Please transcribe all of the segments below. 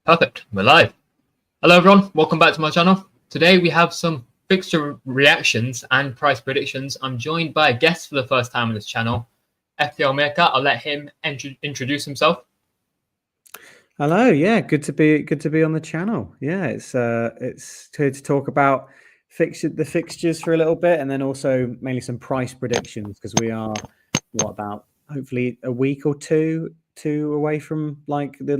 Perfect. We're live. Hello, everyone. Welcome back to my channel. Today we have some fixture reactions and price predictions. I'm joined by a guest for the first time on this channel, FPL Meerkat. I'll let him introduce himself. Hello. Yeah, good to be on the channel. Yeah, it's here to talk about the fixtures for a little bit, and then also mainly some price predictions because we are about hopefully a week or two away from like the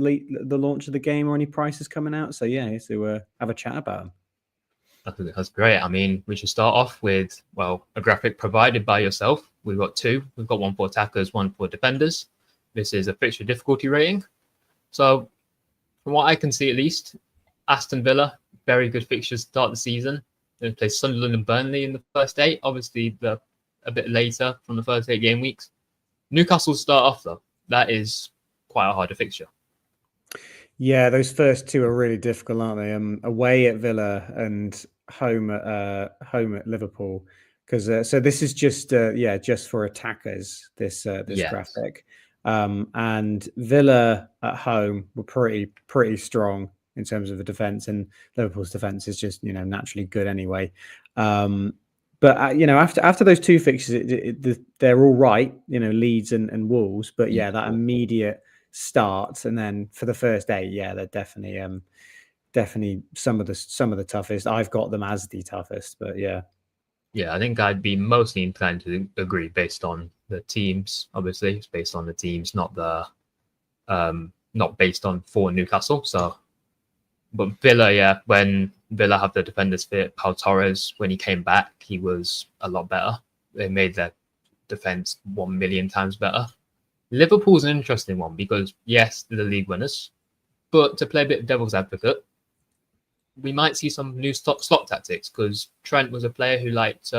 launch of the game or any prices coming out. So yeah, to have a chat about them. That's great. I mean, we should start off with, well, a graphic provided by yourself. We've got two. We've got one for attackers, one for defenders. This is a fixture difficulty rating. So from what I can see, at least, Aston Villa, very good fixtures to start the season. They play Sunderland and Burnley in the first 8. Obviously, a bit later from the first 8 game weeks. Newcastle start off, though. That is quite a harder fixture. Yeah, those first two are really difficult, aren't they? Away at Villa and home at Liverpool. Because so this is just just for attackers. This graphic, and Villa at home were pretty strong in terms of the defense, and Liverpool's defense is just naturally good anyway. But after those two fixtures, they're all right. Leeds and Wolves. But yeah, that immediate start, and then for the first 8, yeah, they're definitely some of the toughest. I've got them as the toughest, but yeah. Yeah, I think I'd be mostly inclined to agree based on the teams. Obviously, it's based on the teams, not based on for Newcastle. So, but Villa, yeah, when Villa have the defenders fit, Pau Torres, when he came back, he was a lot better. They made their defense 1 million times better. Liverpool's an interesting one because, yes, they're the league winners, but to play a bit of devil's advocate, we might see some new slot tactics because Trent was a player who liked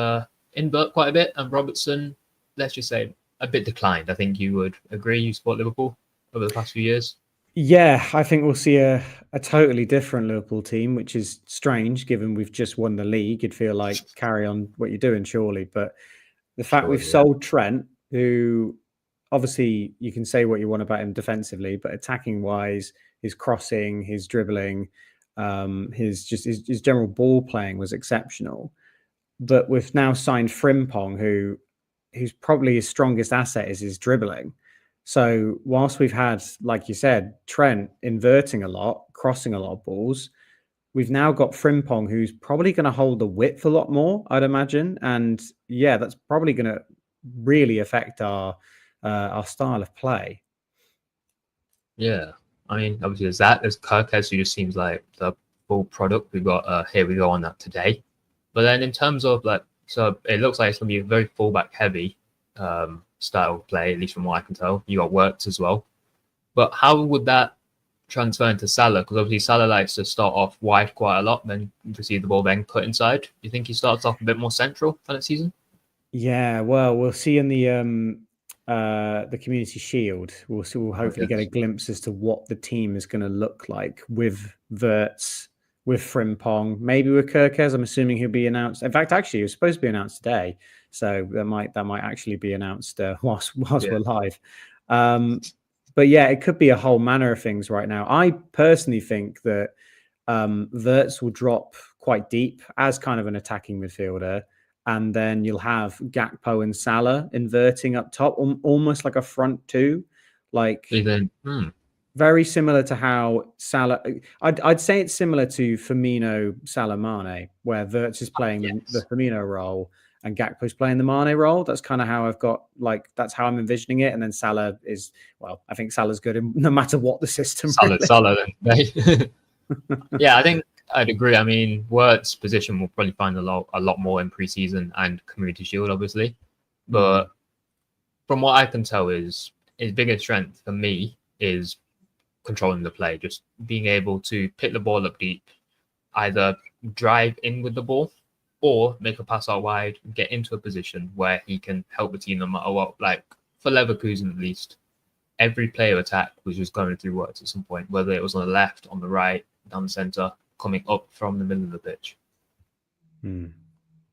invert quite a bit, and Robertson, let's just say, a bit declined. I think you would agree. You support Liverpool over the past few years. Yeah, I think we'll see a totally different Liverpool team, which is strange given we've just won the league. You'd feel like carry on what you're doing, surely. But the fact we've sold Trent, who obviously you can say what you want about him defensively, but attacking wise, his crossing, his dribbling, his general ball playing was exceptional. But we've now signed Frimpong, who's probably his strongest asset is his dribbling. So whilst we've had, like you said, Trent inverting a lot, crossing a lot of balls, we've now got Frimpong, who's probably going to hold the width a lot more, I'd imagine. And yeah, that's probably going to really affect our style of play. Yeah, I mean, obviously there's that. There's Kirkes, who just seems like the full product. We've got here we go on that today. But then in terms of so it looks like it's going to be a very fullback heavy style of play, at least from what I can tell. You got Wirtz as well. But how would that transfer into Salah? Because obviously Salah likes to start off wide quite a lot, then receive the ball, then cut inside. Do you think he starts off a bit more central for that season? Yeah, well, we'll see in the Community Shield. We'll hopefully get a glimpse as to what the team is going to look like with Wirtz, with Frimpong, maybe with Kirkes. I'm assuming he'll be announced. In fact, actually, he was supposed to be announced today, so that might actually be announced whilst we're live. But yeah, it could be a whole manner of things right now. I personally think that Wirtz will drop quite deep as kind of an attacking midfielder. And then you'll have Gakpo and Salah inverting up top, almost like a front two, very similar to how Salah. I'd say it's similar to Firmino, Salah, Mane, where Wirtz is playing the Firmino role and Gakpo's playing the Mane role. That's kind of how that's how I'm envisioning it. And then Salah is, well, I think Salah's good no matter what the system. Salah. Yeah, I think I'd agree. I mean, Wirtz's position will probably find a lot more in preseason and Community Shield, obviously. But from what I can tell, his biggest strength for me is controlling the play, just being able to pick the ball up deep, either drive in with the ball or make a pass out wide, get into a position where he can help the team no matter what. Like for Leverkusen, at least, every player attack was just going through Wirtz at some point, whether it was on the left, on the right, down the centre, coming up from the middle of the pitch.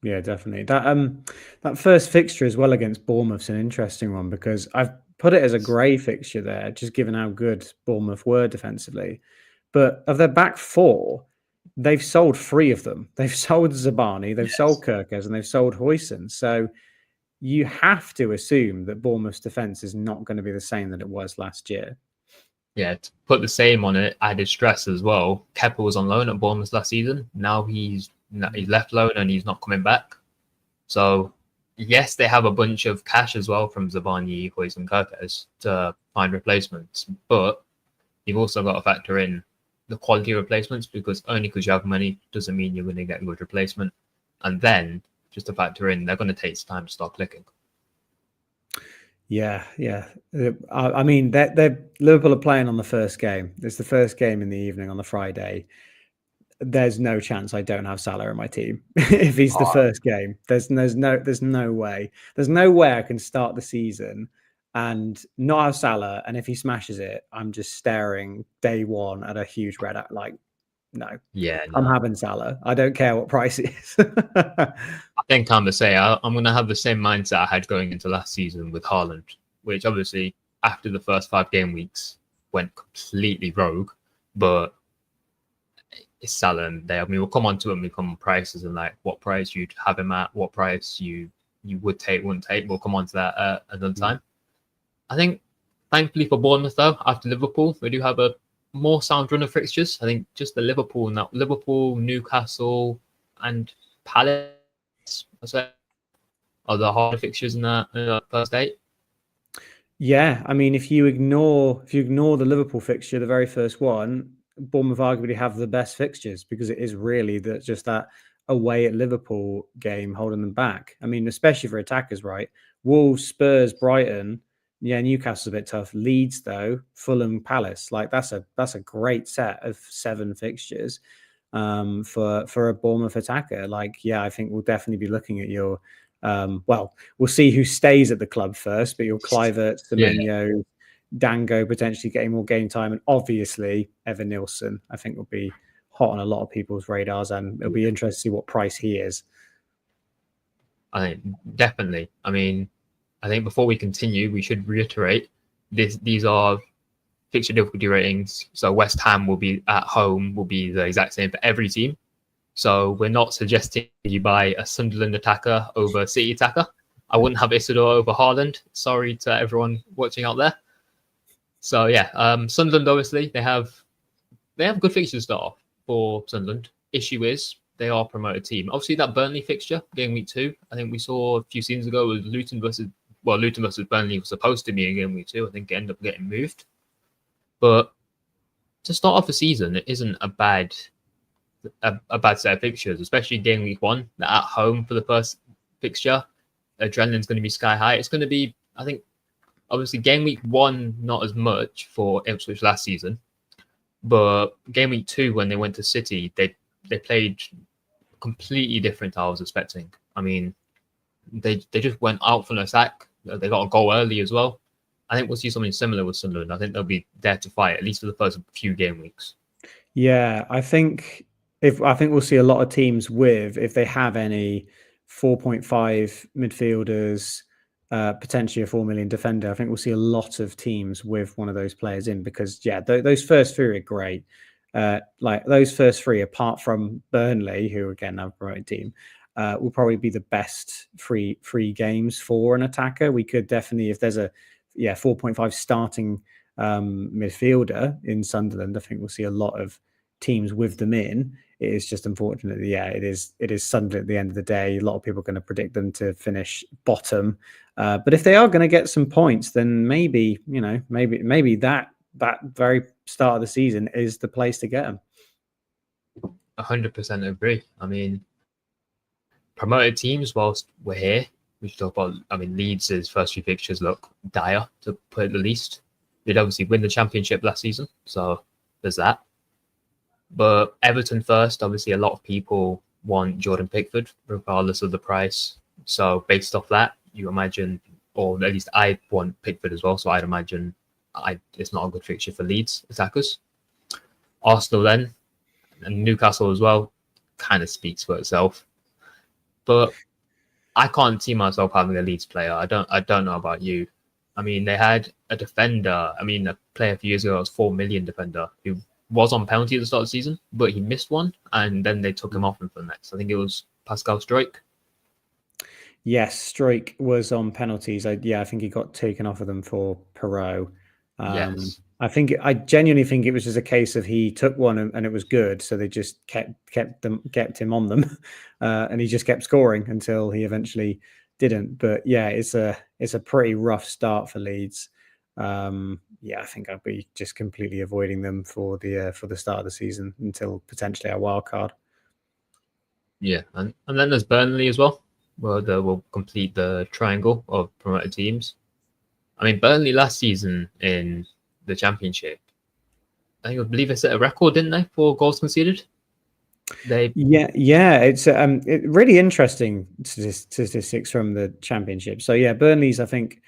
Yeah, definitely. That first fixture as well against Bournemouth's an interesting one because I've put it as a grey fixture there, just given how good Bournemouth were defensively. But of their back four, they've sold 3 of them. They've sold Zabani, they've sold Kirkers, and they've sold Huijsen. So you have to assume that Bournemouth's defence is not going to be the same that it was last year. Yeah, to put the same on it, added stress as well. Kepa was on loan at Bournemouth last season. Now he's left loan and he's not coming back. So yes, they have a bunch of cash as well from Zabani, Huijsen, and Kirkes to find replacements. But you've also got to factor in the quality of replacements, because only because you have money doesn't mean you're going to get a good replacement. And then just to factor in, they're going to take time to start clicking. Yeah. I mean, they're Liverpool are playing on the first game. It's the first game in the evening on the Friday. There's no chance I don't have Salah in my team if he's the first game. There's no way. There's no way I can start the season and not have Salah. And if he smashes it, I'm just staring day one at a huge red. No. Yeah, I'm having Salah. I don't care what price it is. I think I'm the same. I'm going to have the same mindset I had going into last season with Haaland, which obviously after the first 5 game weeks went completely rogue. But it's Salah, and we'll come on to it when we come on prices and like what price you'd have him at, what price you would take, wouldn't take. We'll come on to that another time. I think, thankfully for Bournemouth though, after Liverpool, we do have a more sound run of fixtures. I think just the Liverpool, Newcastle, and Palace are the harder fixtures in that first 8. Yeah, I mean, if you ignore the Liverpool fixture, the very first one, Bournemouth arguably have the best fixtures, because it is really just that away at Liverpool game holding them back. I mean, especially for attackers, right? Wolves, Spurs, Brighton. Yeah, Newcastle's a bit tough. Leeds, though, Fulham, Palace. Like that's a great set of 7 fixtures for a Bournemouth attacker. Like, yeah, I think we'll definitely be looking at your we'll see who stays at the club first, but your Kluivert, Semenyo, Dango potentially getting more game time, and obviously Evan Nilsson, I think will be hot on a lot of people's radars, and it'll be interesting to see what price he is. I think definitely. I mean, I think before we continue, we should reiterate these are fixture difficulty ratings. So West Ham will be at home, will be the exact same for every team. So we're not suggesting you buy a Sunderland attacker over a City attacker. I wouldn't have Isidore over Haaland. Sorry to everyone watching out there. So yeah, Sunderland, obviously they have good fixtures to start off for Sunderland. Issue is they are a promoted team. Obviously that Burnley fixture, game week 2, I think we saw a few seasons ago was Luton versus Burnley was supposed to be in game week 2. I think it ended up getting moved. But to start off the season, it isn't a bad set of fixtures, especially game week 1. They're at home for the first fixture. Adrenaline's going to be sky high. It's going to be, I think, obviously game week 1 not as much for Ipswich last season, but game week 2 when they went to City, they played completely different to I was expecting. I mean, they just went out from the sack. They got a goal early as well. I think we'll see something similar with Sunderland. I think they'll be there to fight, at least for the first few game weeks. Yeah, I think we'll see a lot of teams if they have any 4.5 midfielders, potentially a 4 million defender. I think we'll see a lot of teams with one of those players in, because those first 3 are great. Like those first 3, apart from Burnley, who again have a promoted team, will probably be the best free games for an attacker. We could definitely, if there's a 4.5 starting midfielder in Sunderland, I think we'll see a lot of teams with them in. It is just unfortunate. It is Sunderland at the end of the day. A lot of people are going to predict them to finish bottom. But if they are going to get some points, then maybe that very start of the season is the place to get them. 100% agree. I mean, promoted teams, whilst we're here, we should talk about, Leeds' first 3 fixtures look dire, to put it the least. They'd obviously win the championship last season, so there's that. But Everton first, obviously a lot of people want Jordan Pickford, regardless of the price. So based off that, you imagine, or at least I want Pickford as well, so I'd imagine it's not a good fixture for Leeds attackers. Arsenal then, and Newcastle as well, kind of speaks for itself. But I can't see myself having a Leeds player. I don't know about you. I mean, they had a defender. I mean, a player a few years ago was 4 million defender who was on penalty at the start of the season, but he missed one, and then they took him off him for the next. I think it was Pascal Struijk. Yes, Struijk was on penalties. I think he got taken off of them for Perot. Yes. I genuinely think it was just a case of he took one and it was good, so they just kept him on them, and he just kept scoring until he eventually didn't. But yeah, it's a pretty rough start for Leeds. I think I'd be just completely avoiding them for the start of the season until potentially our wild card. Yeah, and then there's Burnley as well, where they will complete the triangle of promoted teams. I mean, Burnley last season in the Championship, I believe they set a record, didn't they, for goals conceded? It's really interesting statistics from the Championship. So yeah, Burnley's, I think,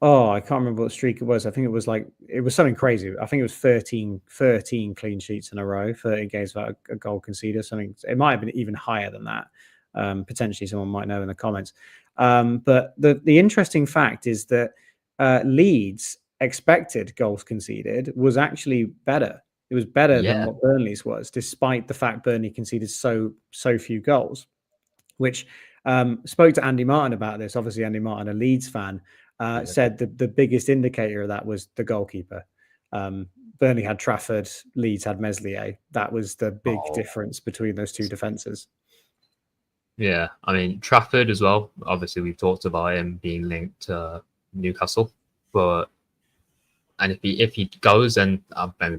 I can't remember what streak it was. I think it was something crazy. I think it was 13 clean sheets in a row, 30 games without a goal conceded. Something, it might have been even higher than that. Potentially someone might know in the comments. But the interesting fact is that Leeds' expected goals conceded was actually better. It was better than what Burnley's was, despite the fact Burnley conceded so few goals. Which spoke to Andy Martin about this. Obviously, Andy Martin, a Leeds fan, said the biggest indicator of that was the goalkeeper. Burnley had Trafford, Leeds had Meslier. That was the big difference between those two defences. Yeah, I mean, Trafford as well. Obviously, we've talked about him being linked to Newcastle, and if he goes, then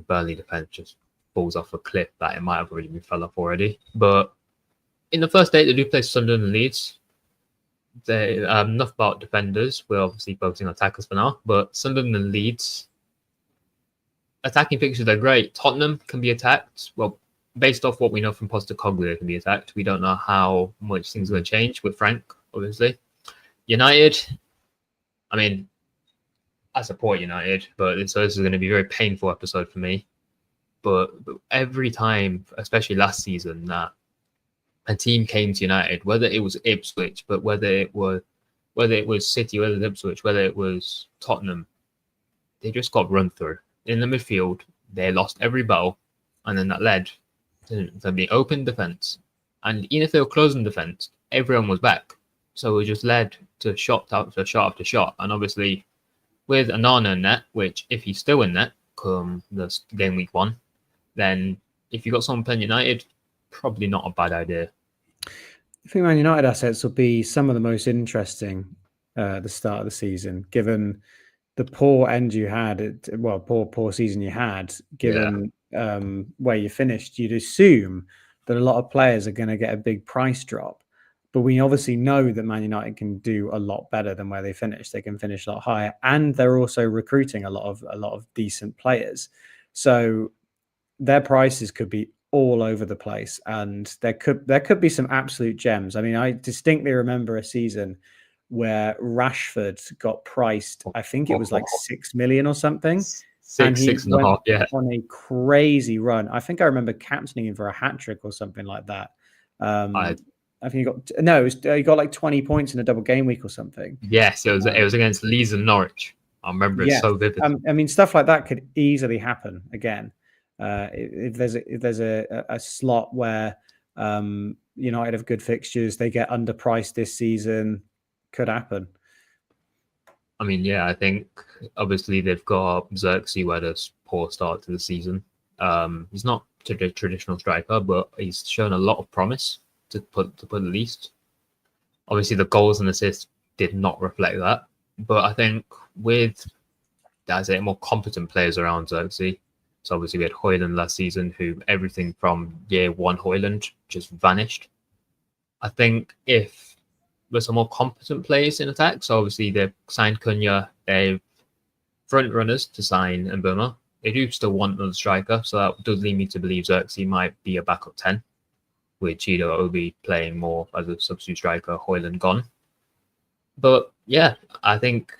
Burnley defense just falls off a cliff that it might have already been fell off already. But in the first day, they do play Sunderland and Leeds. They enough about defenders. We're obviously focusing on attackers for now, but Sunderland and Leeds attacking fixtures are great. Tottenham can be attacked. Well, based off what we know from Postecoglou, they can be attacked. We don't know how much things are going to change with Frank, obviously. United, I mean, I support United, so this is going to be a very painful episode for me. But every time, especially last season, that a team came to United, whether it was Ipswich, but whether it was City, whether it was Ipswich, whether it was Tottenham, they just got run through. In the midfield, they lost every battle, and then that led to being open defence. And even if they were closing defence, everyone was back. So it just led to shot after shot after shot. And obviously, with Onana in net, which if he's still in net come the game week 1, then if you got someone playing United, probably not a bad idea. I think Man United assets will be some of the most interesting at the start of the season, given the poor end you had, poor season you had, given where you finished. You'd assume that a lot of players are going to get a big price drop. But we obviously know that Man United can do a lot better than where they finished. They can finish a lot higher, and they're also recruiting a lot of decent players. So their prices could be all over the place, and there could be some absolute gems. I mean, I distinctly remember a season where Rashford got priced. I think it was like 6 million or something. Six and a half, yeah. On a crazy run. I think I remember captaining him for a hat trick or something like that. I think he got like 20 points in a double game week or something. Yes, it was against Leeds and Norwich. I remember it so vividly. I mean, stuff like that could easily happen again. If there's a slot where United have good fixtures, they get underpriced this season, could happen. I mean, yeah, I think obviously they've got Xerxes, who had a poor start to the season. He's not a traditional striker, but he's shown a lot of promise. To put the least. Obviously, the goals and assists did not reflect that. But I think with, more competent players around Xerxes, so obviously we had Højlund last season, who everything from year 1 Højlund just vanished. I think if there's some more competent players in attack, so obviously they've signed Cunha, they've front runners to sign Mbeumo. They do still want another striker, so that does lead me to believe Xerxes might be a backup 10. With Chido Obi playing more as a substitute striker, Højlund gone. But yeah, I think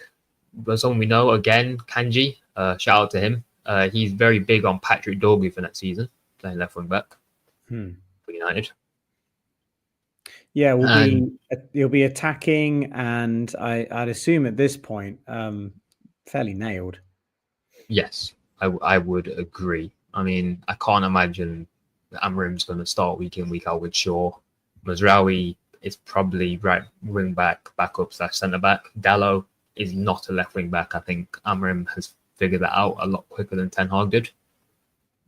there's someone we know again, Kanji. Shout out to him. He's very big on Patrick Dorgu for next season, playing left wing back for United. Yeah, he'll be attacking, and I'd assume at this point, fairly nailed. Yes, I would agree. I mean, I can't imagine that Amorim's going to start week in, week out with Shaw. Mazraoui is probably right wing back, backup / centre back. Dallo is not a left wing back. I think Amorim has figured that out a lot quicker than Ten Hag did.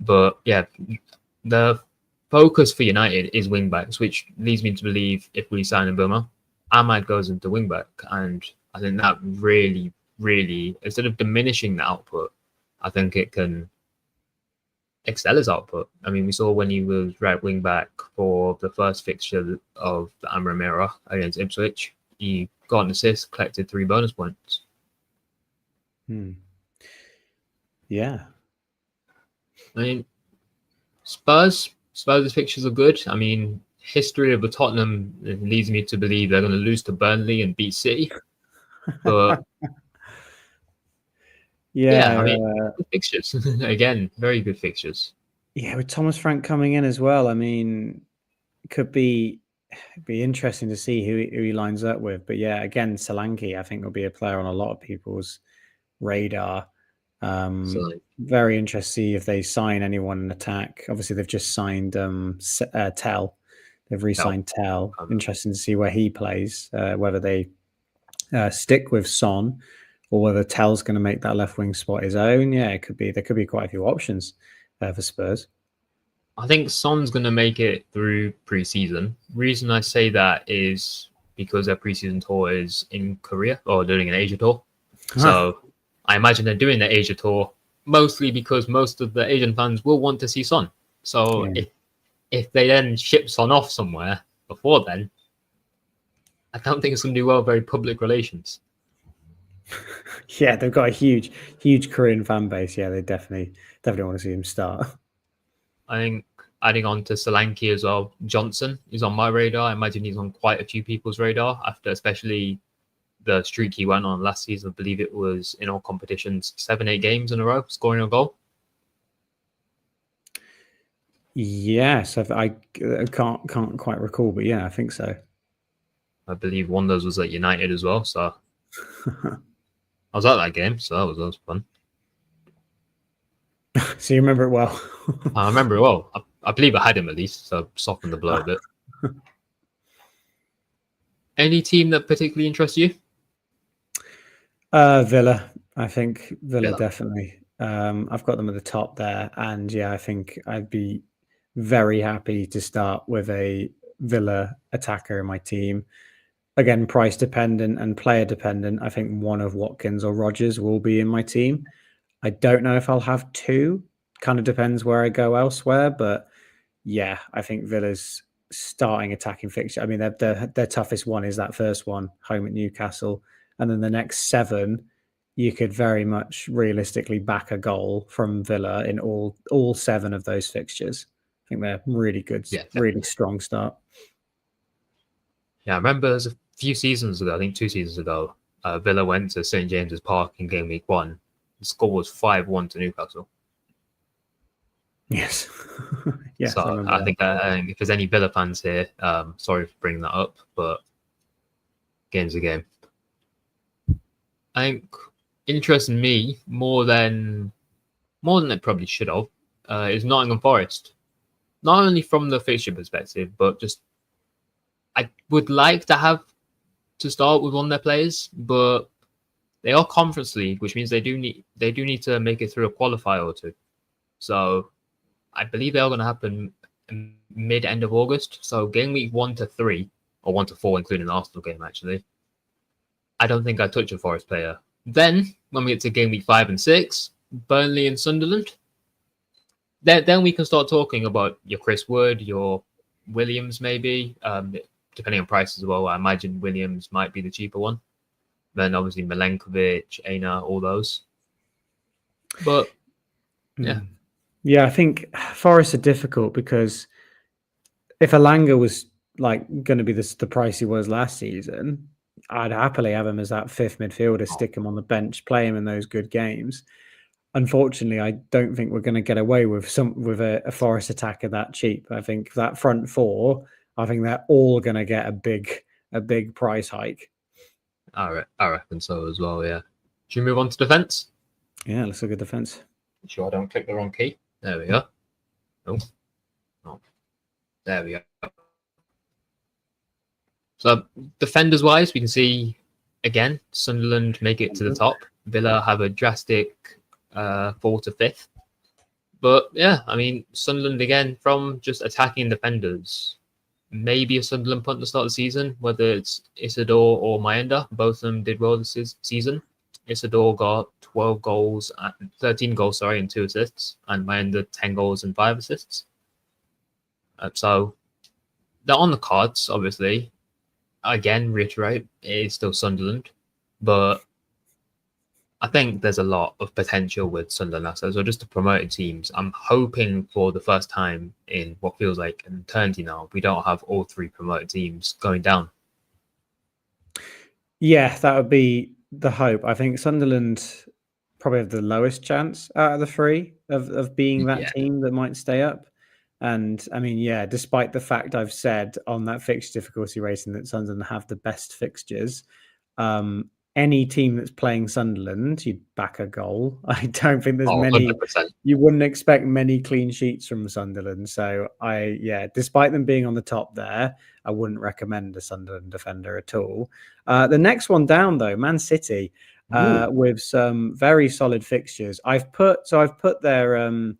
But yeah, the focus for United is wing backs, which leads me to believe if we sign Mbeumo, Ahmad goes into wing back. And I think that really, instead of diminishing the output, I think it can excel his output. I mean, we saw when he was right wing back for the first fixture of the Amorim era against Ipswich, he got an assist, collected 3 bonus points. Yeah. I mean, Spurs' fixtures are good. I mean, history of the Tottenham leads me to believe they're going to lose to Burnley and beat City. But yeah, I mean, good fixtures. Again, very good fixtures. Yeah, with Thomas Frank coming in as well, I mean, it could be interesting to see who he lines up with. But yeah, again, Solanke, I think will be a player on a lot of people's radar. Very interested to see if they sign anyone in attack. Obviously, they've just signed Tell. They've re-signed Tell. Interesting to see where he plays, whether they stick with Son or whether Tell's going to make that left wing spot his own. Yeah, it could be. There could be quite a few options for Spurs. I think Son's going to make it through pre-season. Reason I say that is because their pre-season tour is in Korea or doing an Asia tour. So I imagine they're doing the Asia tour mostly because most of the Asian fans will want to see Son. So if they then ship Son off somewhere before then, I don't think it's going to do well. Very public relations. Yeah, they've got a huge Korean fan base. Yeah, they definitely want to see him start. I think adding on to Solanke as well, Johnson is on my radar. I imagine he's on quite a few people's radar after especially the streak he went on last season. I believe it was in all competitions, 7-8 games in a row, scoring a goal. Yes, I can't quite recall, but yeah, I think so. I believe one of those was at United as well. So I was at that game, so that was fun. So you remember it well? I remember it well. I believe I had him at least, so softened the blow a bit. Any team that particularly interests you? Villa. I think Villa definitely. I've got them at the top there, and yeah, I think I'd be very happy to start with a Villa attacker in my team. Again, price dependent and player dependent. I think one of Watkins or Rodgers will be in my team. I don't know if I'll have 2. Kind of depends where I go elsewhere, but yeah, I think Villa's starting attacking fixture. I mean, their toughest one is that first one, home at Newcastle, and then the next 7, you could very much realistically back a goal from Villa in all 7 of those fixtures. I think they're really good, really strong start. Yeah, I remember there's a few seasons ago, I think 2 seasons ago, Villa went to St. James's Park in game week 1. The score was 5-1 to Newcastle. Yes. Yes. So I think if there's any Villa fans here, sorry for bringing that up, but game's a game. I think interesting me more than it probably should have is Nottingham Forest. Not only from the fixture perspective, but just I would like to have to start with one of their players, but they are Conference League, which means they do need to make it through a qualifier or 2. So I believe they are going to happen mid-end of August. So game week 1 to 3, or 1 to 4, including the Arsenal game, actually. I don't think I'd touch a Forest player. Then, when we get to game week 5 and 6, Burnley and Sunderland, then we can start talking about your Chris Wood, your Williams, maybe, depending on price as well. I imagine Williams might be the cheaper one. Then, obviously, Milenkovic, Aina, all those. But, yeah. Yeah, I think Forest are difficult because if Alanga was like going to be the price he was last season, I'd happily have him as that 5th midfielder, stick him on the bench, play him in those good games. Unfortunately, I don't think we're going to get away with a Forest attacker that cheap. I think that front 4, I think they're all going to get a big price hike. I reckon so as well. Yeah. Should we move on to defense? Yeah, let's look at defense. Sure, I don't click the wrong key. There we go. Oh, there we go. So defenders-wise, we can see again Sunderland make it to the top. Villa have a drastic fall to 5th. But yeah, I mean Sunderland again from just attacking defenders. Maybe a Sunderland punt to start the season, whether it's Isidore or Maenda. Both of them did well this season. Isidore got 13 goals, and 2 assists, and Maenda 10 goals and 5 assists. So they're on the cards, obviously. Again, reiterate, it is still Sunderland, but I think there's a lot of potential with Sunderland assets, or just the promoted teams. I'm hoping for the first time in what feels like an eternity now, we don't have all 3 promoted teams going down. Yeah, that would be the hope. I think Sunderland probably have the lowest chance out of the 3 of being that team that might stay up. And I mean, yeah, despite the fact I've said on that fixture difficulty rating that Sunderland have the best fixtures, any team that's playing Sunderland, you'd back a goal. I don't think there's many. 100%. You wouldn't expect many clean sheets from Sunderland. So despite them being on the top there, I wouldn't recommend a Sunderland defender at all. The next one down though, Man City, with some very solid fixtures. I've put their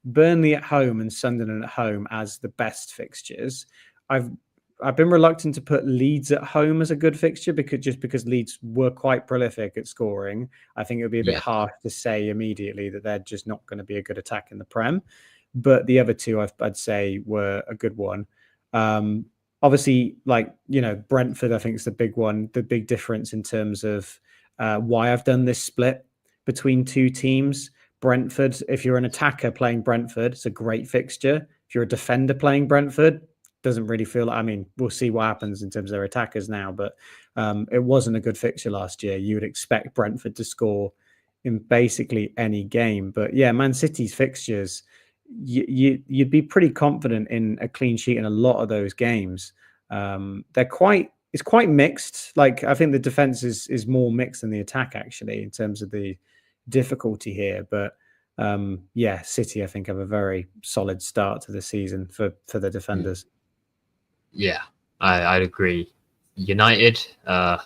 Burnley at home and Sunderland at home as the best fixtures. I've been reluctant to put Leeds at home as a good fixture because Leeds were quite prolific at scoring. I think it would be a bit harsh to say immediately that they're just not going to be a good attack in the Prem. But the other 2 I'd say were a good one. Obviously, Brentford, I think is the big one, the big difference in terms of why I've done this split between 2 teams. Brentford, if you're an attacker playing Brentford, it's a great fixture. If you're a defender playing Brentford, doesn't really feel. I mean, we'll see what happens in terms of their attackers now, but it wasn't a good fixture last year. You would expect Brentford to score in basically any game, but yeah, Man City's fixtures, you'd be pretty confident in a clean sheet in a lot of those games. It's quite mixed. Like I think the defense is more mixed than the attack actually in terms of the difficulty here, but City I think have a very solid start to the season for the defenders. Yeah, I'd agree. United, all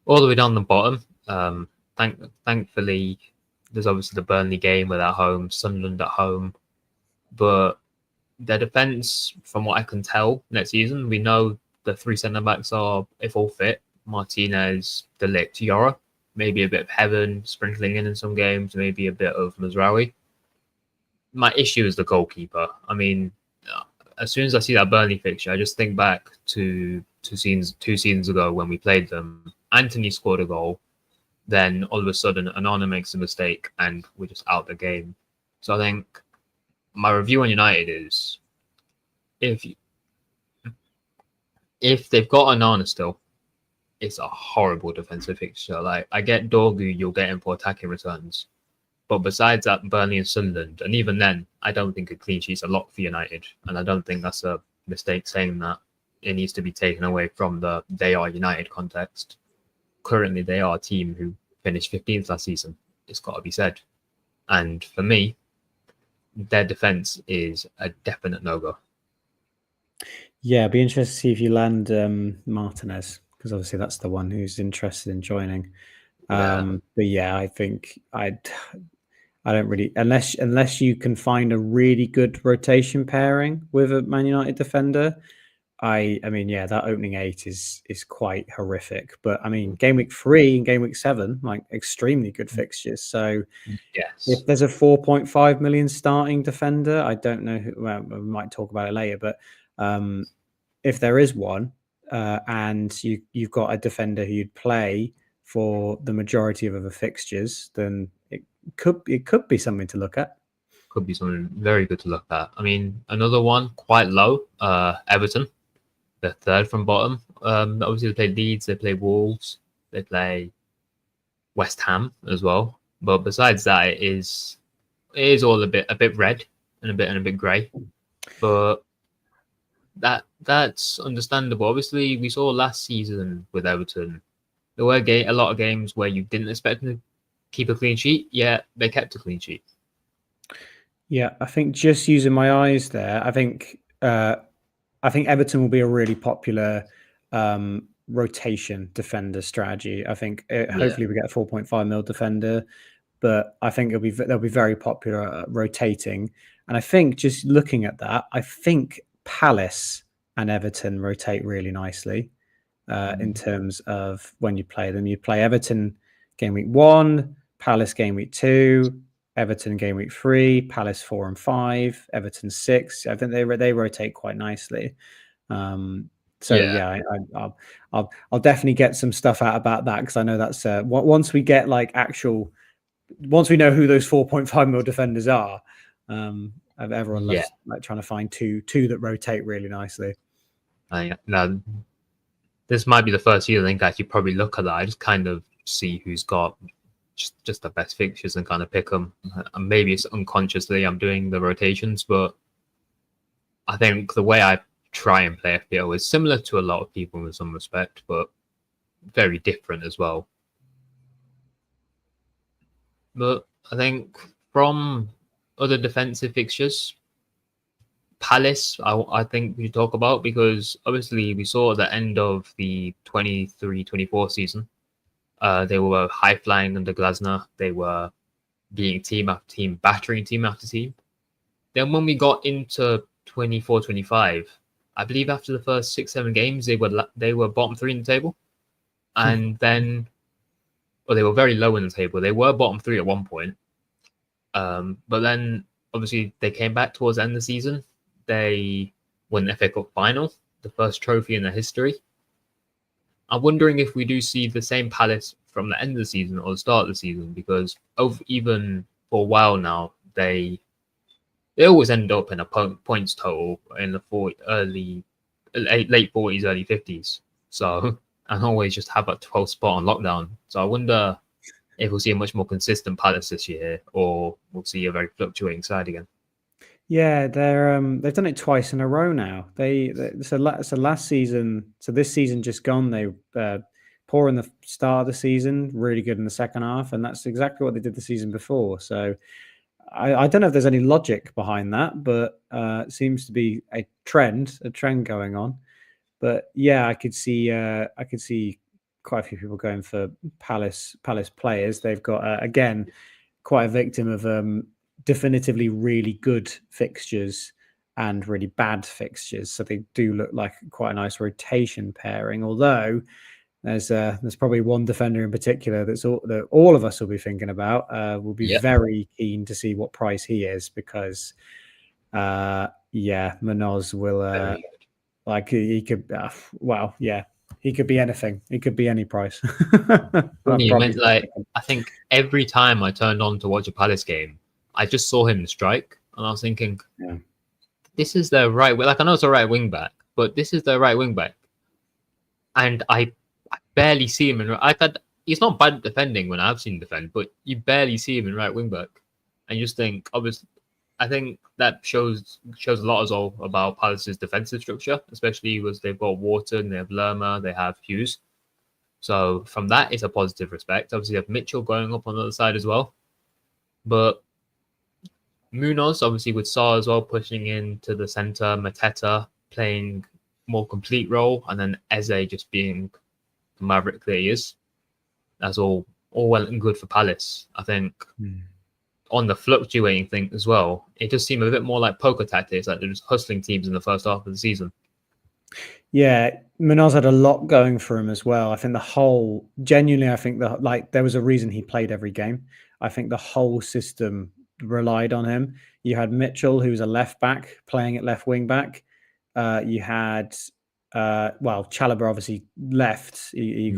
the way down the bottom. Thankfully, there's obviously the Burnley game with at home, Sunderland at home, but their defense, from what I can tell, next season we know the 3 centre backs are, if all fit, Martinez, De Ligt, Yora. Maybe a bit of Heaven sprinkling in some games, maybe a bit of Mazraoui. My issue is the goalkeeper. I mean, as soon as I see that Burnley fixture, I just think back to 2 seasons ago when we played them. Anthony scored a goal, then all of a sudden Onana makes a mistake and we're just out the game. So I think my review on United is if they've got Onana still, it's a horrible defensive fixture. Like I get Dorgu, you'll get him for attacking returns. But besides that, Burnley and Sunderland, and even then, I don't think a clean sheet's a lock for United. And I don't think that's a mistake saying that. It needs to be taken away from the they are United context. Currently, they are a team who finished 15th last season. It's got to be said. And for me, their defense is a definite no-go. Yeah, it'd be interesting to see if you land Martinez, because obviously that's the one who's interested in joining. But yeah, I think I don't really, unless you can find a really good rotation pairing with a Man United defender. I mean, yeah, that opening 8 is quite horrific. But I mean, game week 3 and game week 7, like extremely good fixtures. So yes, if there's a 4.5 million starting defender, I don't know who. Well, we might talk about it later, but if there is one, and you've got a defender who you'd play for the majority of other fixtures, then it could be something to look at. Could be something very good to look at. I mean, another one quite low, Everton. They're 3rd from bottom. Obviously, they play Leeds, they play Wolves, they play West Ham as well. But besides that, it is all a bit red and a bit grey. But that's understandable. Obviously, we saw last season with Everton, there were a lot of games where you didn't expect them to keep a clean sheet, yet they kept a clean sheet. Yeah, I think just using my eyes there, I think Everton will be a really popular rotation defender strategy. I think hopefully we get a 4.5 mil defender, but I think they'll be very popular at rotating. And I think just looking at that, I think Palace and Everton rotate really nicely in terms of when you play them. You play Everton game week 1, Palace game week 2, Everton game week 3, Palace 4 and 5, Everton 6. I think they rotate quite nicely. I'll definitely get some stuff out about that, because I know that's once we get like once we know who those 4.5 mil defenders are, everyone loves like trying to find two that rotate really nicely. Now, this might be the first year I think I actually probably look at that. I just kind of see who's got just the best fixtures and kind of pick them. And maybe it's unconsciously I'm doing the rotations, but I think the way I try and play FPL is similar to a lot of people in some respect, but very different as well. But I think from other defensive fixtures, Palace, I think we talk about, because obviously we saw at the end of the 23-24 season, they were high flying under Glasner. They were beating team after team, battering team after team. Then when we got into 24-25, I believe after the first 6-7 games, they were bottom 3 in the table, and then, well, they were very low in the table. They were bottom 3 at one point, but then obviously they came back towards the end of the season. They won the FA Cup final, the first trophy in their history. I'm wondering if we do see the same Palace from the end of the season or the start of the season, because even for a while now, they always end up in a points total in the late 40s, early 50s. So, and always just have a 12th spot on lockdown. So I wonder if we'll see a much more consistent Palace this year, or we'll see a very fluctuating side again. Yeah, they've done it twice in a row now. So last season, so this season just gone, they poor in the start of the season, really good in the second half, and that's exactly what they did the season before. So I don't know if there's any logic behind that, but it seems to be a trend going on. But yeah, I could see quite a few people going for Palace players. They've got again quite a victim of definitively really good fixtures and really bad fixtures, so they do look like quite a nice rotation pairing. Although there's probably one defender in particular that all of us will be thinking about. We'll be very keen to see what price he is, because Munoz will like he could he could be anything. He could be any price. I think every time I turned on to watch a Palace game, I just saw him strike, and I was thinking, this is their right wing. Like, I know it's a right wing back, but this is their right wing back, and I barely see him in. He's not bad defending when I've seen him defend, but you barely see him in right wing back, and you just think, obviously, I think that shows a lot as well about Palace's defensive structure, especially because they've got Wharton, they have Lerma, they have Hughes. So from that, it's a positive respect. Obviously, they have Mitchell going up on the other side as well, but Munoz, obviously, with Sarr as well, pushing into the centre, Mateta playing more complete role, and then Eze just being the maverick that he is. That's all well and good for Palace. I think on the fluctuating thing as well, it just seemed a bit more like poker tactics, like they're just hustling teams in the first half of the season. Yeah, Munoz had a lot going for him as well. I think genuinely, I think there was a reason he played every game. I think the whole system relied on him. You had Mitchell, who was a left back, playing at left wing back. You had Chalobah obviously left. He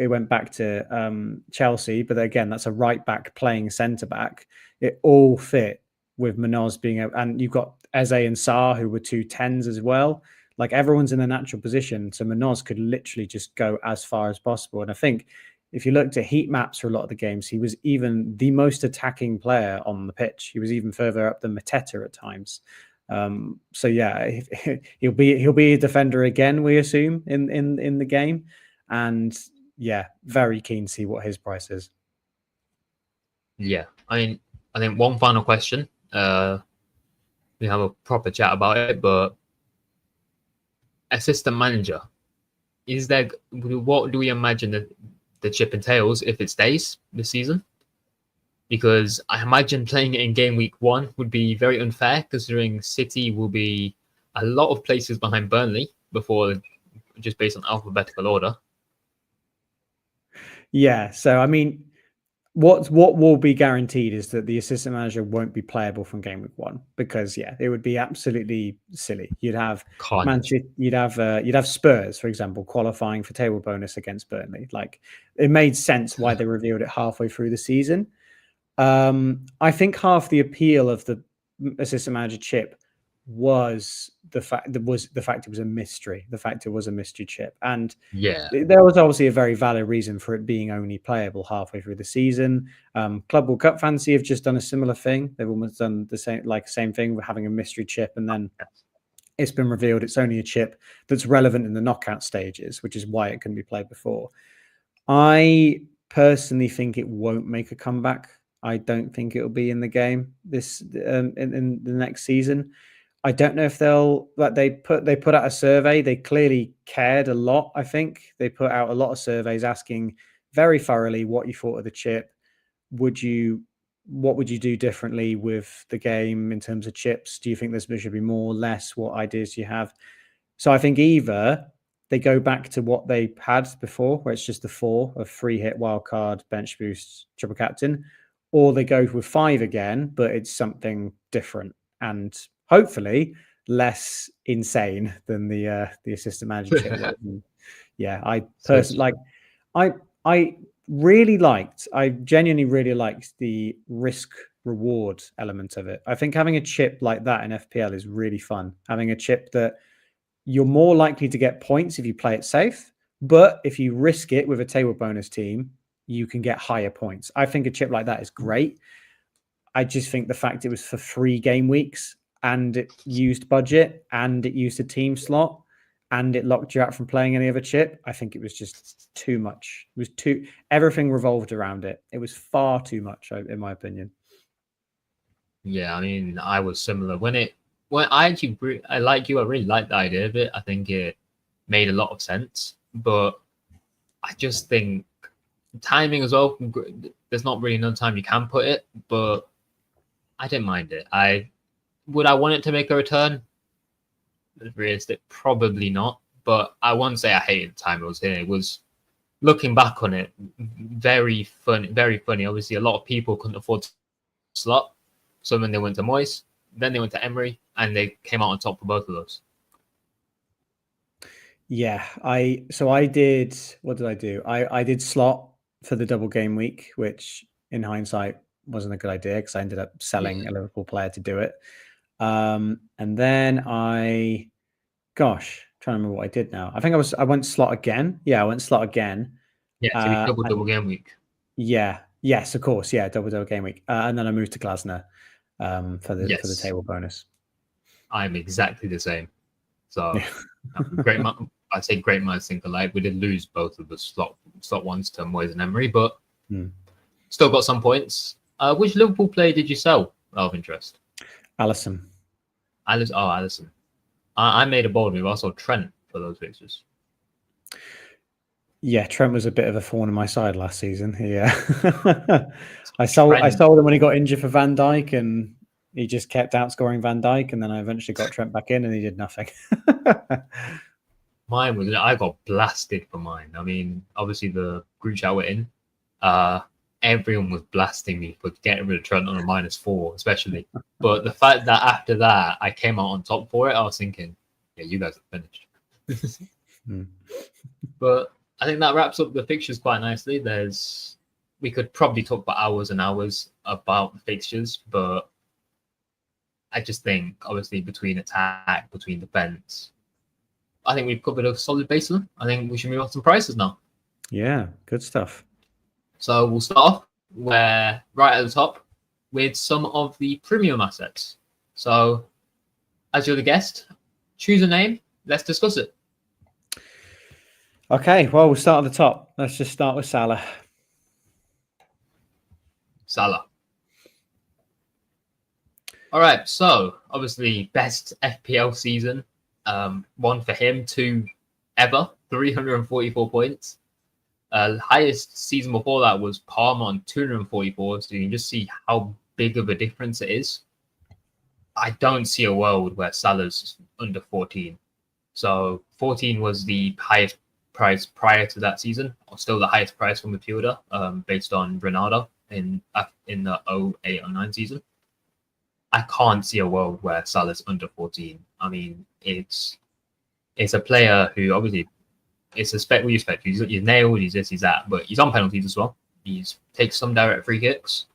went back to Chelsea, but again, that's a right back playing centre back. It all fit with Munoz being and you've got Eze and Sarr, who were 2 10s as well. Like, everyone's in a natural position, so Munoz could literally just go as far as possible. And I think if you looked at heat maps for a lot of the games, he was even the most attacking player on the pitch. He was even further up than Mateta at times. So yeah, he'll be a defender again, we assume, in the game. And yeah, very keen to see what his price is. Yeah, I mean, I think one final question we have a proper chat about it. But assistant manager, what do we imagine that the chip entails if it stays this season? Because I imagine playing it in game week 1 would be very unfair, considering City will be a lot of places behind Burnley before, just based on alphabetical order. Yeah, so I mean, what will be guaranteed is that the assistant manager won't be playable from game week 1, because it would be absolutely silly. You'd have you'd have Spurs, for example, qualifying for table bonus against Burnley. Like, it made sense why they revealed it halfway through the season. I think half the appeal of the assistant manager chip was the fact it was a mystery. The fact it was a mystery chip, and there was obviously a very valid reason for it being only playable halfway through the season. Club World Cup Fantasy have just done a similar thing. They've almost done the same thing with having a mystery chip, and then it's been revealed it's only a chip that's relevant in the knockout stages, which is why it couldn't be played before. I personally think it won't make a comeback. I don't think it'll be in the game this in the next season. I don't know if they put out a survey. They clearly cared a lot. I think they put out a lot of surveys asking very thoroughly what you thought of the chip. What would you do differently with the game in terms of chips? Do you think there should be more, less? What ideas do you have? So I think either they go back to what they had before, where it's just the 4 of free hit, wildcard, bench boost, triple captain, or they go with 5 again, but it's something different and hopefully less insane than the assistant manager chip. I personally I genuinely really liked the risk reward element of it. I think having a chip like that in FPL is really fun. Having a chip that you're more likely to get points if you play it safe, but if you risk it with a table bonus team, you can get higher points. I think a chip like that is great. I just think the fact it was for 3 game weeks and it used budget and it used a team slot and it locked you out from playing any other chip, I think it was just too much. It was everything revolved around it. It was far too much, in my opinion. Yeah, I mean, I was similar when I like you. I really liked the idea of it. I think it made a lot of sense, but I just think timing as well. There's not really enough time you can put it, but I didn't mind it. I want it to make a return. Realistic, probably not. But I won't say I hated the time it was here. It was, looking back on it, very funny. Very funny. Obviously, a lot of people couldn't afford to slot. So then they went to Moyes, then they went to Emery, and they came out on top for both of those. Yeah, I did. What did I do? I did slot for the double game week, which in hindsight wasn't a good idea because I ended up selling a Liverpool player to do it. And then trying to remember what I did now. I think I went slot again. Yeah, I went slot again. Yeah, so double game week. Yeah. Yes, of course. Yeah, double game week. And then I moved to Glasner for the table bonus. I'm exactly the same. So great. I'd say great minds think alike. We did lose both of the slot ones to Moyes and Emery, but still got some points. Which Liverpool player did you sell out of interest? Alisson. Alisson. I made a bold move. Also Trent for those fixtures. Yeah, Trent was a bit of a thorn in my side last season. Yeah, I sold him when he got injured for Van Dijk, and he just kept outscoring Van Dijk, and then I eventually got Trent back in, and he did nothing. I got blasted for mine. I mean, obviously the group chat we're in, everyone was blasting me for getting rid of Trent on a -4, especially. But the fact that after that I came out on top for it, I was thinking, yeah, you guys are finished. But I think that wraps up the fixtures quite nicely. We could probably talk for hours and hours about the fixtures, but I just think, obviously, between attack, between defense, I think we've covered a solid baseline. I think we should move on to some prices now. Yeah, good stuff. So we'll start off right at the top with some of the premium assets. So, as you're the guest, choose a name. Let's discuss it. Okay, well, we'll start at the top. Let's just start with Salah. Salah. All right, so obviously best FPL season, one for him, two ever, 344 points. Highest season before that was Palmer on 244, so you can just see how big of a difference it is. I don't see a world where Salah's under 14. So 14 was the highest price prior to that season, or still the highest price for midfielder, based on Ronaldo in the 08 or 9 season. I can't see a world where Salah's under 14. I mean, it's a player who obviously it's a spec we expect. He's nailed, he's this, he's that, but he's on penalties as well. He's takes some direct free kicks.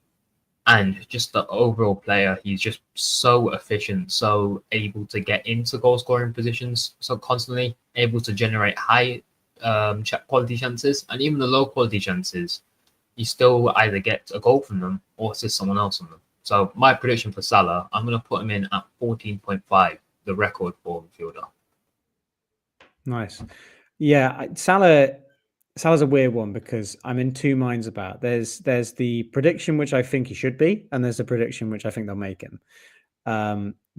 And just the overall player, he's just so efficient, so able to get into goal scoring positions, so constantly able to generate high quality chances, and even the low quality chances, you still either get a goal from them or assist someone else on them. So my prediction for Salah, I'm going to put him in at 14.5, the record for midfielder. Nice. Yeah, Salah's a weird one because I'm in two minds about. There's the prediction which I think he should be, and there's the prediction which I think they'll make him.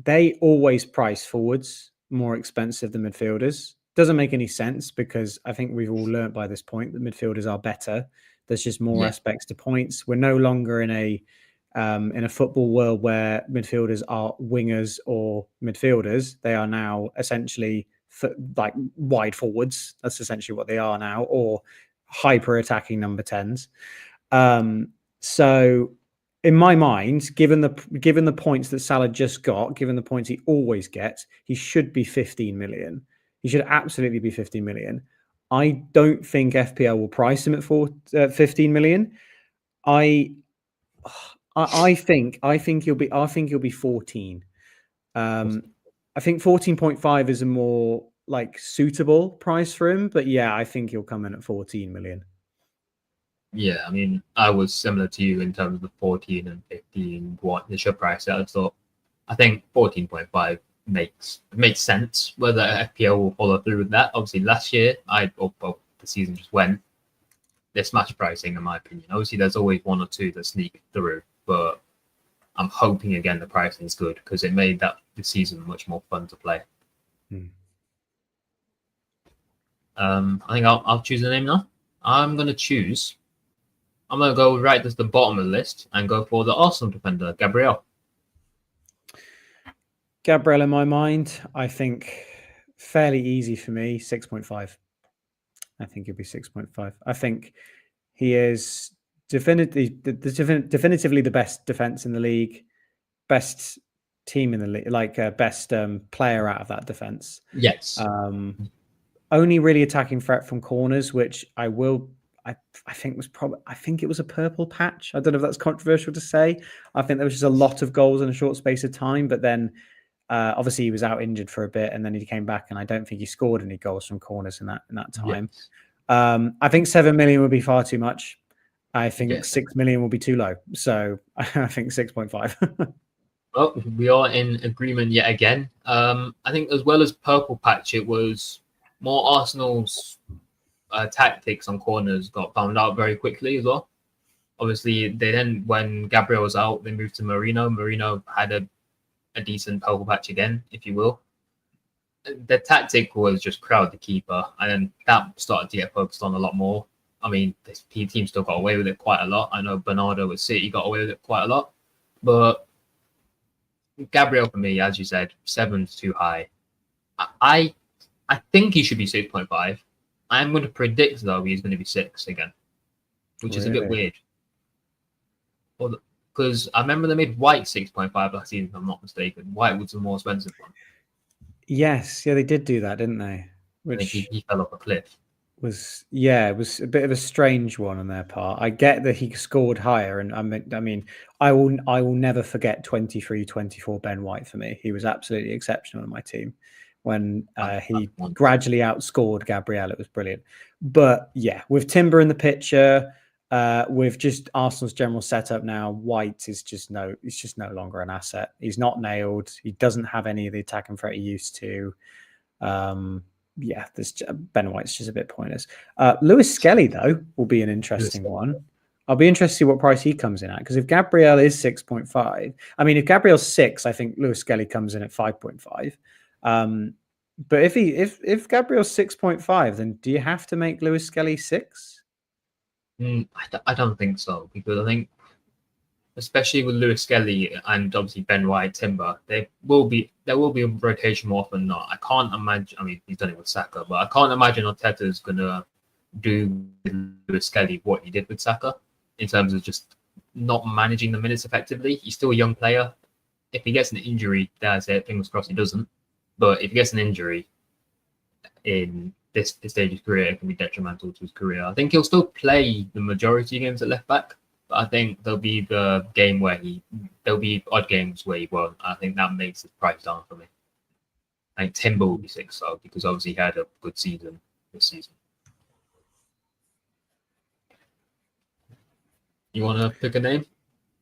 They always price forwards more expensive than midfielders. Doesn't make any sense because I think we've all learned by this point that midfielders are better. There's just more aspects to points. We're no longer in a football world where midfielders are wingers or midfielders. They are now essentially like wide forwards. That's essentially what they are now, or hyper attacking number 10s. So in my mind, given the points that Salah just got, given the points he always gets, he should be 15 million. He should absolutely be 15 million. I don't think FPL will price him at 15 million. I think he'll be 14. I think 14.5 is a more like suitable price for him, but yeah, I think he'll come in at 14 million. Yeah, I mean, I was similar to you in terms of the 14 and 15, what the should price out. So I think 14.5 makes sense. Whether FPL will follow through with that, obviously last year, the season just went. They're smash pricing, in my opinion. Obviously, there's always one or two that sneak through, but I'm hoping again the pricing is good because it made the season much more fun to play. I think I'll choose a name now. I'm going to go right at the bottom of the list and go for the Arsenal defender, Gabriel. Gabriel, in my mind, I think fairly easy for me, 6.5. I think he'll be 6.5. I think he is definitively the best defense in the league, best team in the league, like best player out of that defense. Yes. Only really attacking threat from corners, which I think it was a purple patch. I don't know if that's controversial to say. I think there was just a lot of goals in a short space of time, but then obviously he was out injured for a bit, and then he came back, and I don't think he scored any goals from corners in that time. Yes. I think 7 million would be far too much. I think 6 million will be too low. So I think 6.5. Well, we are in agreement yet again. I think as well as purple patch, it was more Arsenal's tactics on corners got found out very quickly as well. Obviously, when Gabriel was out, they moved to Marino. Marino had a decent purple patch again, if you will. The tactic was just crowd the keeper, and then that started to get focused on a lot more. I mean, this team still got away with it quite a lot. I know Bernardo with City got away with it quite a lot, but Gabriel, for me, as you said, 7's too high. I think he should be 6.5. I'm going to predict, though, he's going to be 6 again, which is a bit weird. Because I remember they made White 6.5 last season, if I'm not mistaken. White was the more expensive one. Yes, yeah, they did do that, didn't they? Which he fell off a cliff. It was a bit of a strange one on their part. I get that he scored higher, and I mean, I will never forget 23-24 Ben White for me. He was absolutely exceptional in my team when he gradually outscored Gabriel. It was brilliant. But yeah, with Timber in the picture, with just Arsenal's general setup now, White is just no longer an asset. He's not nailed. He doesn't have any of the attacking threat he used to. Ben White's just a bit pointless. Lewis Skelly, though, will be an interesting one. I'll be interested to see what price he comes in at, because if Gabriel is 6.5, I mean, if Gabriel's 6, I think Lewis Skelly comes in at 5.5. But if Gabriel's 6.5, then do you have to make Lewis Skelly 6? I don't think so, because I think, especially with Lewis Skelly and obviously Ben White, Timber, there will be a rotation more often than not. I can't imagine. I mean, he's done it with Saka, but I can't imagine Arteta is gonna do with Lewis Skelly what he did with Saka in terms of just not managing the minutes effectively. He's still a young player. If he gets an injury, that's it. Fingers crossed he doesn't. But if he gets an injury in this stage of his career, it can be detrimental to his career. I think he'll still play the majority of games at left back, but I think there'll be the game where there'll be odd games where he won't. I think that makes his price down for me. I think Timber will be 6 though, because obviously he had a good season this season. You want to pick a name?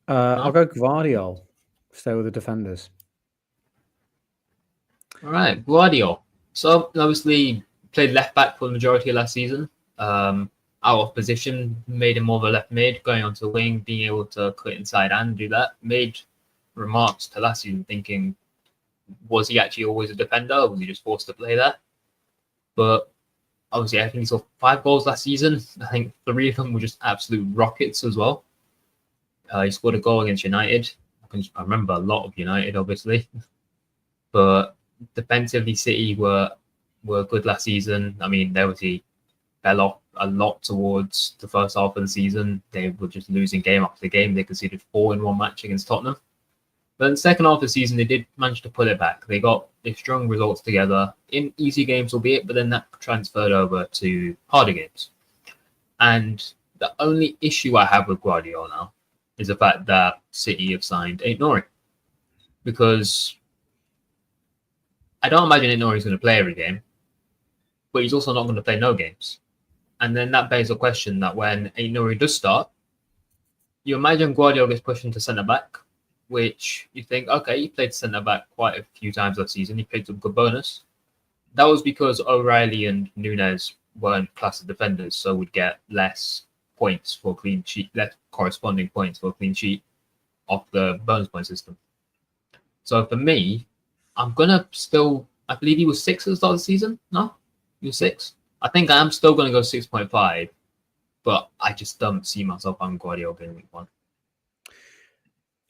I'll go Gvardiol. Stay with the defenders. All right, Guardiola. So obviously played left back for the majority of last season. Out of position, made him more of a left mid, going onto the wing, being able to cut inside and do that. Made remarks to last season thinking, was he actually always a defender, or was he just forced to play there? But obviously, I think he saw 5 goals last season. I think 3 of them were just absolute rockets as well. He scored a goal against United. I remember a lot of United, obviously. But defensively, City were good last season. I mean, they obviously fell off a lot towards the first half of the season. They were just losing game after game. They conceded 4 in one match against Tottenham. But in the second half of the season, they did manage to pull it back. They got their strong results together in easy games, albeit, but then that transferred over to harder games. And the only issue I have with Guardiola now is the fact that City have signed Aït-Nouri. Because I don't imagine Aït-Nouri is going to play every game, but he's also not going to play no games. And then that begs the question that when Aït-Nouri does start, you imagine Guardiola gets pushed into centre-back, which you think, okay, he played centre-back quite a few times last season. He played some good bonus. That was because O'Reilly and Nunes weren't class of defenders, so would get less points for clean sheet, less corresponding points for clean sheet off the bonus point system. So for me, I'm going to still, I believe he was 6 at the start of the season. No? He was 6? I think I am still going to go 6.5, but I just don't see myself on Guardiola being week 1.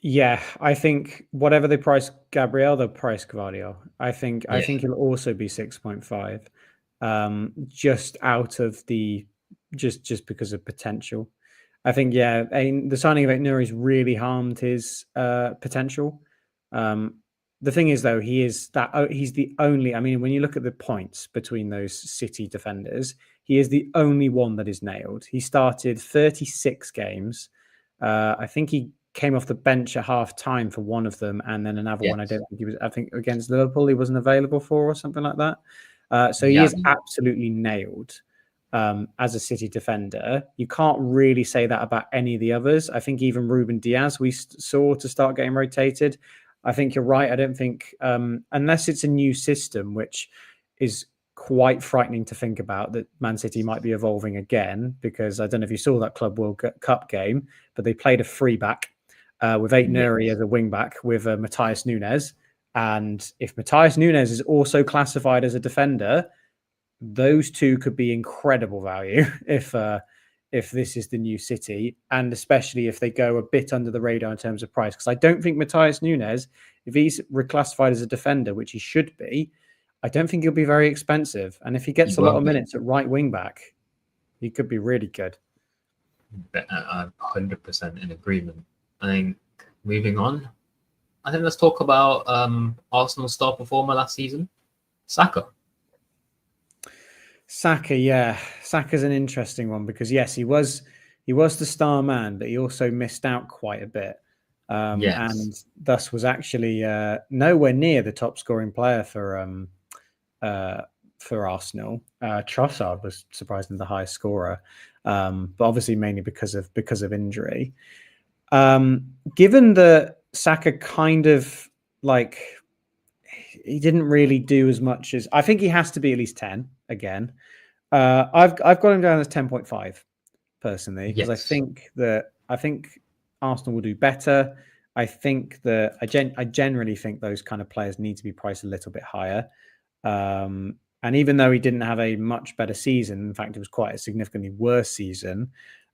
Yeah, I think whatever they price Gabriel, they'll price Gvardiol. I think he'll also be 6.5, just out of the just because of potential. I think the signing of Aït-Nouri's really harmed his potential. The thing is, though, he's the only. I mean, when you look at the points between those City defenders, he is the only one that is nailed. He started 36 games. I think he came off the bench at half time for one of them, and then another one. I don't think he was. I think against Liverpool he wasn't available for, or something like that. So he is absolutely nailed as a City defender. You can't really say that about any of the others. I think even Ruben Diaz we saw to start getting rotated. I think you're right. I don't think unless it's a new system, which is quite frightening to think about, that Man City might be evolving again, because I don't know if you saw that Club World Cup game, but they played a free back with Aït-Nouri as a wing back with Matheus Nunes. And if Matheus Nunes is also classified as a defender, those two could be incredible value if this is the new City, and especially if they go a bit under the radar in terms of price. Because I don't think Matheus Nunes, if he's reclassified as a defender, which he should be, I don't think he'll be very expensive. And if he gets a lot of minutes at right wing back, he could be really good. I'm 100% in agreement. I think moving on, I think let's talk about Arsenal's star performer last season, Saka. Saka's an interesting one, because yes, he was the star man, but he also missed out quite a bit, and thus was actually nowhere near the top scoring player for Arsenal. Trossard was surprisingly the highest scorer, but obviously mainly because of injury. Given that Saka kind of he didn't really do as much as I think he has to be at least 10 again. I've got him down as 10.5. personally, because I think Arsenal will do better. I think that I generally think those kind of players need to be priced a little bit higher. And even though he didn't have a much better season, in fact, it was quite a significantly worse season,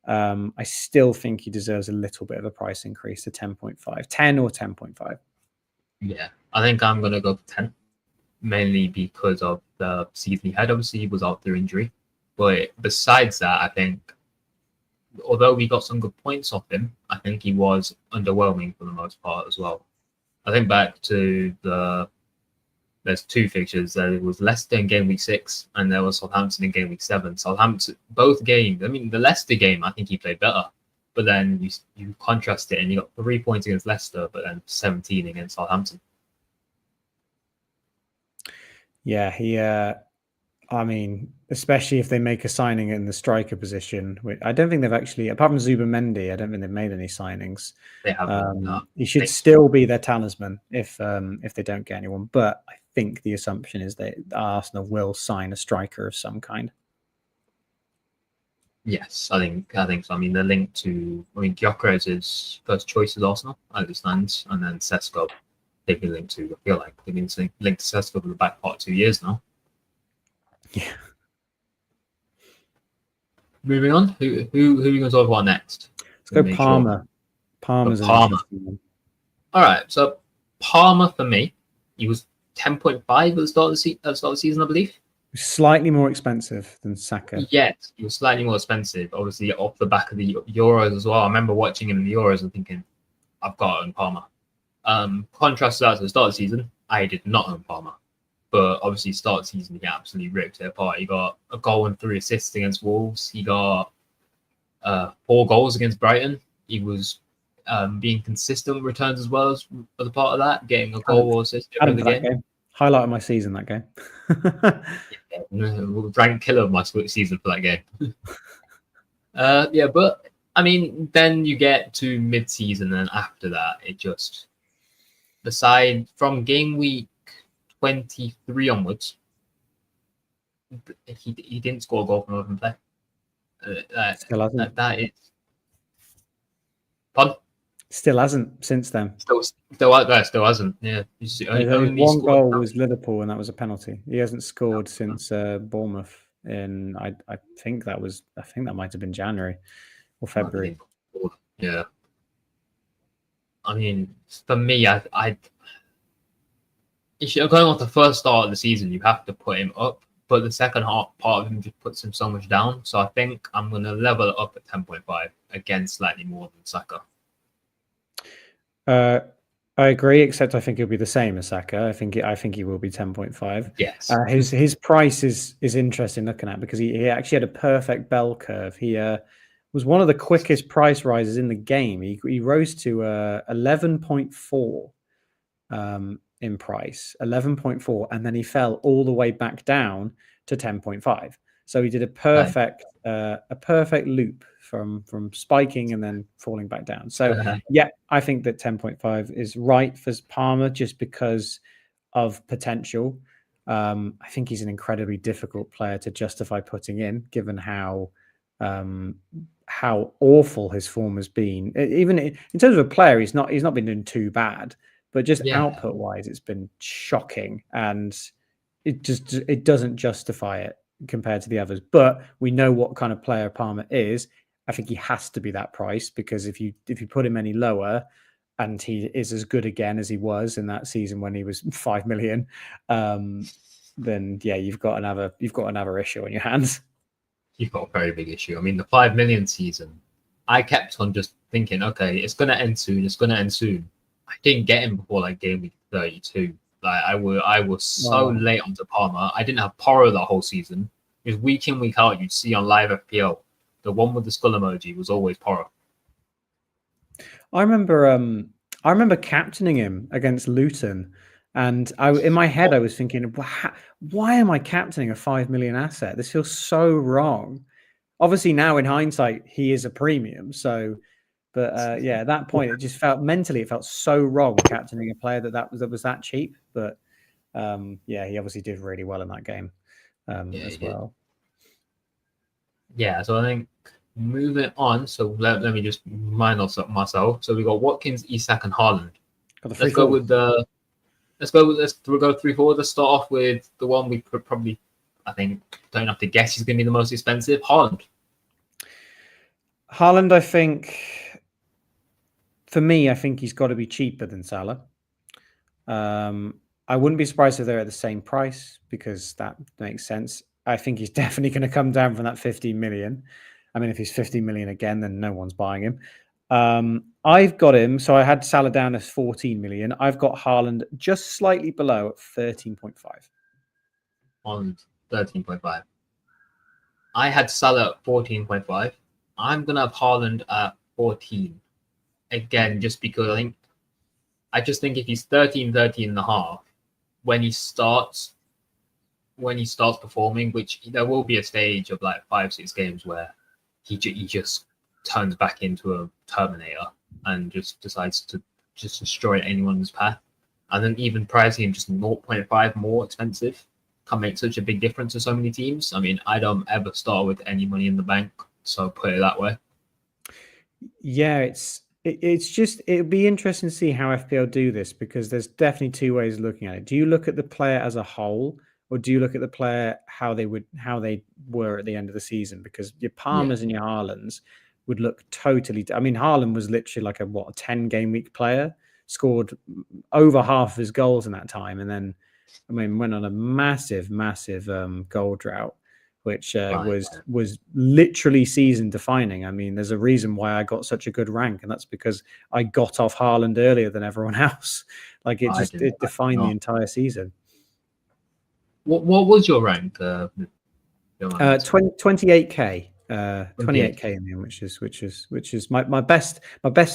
I still think he deserves a little bit of a price increase to 10.5, 10 or 10.5. Yeah, I think I'm going to go for 10, mainly because of the season he had. Obviously, he was out through injury. But besides that, I think, although we got some good points off him, I think he was underwhelming for the most part as well. I think back to there's two fixtures. There was Leicester in game week 6, and there was Southampton in game week 7. Southampton, both games. I mean, the Leicester game, I think he played better. But then you contrast it, and you got 3 points against Leicester, but then 17 against Southampton. Yeah, I mean, especially if they make a signing in the striker position, which I don't think they've actually, apart from Zubimendi, I don't think they've made any signings. They haven't. No. He should still be their talisman if they don't get anyone. But I think the assumption is that Arsenal will sign a striker of some kind. Yes, I think so. I mean, they're linked to. I mean, Gyökeres is first choice is Arsenal as it stands, and then Sesko they've been linked to. I feel like they've been linked to Sesko for the back part 2 years now. Yeah. Moving on, who are we going to talk about next? Let's go Palmer. Palmer's Palmer. All right, so Palmer for me, he was 10.5 at the start of the season, I believe. Slightly more expensive than Saka. Yes, he was slightly more expensive, obviously off the back of the Euros as well. I remember watching him in the Euros and thinking, I've got to own Palmer. Contrast to that, to the start of the season, I did not own Palmer. But obviously, start of the season, he absolutely ripped it apart. He got a goal and 3 assists against Wolves. He got 4 goals against Brighton. He was being consistent with returns as well as a part of that, getting a goal or assist every the game. Highlight of my season, that game. Rank killer of my season for that game. But I mean, then you get to mid-season, and after that, it just, aside from game week 23 onwards, he didn't score a goal from open play. Still hasn't. That is. Pardon? Still hasn't since then. Still hasn't. Yeah. Only one goal was Liverpool, and that was a penalty. He hasn't scored since Bournemouth. I think that might have been January or February. Yeah. I mean, for me, if you're going off the first start of the season, you have to put him up. But the second half part of him just puts him so much down. So I think I'm going to level it up at 10.5, again, slightly more than Saka. I agree, except I think it'll be the same as Saka. I think he will be 10.5. Yes. His price is interesting looking at, because he actually had a perfect bell curve. He was one of the quickest price rises in the game. He rose to 11.4 in price, 11.4, and then he fell all the way back down to 10.5. So he did a perfect loop from spiking and then falling back down. So yeah, I think that 10.5 is right for Palmer just because of potential. I think he's an incredibly difficult player to justify putting in, given how awful his form has been. Even in terms of a player, he's not been doing too bad, but just output wise, it's been shocking, and it doesn't justify it compared to the others. But we know what kind of player Palmer is. I think he has to be that price, because if you put him any lower, and he is as good again as he was in that season when he was 5 million, then yeah, you've got another issue on your hands. You've got a very big issue. I mean, the 5 million season, I kept on just thinking, okay, it's going to end soon. It's going to end soon. I didn't get him before like game week 32. Like I was so late onto Palmer. I didn't have Porro that whole season. Because week in, week out, you'd see on live FPL, the one with the skull emoji was always Porro. I remember captaining him against Luton, and in my head I was thinking, why am I captaining a 5 million asset? This feels so wrong. Obviously, now in hindsight, he is a premium. So, but at that point, it just felt so wrong captaining a player that was that cheap. But he obviously did really well in that game as well. Yeah, so I think moving on. So let me just remind myself. So we got Watkins, Isak, and Haaland. Let's go with the. We'll go 3-4. Let's start off with the one we probably, I think, don't have to guess is going to be the most expensive. Haaland, I think, for me, I think he's got to be cheaper than Salah. I wouldn't be surprised if they're at the same price because that makes sense. I think he's definitely going to come down from that 15 million. I mean, if he's 50 million again, then no one's buying him. I've got him. So I had Salah down as 14 million. I've got Haaland just slightly below at 13.5. On 13.5. I had Salah at 14.5. I'm going to have Haaland at 14. Again, just because I just think if he's 13 and a half, when he starts performing, which there will be a stage of like 5-6 games where he just turns back into a Terminator and just decides to just destroy anyone's path. And then even pricing him just 0.5 more expensive can make such a big difference to so many teams. I mean, I don't ever start with any money in the bank, so put it that way. Yeah, it's just, it'll be interesting to see how FPL do this because there's definitely two ways of looking at it. Do you look at the player as a whole, or do you look at the player how they were at the end of the season? Because your Palmers and your Haalands would look totally. I mean, Haaland was literally like a 10-game week player, scored over half of his goals in that time, and then went on a massive goal drought, which was literally season defining. I mean, there's a reason why I got such a good rank, and that's because I got off Haaland earlier than everyone else. Like it defined the entire season. What was your rank? 28k. 28k in the end, which is my best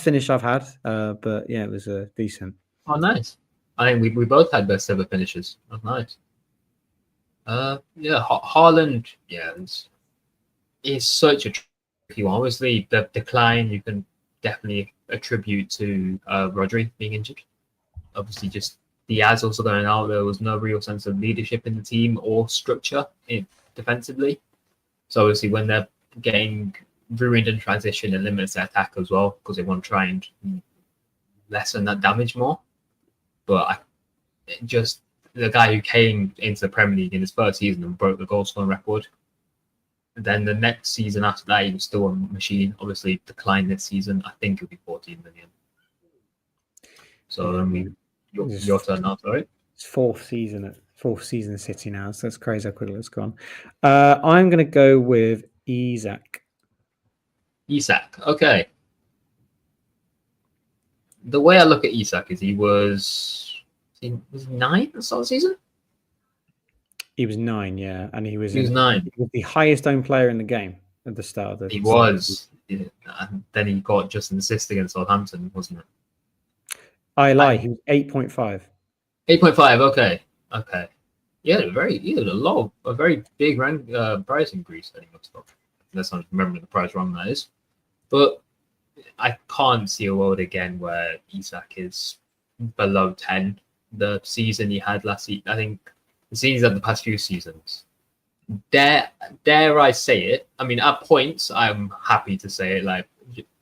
finish I've had. But yeah, it was decent. Oh, nice. I think we both had best ever finishes. That's nice. Haaland, is such a tricky one. Obviously, the decline you can definitely attribute to Rodri being injured. Obviously, just Diaz also going out. There was no real sense of leadership in the team or structure defensively. So obviously, when they're getting ruined in transition, it limits their attack as well because they want to try and lessen that damage more. But the guy who came into the Premier League in his first season and broke the goal scoring record. Then the next season after that, he was still a machine. Obviously, declined this season. I think it'll be 14 million. So your turn now, sorry. It's fourth season at City now, so that's crazy how quickly it's gone. I'm going to go with Isak. Okay. The way I look at Isak is he was 9 at the start of the season? He was 9, yeah. And he was 9. He was the highest owned player in the game at the start of the season. He was. Yeah. And then he got just an assist against Southampton, wasn't it? I lie. He was 8.5. 8.5, okay. Yeah, a very big price increase. I think unless I'm remembering the price wrong, that is. But I can't see a world again where Isak is below 10. The season he had last season, I think the seasons of the past few seasons. Dare I say it? I mean, at points, I'm happy to say it. Like,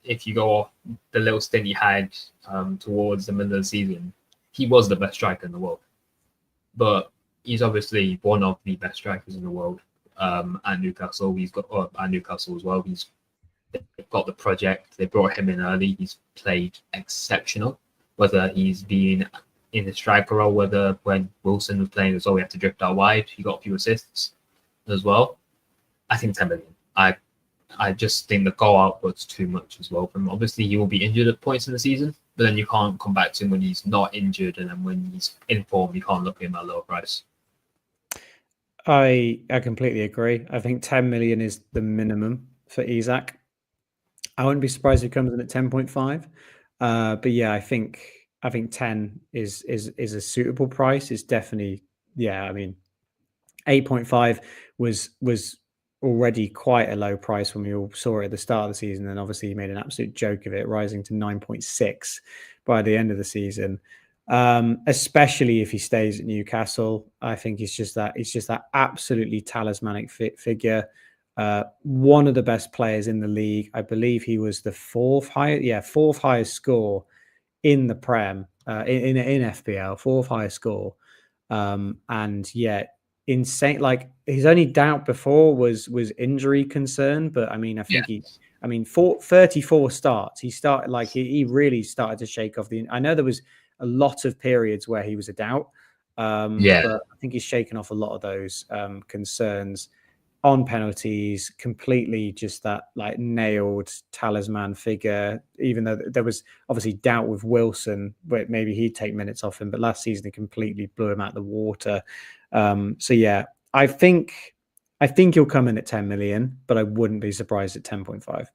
if you go off the little stint he had towards the middle of the season, he was the best striker in the world. But he's obviously one of the best strikers in the world at Newcastle. He's got at Newcastle as well. They've got the project. They brought him in early. He's played exceptional. Whether he's been in the striker role, whether when Wilson was playing as well, we had to drift out wide. He got a few assists as well. I think 10 million. I just think the goal output's too much as well from him. Obviously, he will be injured at points in the season, but then you can't come back to him when he's not injured, and then when he's in form, you can't look at him at a lower price. I completely agree. I think 10 million is the minimum for Isak. I wouldn't be surprised if he comes in at 10.5. But yeah, I think 10 is a suitable price. It's definitely, I mean, 8.5 was already quite a low price when we all saw it at the start of the season, and obviously he made an absolute joke of it, rising to 9.6 by the end of the season. Especially if he stays at Newcastle, I think it's just that absolutely talismanic figure. one of the best players in the league. I believe he was the fourth highest score in the Prem, in FPL, fourth highest score. And yet insane. Like his only doubt before was injury concern, but I mean, I think 34 starts. He started like he really started to shake off I know there was a lot of periods where he was a doubt, but I think he's shaken off a lot of those concerns on penalties. Completely just that like nailed talisman figure. Even though there was obviously doubt with Wilson, where maybe he'd take minutes off him, but last season he completely blew him out of the water. So yeah, I think he'll come in at 10 million, but I wouldn't be surprised at 10.5.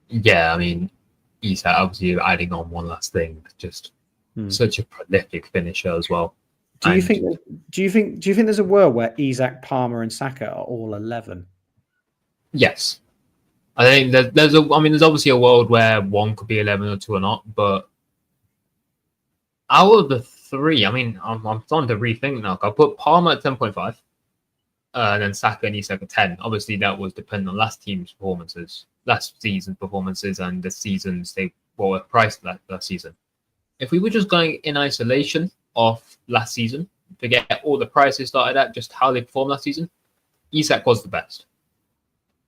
Yeah, I mean, he's obviously adding on one last thing, just such a prolific finisher as well. Do you think there's a world where Isak, Palmer, and Saka are all 11? Yes, I think there's obviously a world where one could be 11 or two or not, but out of the three, I mean, I'm starting to rethink now. I'll put Palmer at 10.5, and then Saka and Isak at 10. Obviously, that was dependent on last season's performances, and the seasons they were priced last season. If we were just going in isolation of last season, forget all the prices started at, just how they performed last season, Isak was the best.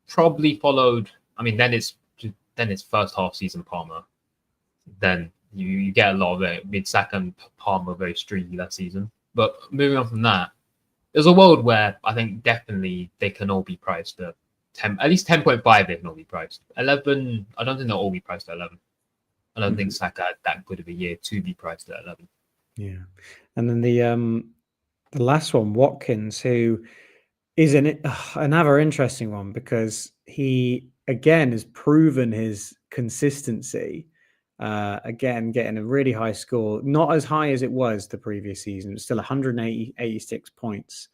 Probably followed, I mean, then it's first half season Palmer. Then you get a lot of it. Mid Saka and Palmer very streaky last season. But moving on from that, there's a world where I think definitely they can all be priced at 10, at least 10.5 they can all be priced. 11, I don't think they'll all be priced at 11. I don't think Saka had that good of a year to be priced at 11. Yeah. And then the last one, Watkins, who is another interesting one because he, again, has proven his consistency. Again, getting a really high score, not as high as it was the previous season. It's still 186 points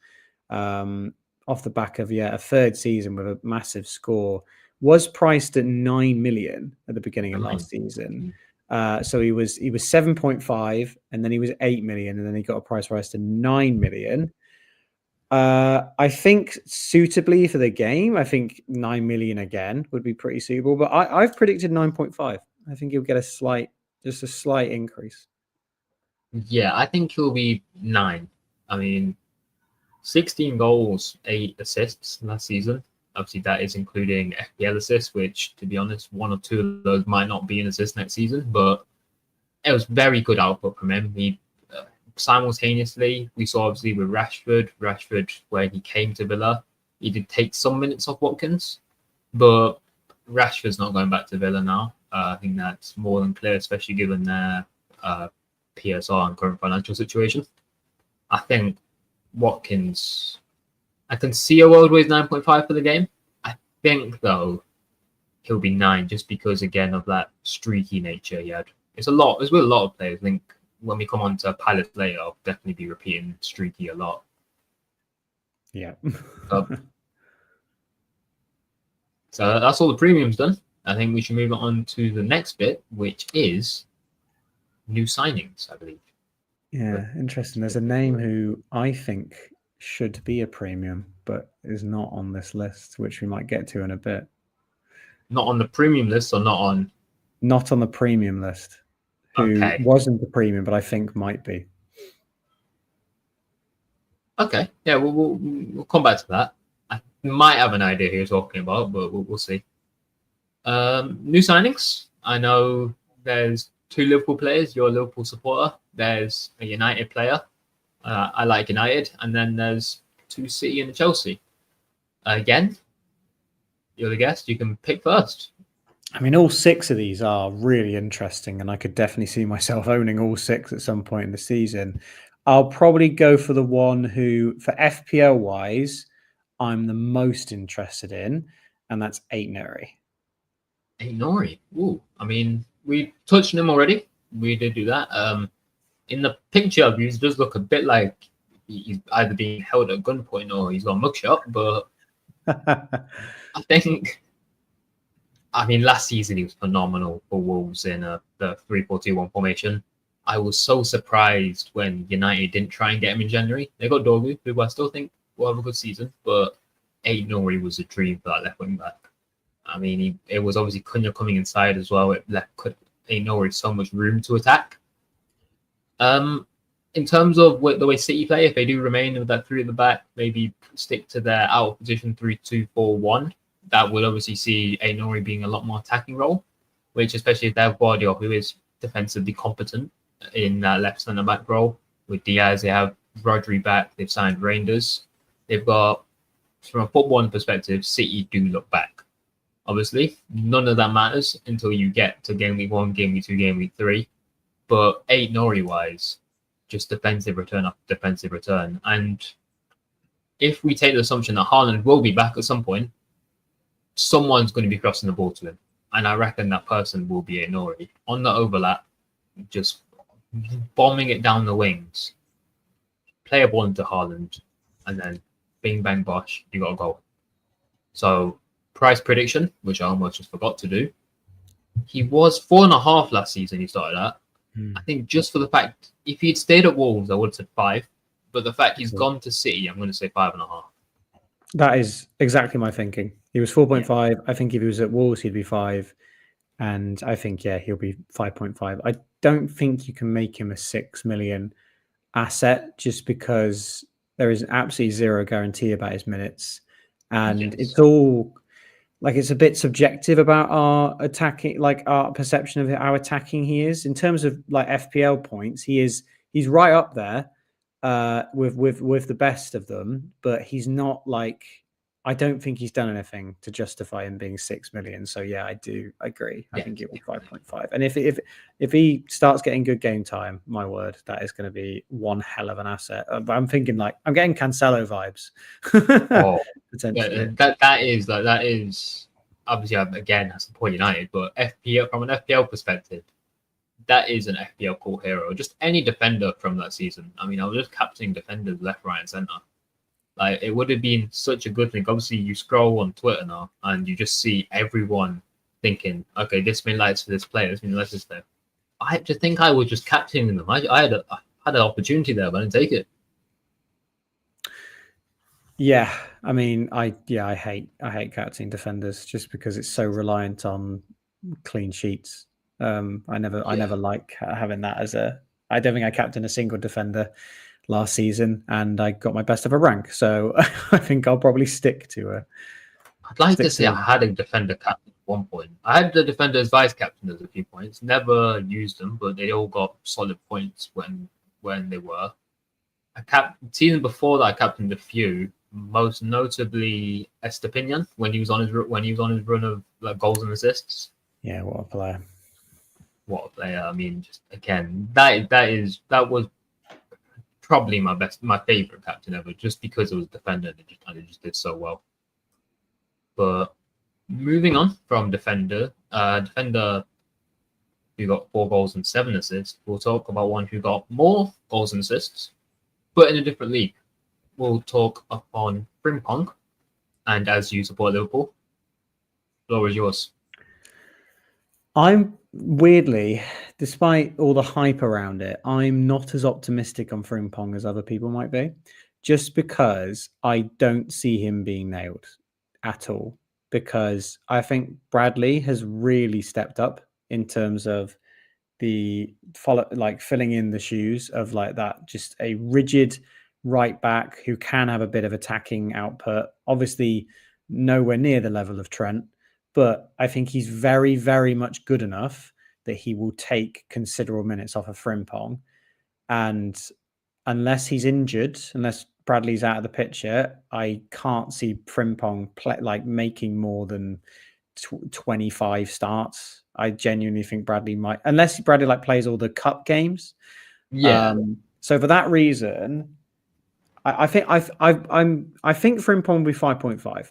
off the back of, a third season with a massive score. Was priced at 9 million at the beginning of last season. So he was 7.5 and then he was 8 million and then he got a price rise to 9 million. I think suitably for the game, I think 9 million again would be pretty suitable, but I've predicted 9.5. I think he'll get a slight increase. Yeah, I think he'll be 9. I mean, 16 goals, 8 assists last season. Obviously, that is including FPL assists, which, to be honest, 1 or 2 of those might not be an assist next season, but it was very good output from him. He simultaneously, we saw obviously with Rashford, when he came to Villa, he did take some minutes off Watkins, but Rashford's not going back to Villa now. I think that's more than clear, especially given their PSR and current financial situation. I think Watkins, I can see a world where he's 9.5 for the game. I think, though, he'll be 9 just because, again, of that streaky nature he had. It's with a lot of players. I think when we come on to Palace later, I'll definitely be repeating streaky a lot. Yeah. So that's all the premiums done. I think we should move on to the next bit, which is new signings, I believe. Yeah, interesting. There's a name who I think should be a premium, but is not on this list, which we might get to in a bit. Not on the premium list or not on? Not on the premium list. Who wasn't the premium, but I think might be. Okay. Yeah, we'll come back to that. I might have an idea who you're talking about, but we'll see. New signings. I know there's 2 Liverpool players. You're a Liverpool supporter. There's a United player. I like United. And then there's 2 City and Chelsea. Again, you're the guest. You can pick first. I mean, all 6 of these are really interesting, and I could definitely see myself owning all 6 at some point in the season. I'll probably go for the one who, for FPL-wise, I'm the most interested in, and that's Aït-Nouri. Aït-Nouri. Ooh, I mean, we touched on him already. We did do that. In the picture of you, it does look a bit like he's either being held at gunpoint or he's got a mugshot, but I think... I mean, last season he was phenomenal for Wolves in the 3-4-2-1 formation. I was so surprised when United didn't try and get him in January. They got Dorgu, who I still think will have a good season, but Aït-Nouri was a dream for that left wing back. I mean, it was obviously Cunha coming inside as well. It left Aït-Nouri so much room to attack. In terms of the way City play, if they do remain with that three at the back, maybe stick to their out of position 3-2-4-1, that will obviously see Aït-Nouri being a lot more attacking role, which especially if they have Guardiola, who is defensively competent in that left centre back role. With Diaz, they have Rodri back. They've signed Reinders. They've got, from a footballing perspective, City do look back. Obviously, none of that matters until you get to game week 1, game week 2, game week 3. But Aït-Nouri wise, just defensive return after defensive return. And if we take the assumption that Haaland will be back at some point, someone's going to be crossing the ball to him. And I reckon that person will be Aït-Nouri. On the overlap, just bombing it down the wings, play a ball into Haaland, and then bing, bang, bosh, you got a goal. So, price prediction, which I almost just forgot to do. He was 4.5 last season he started at. I think just for the fact, if he'd stayed at Wolves, I would have said 5. But the fact he's gone to City, I'm going to say 5.5. That is exactly my thinking. He was 4.5. Yeah. I think if he was at Wolves, he'd be 5. And I think, he'll be 5.5. I don't think you can make him a 6 million asset just because there is absolutely zero guarantee about his minutes. And it's all like, it's a bit subjective about our attacking, like our perception of how attacking he is. In terms of like FPL points, he's right up there with the best of them, but he's not like, I don't think he's done anything to justify him being 6 million. So yeah, I do agree. I think it'll be 5.5. And if he starts getting good game time, my word, that is going to be one hell of an asset. But I'm thinking like, I'm getting Cancelo vibes. Potentially. That is obviously, again, that's the point United, but FPL, from an FPL perspective, that is an FPL core hero. Just any defender from that season. I mean, I was just captaining defenders left, right, and centre. Like, it would have been such a good thing. Obviously, you scroll on Twitter now and you just see everyone thinking, okay, this many likes for this player, this many likes for this player. I just think I was just captaining them. I had an opportunity there, but I didn't take it. Yeah, I mean, I hate captaining defenders just because it's so reliant on clean sheets. I never like having that as a. I don't think I captained a single defender last season, and I got my best ever rank. So I think I'll probably stick to a. I'd like to say I had a defender captain at one point. I had the defenders vice captain at a few points. Never used them, but they all got solid points when they were. Season before that, I captained a few. Most notably Estepinian when he was on his run of like goals and assists. Yeah, what a player! What a player! I mean, just again, that was probably my favorite captain ever, just because it was defender and it just did so well. But moving on from defender who got 4 goals and 7 assists, we'll talk about one who got more goals and assists, but in a different league. We'll talk upon Frimpong, and as you support Liverpool, the floor is yours. I'm weirdly, despite all the hype around it, I'm not as optimistic on Frimpong as other people might be, just because I don't see him being nailed at all. Because I think Bradley has really stepped up in terms of filling in the shoes of like that, just a rigid right back who can have a bit of attacking output. Obviously, nowhere near the level of Trent, but I think he's very, very much good enough that he will take considerable minutes off of Frimpong. And unless he's injured, unless Bradley's out of the picture, I can't see Frimpong making more than 25 starts. I genuinely think Bradley might, unless Bradley plays all the cup games. Yeah. So for that reason, I think Frimpong will be 5.5.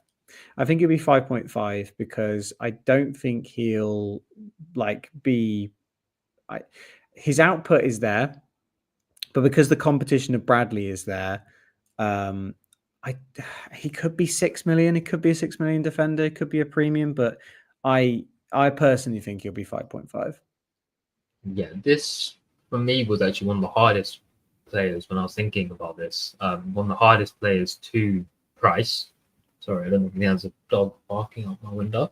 I think he'll be 5.5 because I don't think he'll be. His output is there, but because the competition of Bradley is there, he could be 6 million. He could be a 6 million defender. It could be a premium, but I personally think he'll be 5.5. Yeah, this for me was actually one of the hardest players when I was thinking about this. One of the hardest players to price. Sorry, I don't know if there's a dog barking out my window.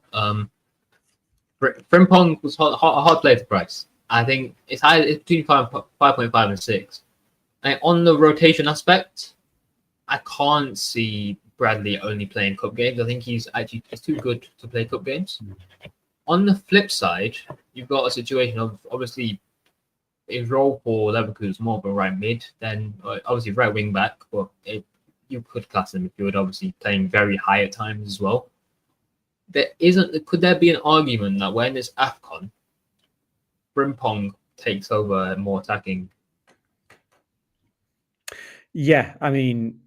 Frimpong was a hard player to price. I think it's high. It's between 5.5 and 6. And on the rotation aspect, I can't see Bradley only playing cup games. I think he's too good to play cup games. On the flip side, you've got a situation of obviously his role for Leverkusen is more of a right mid than obviously right wing back, but you could class him if you would obviously playing very high at times as well. Could there be an argument that when it's AFCON, Frimpong takes over more attacking? Yeah, I mean,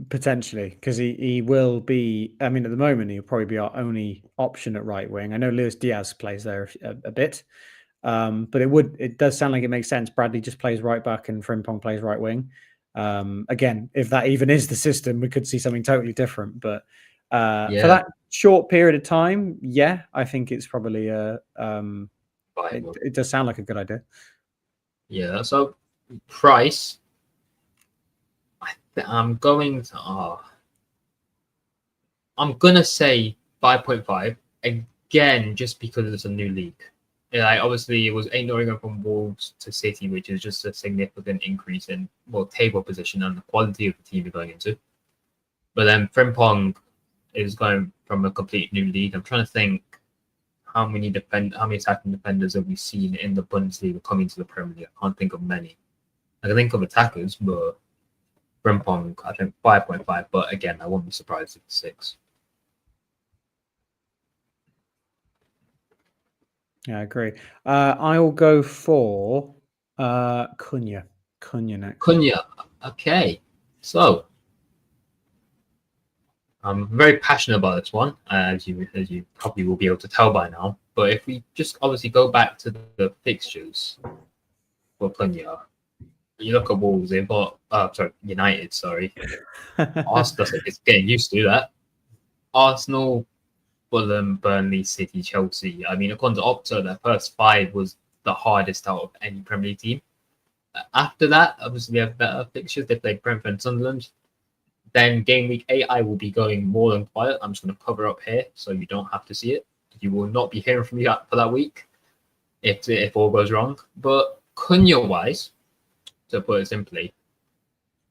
potentially, because he will be. I mean, at the moment, he'll probably be our only option at right wing. I know Luis Diaz plays there a bit, but it does sound like it makes sense. Bradley just plays right back and Frimpong plays right wing. Again, if that even is the system, we could see something totally different. But for that short period of time, yeah, I think it's probably it does sound like a good idea. Yeah. So price, I'm going to. I'm gonna say 5.5 again, just because it's a new league. Like obviously, it was 8-0 going from Wolves to City, which is just a significant increase in table position and the quality of the team you're going into. But then Frimpong is going from a complete new league. I'm trying to think how many attacking defenders have we seen in the Bundesliga coming to the Premier League. I can't think of many. I can think of attackers, but Frimpong, I think 5.5. But again, I won't be surprised if it's 6. Yeah, I agree. I'll go for Cunha. Cunha next. Cunha. Okay. So I'm very passionate about this one, as you probably will be able to tell by now. But if we just obviously go back to the fixtures for Cunha, you look at Wolves, they've got United, Arsenal, it's getting used to that. Arsenal, Fulham, Burnley, City, Chelsea. I mean, according to Opta, their first 5 was the hardest out of any Premier League team. After that, obviously they have better fixtures. They played Brentford and Sunderland. Then game week 8, I will be going more than quiet. I'm just going to cover up here so you don't have to see it. You will not be hearing from me for that week if all goes wrong. But Cunha-wise, to put it simply,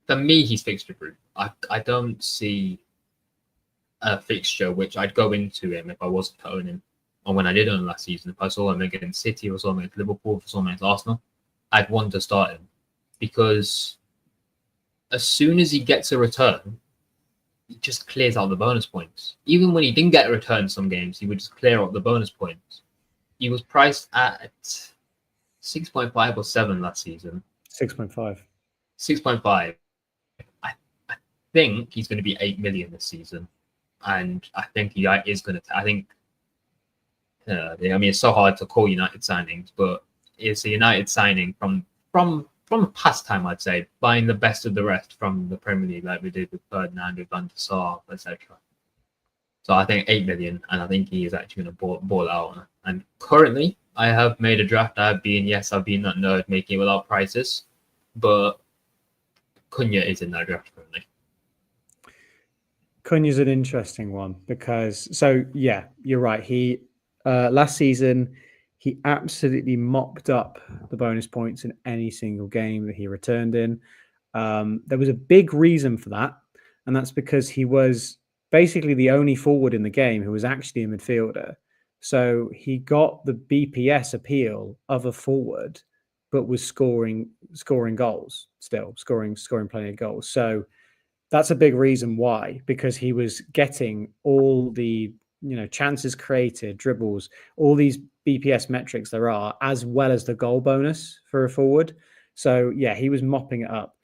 for me, he's fixture-proof. I don't see a fixture which I'd go into him if I wasn't to own him. Or when I did own him last season, if I saw him against City or saw him against Liverpool or saw him against Arsenal, I'd want to start him. Because as soon as he gets a return, he just clears out the bonus points. Even when he didn't get a return some games, he would just clear out the bonus points. He was priced at 6.5 or 7 last season. 6.5. 6.5. I think he's going to be 8 million this season. And I think he is going to. I mean, it's so hard to call United signings, but it's a United signing from past time, I'd say, buying the best of the rest from the Premier League, like we did with Ferdinand, with Van der Sar, etc. So I think 8 million, and I think he is actually going to ball out. And currently, I have made a draft. I've been that nerd making it without prices, but Cunha is in that draft currently. Cunha's an interesting one because, yeah, you're right. He last season, he absolutely mopped up the bonus points in any single game that he returned in. There was a big reason for that, and that's because he was basically the only forward in the game who was actually a midfielder. So he got the BPS appeal of a forward, but was scoring goals still, scoring plenty of goals. So that's a big reason why, because he was getting all the chances created, dribbles, all these BPS metrics there are, as well as the goal bonus for a forward. So yeah, he was mopping it up.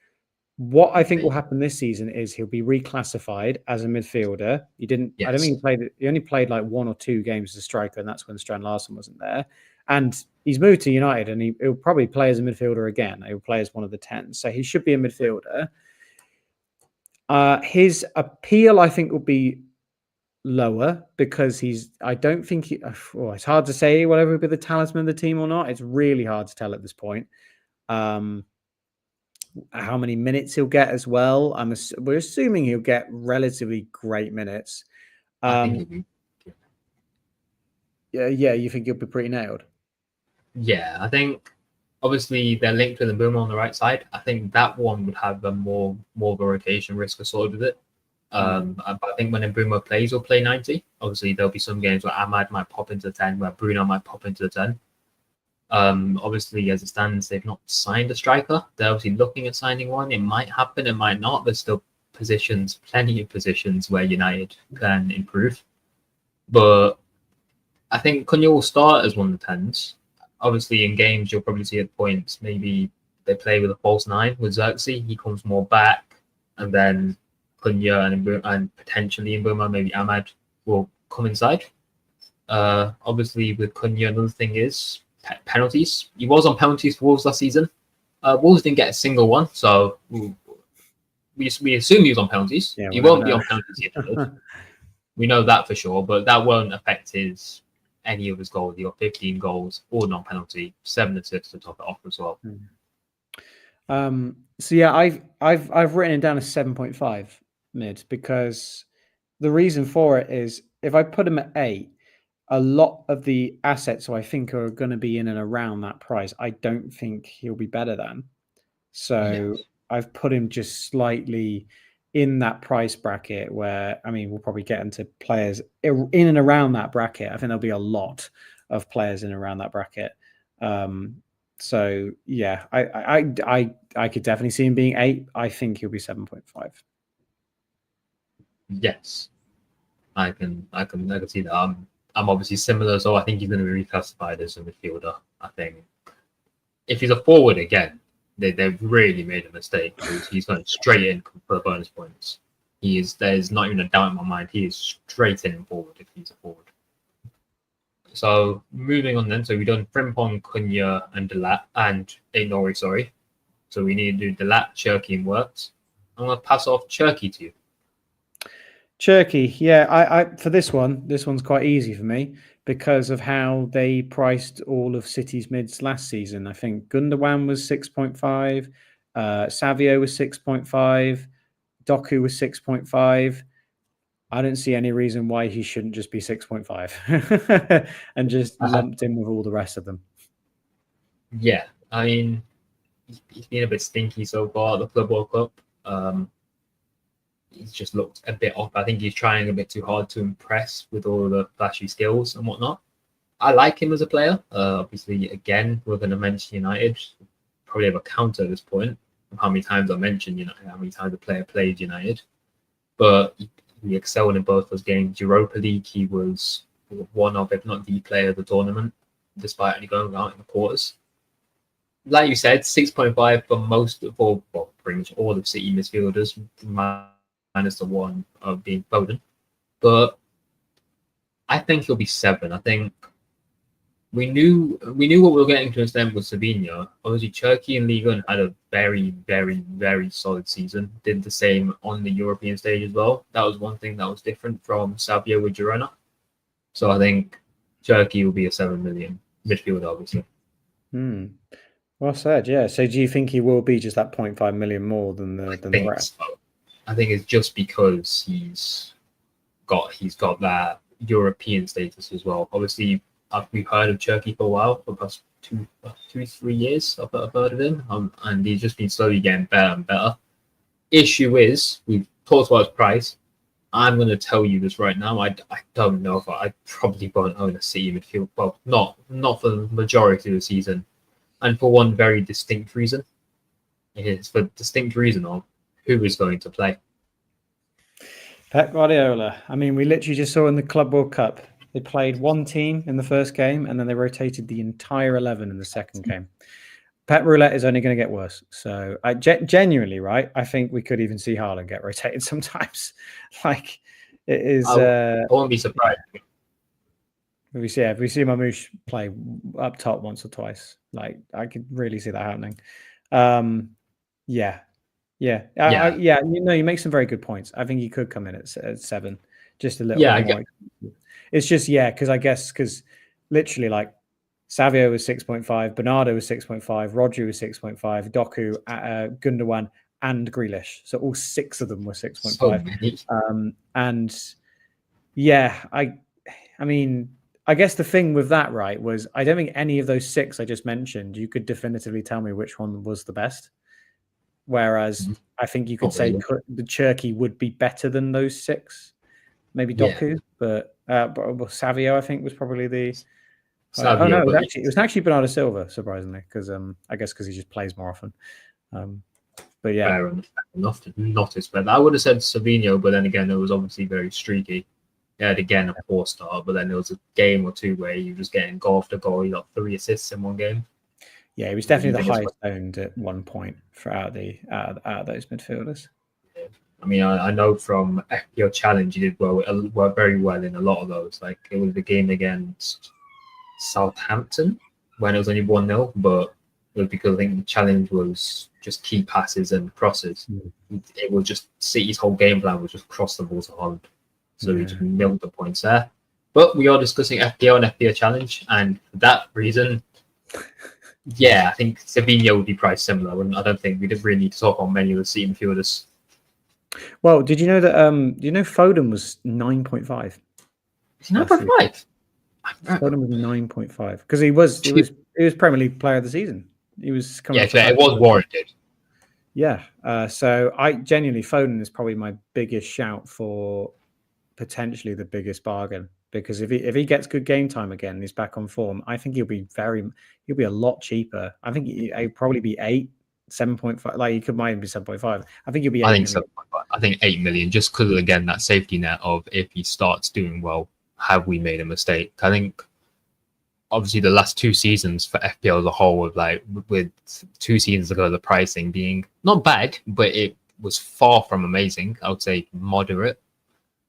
What I think will happen this season is he'll be reclassified as a midfielder. He didn't. Yes. I don't think he played. He only played like 1 or 2 games as a striker, and that's when Strand Larsen wasn't there. And he's moved to United, and he'll probably play as a midfielder again. He'll play as one of the 10s, so he should be a midfielder. His appeal, I think, will be lower because I don't think it's hard to say whether he'll be the talisman of the team or not. It's really hard to tell at this point. how many minutes he'll get as well. We're assuming he'll get relatively great minutes. I think he'll be. Yeah, you think he'll be pretty nailed? Yeah, I think obviously they're linked with Mbeumo on the right side. I think that one would have a more of a rotation risk associated with it. But I think when Mbeumo plays, he'll play 90. Obviously, there'll be some games where Ahmad might pop into the 10, where Bruno might pop into the 10. Obviously, as it stands, they've not signed a striker. They're obviously looking at signing one. It might happen, it might not. There's still plenty of positions where United can improve. But I think Cunha will start as one of the 10s. Obviously, in games, you'll probably see at points, maybe they play with a false 9 with Xerxes. He comes more back, and then Cunha and potentially Mbeumo, maybe Ahmad will come inside. Obviously, with Cunha, another thing is penalties. He was on penalties for Wolves last season. Wolves didn't get a single one, so we assume he was on penalties. Yeah, he won't be on penalties yet. We know that for sure, but that won't affect any of his goals. He got 15 goals, all non-penalty, 7 assists to top it off as well. So yeah, I've written it down as 7.5 mid, because the reason for it is if I put him at 8, a lot of the assets I think are going to be in and around that price. I don't think he'll be better than. So yes. I've put him just slightly in that price bracket where, I mean, we'll probably get into players in and around that bracket. I think there'll be a lot of players in and around that bracket. So yeah, I could definitely see him being 8. I think he'll be 7.5. Yes, I can see that. I'm obviously similar, so I think he's going to be reclassified as a midfielder. I think if he's a forward again, they've really made a mistake, because he's going straight in for bonus points. There's not even a doubt in my mind. He is straight in forward if he's a forward. So moving on then, so we've done Frimpong, Cunha, and Delat, and Aït-Nouri, sorry. So we need to do Delat, Cherki, and Wirtz. I'm going to pass off Cherki to you. Cherki, yeah, I for this one's quite easy for me because of how they priced all of City's mids last season. I think Gundogan was 6.5, Savio was 6.5, Doku was 6.5. I don't see any reason why he shouldn't just be 6.5 and just lumped in with all the rest of them. Yeah, I mean, he's been a bit stinky so far at the Club World Cup. He's just looked a bit off. I think he's trying a bit too hard to impress with all the flashy skills and whatnot. I like him as a player. Obviously, again, we're going to mention United. Probably have a counter at this point of how many times I mentioned United, how many times the player played United. But he excelled in both those games. Europa League, he was one of, if not the player of the tournament, despite only going out in the quarters. Like you said, 6.5 for pretty much all of City midfielders, minus the one of being Foden. But I think he'll be 7. I think we knew what we were getting to extent with Savinho. Obviously, Cherki and Liga had a very, very, very solid season. Did the same on the European stage as well. That was one thing that was different from Savio with Girona. So I think Cherki will be a 7 million midfielder, obviously. Well said, yeah. So do you think he will be just that 0.5 million more than the rest? So. I think it's just because he's got that European status as well. Obviously, we've heard of Cherki for a while, for the past 2-3 years. I've heard of him, and he's just been slowly getting better and better. Issue is, we've talked about his price. I'm going to tell you this right now. I don't know if I probably won't own a City midfield. Well, not for the majority of the season, and for one very distinct reason. It's for distinct reason of who is going to play. Pep Guardiola. I mean, we literally just saw in the Club World Cup, they played one team in the first game, and then they rotated the entire 11 in the second game. Pep Roulette is only going to get worse. So I genuinely, right, I think we could even see Haaland get rotated sometimes. Like, it is... I won't be surprised. If we see Mamouche play up top once or twice, like, I could really see that happening. Yeah. You make some very good points. I think he could come in at 7, just a little bit more. It's just, because literally, like, Savio was 6.5, Bernardo was 6.5, Rodri was 6.5, Doku, Gundogan, and Grealish. So all 6 of them were 6.5. So many. And yeah, I mean, I guess the thing with that, right, was I don't think any of those 6 I just mentioned, you could definitively tell me which one was the best. Whereas I think you could say the Cherky would be better than those 6. Maybe Doku, but Savio, I think, was probably the... Savio, it was actually Bernardo Silva, surprisingly, because I guess because he just plays more often. But yeah, fair enough to not expect that. I would have said Savinho, but then again, it was obviously very streaky. He had again a poor start, but then there was a game or two where he was getting goal after goal. He got 3 assists in one game. Yeah, he was definitely the highest owned at one point for out of those midfielders. Yeah. I mean, I know from FPL Challenge he did very well in a lot of those. Like it was the game against Southampton when it was only 1-0, but it was because I think the challenge was just key passes and crosses. It was just City's whole game plan was just cross the ball to Holland. So we just milked the points there. But we are discussing FPL and FPL Challenge, and for that reason, yeah, I think Savinho would be priced similar. I don't think we didn't really need to talk on many of the City midfielders. Well, did you know that Foden was 9.5? 9.5? Foden was 9.5 because he was Premier League Player of the Season. He was coming. Yeah, it was warranted. Yeah, so I genuinely Foden is probably my biggest shout for potentially the biggest bargain, because if he gets good game time again and he's back on form, I think he'll be a lot cheaper. I think he'll probably be 7.5. Like he might even be 7.5. I think he'll be 8 million. 7.5. I think 8 million, just because again that safety net of if he starts doing well, have we made a mistake? I think obviously the last 2 seasons for FPL as a whole, with 2 seasons ago the pricing being not bad, but it was far from amazing. I would say moderate.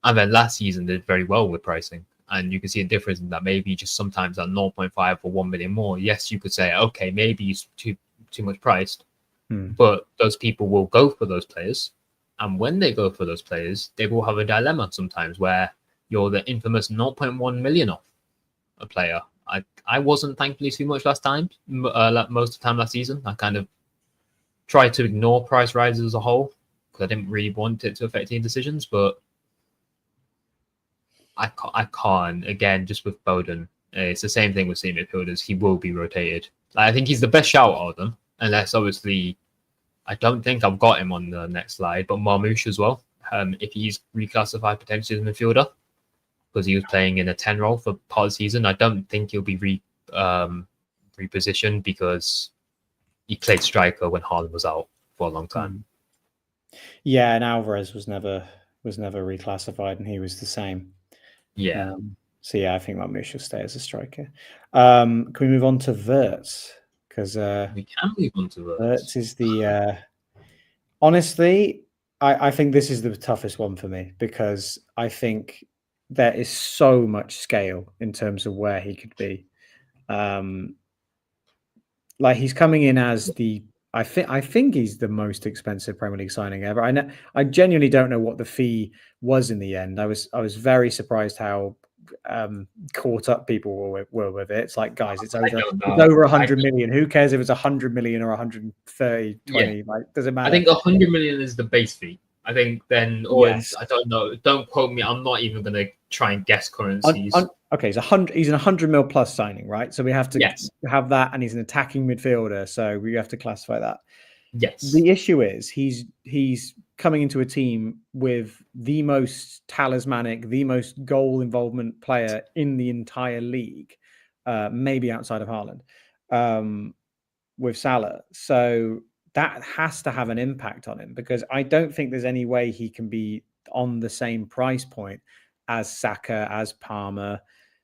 And then last season did very well with pricing. And you can see a difference in that maybe just sometimes at 0.5 or 1 million more. Yes, you could say, okay, maybe he's too much priced. But those people will go for those players. And when they go for those players, they will have a dilemma sometimes where you're the infamous 0.1 million off a player. I wasn't thankfully too much last time, most of the time last season. I kind of tried to ignore price rises as a whole because I didn't really want it to affect any decisions. But I can't. Again, just with Foden, it's the same thing with City midfielders. He will be rotated. I think he's the best shout out of them, unless obviously I don't think I've got him on the next slide, but Marmoush as well. If he's reclassified potentially as a midfielder, because he was playing in a 10 role for part of the season, I don't think he'll be repositioned because he played striker when Haaland was out for a long time. Yeah, and Alvarez was never reclassified, and he was the same. Yeah. So yeah, I think Marmoush will stay as a striker. Can we move on to Wirtz? Because we can move on to Wirtz is the honestly, I think this is the toughest one for me, because I think there is so much scale in terms of where he could be. Like he's coming in as I think he's the most expensive Premier League signing ever. I genuinely don't know what the fee was in the end. I was very surprised how caught up people were with it. It's like, guys, it's over 100 million. Who cares if it's 100 million or 130, 20? Yeah. Like, does it matter? I think 100 million is the base fee. I think then, yes. I don't know. Don't quote me. I'm not even going to try and guess currencies. Okay, he's 100 mil plus signing, right? So we have to have that, and he's an attacking midfielder, so we have to classify that. Yes. The issue is he's coming into a team with the most talismanic, the most goal involvement player in the entire league, maybe outside of Haaland, with Salah. So that has to have an impact on him, because I don't think there's any way he can be on the same price point as Saka, as Palmer,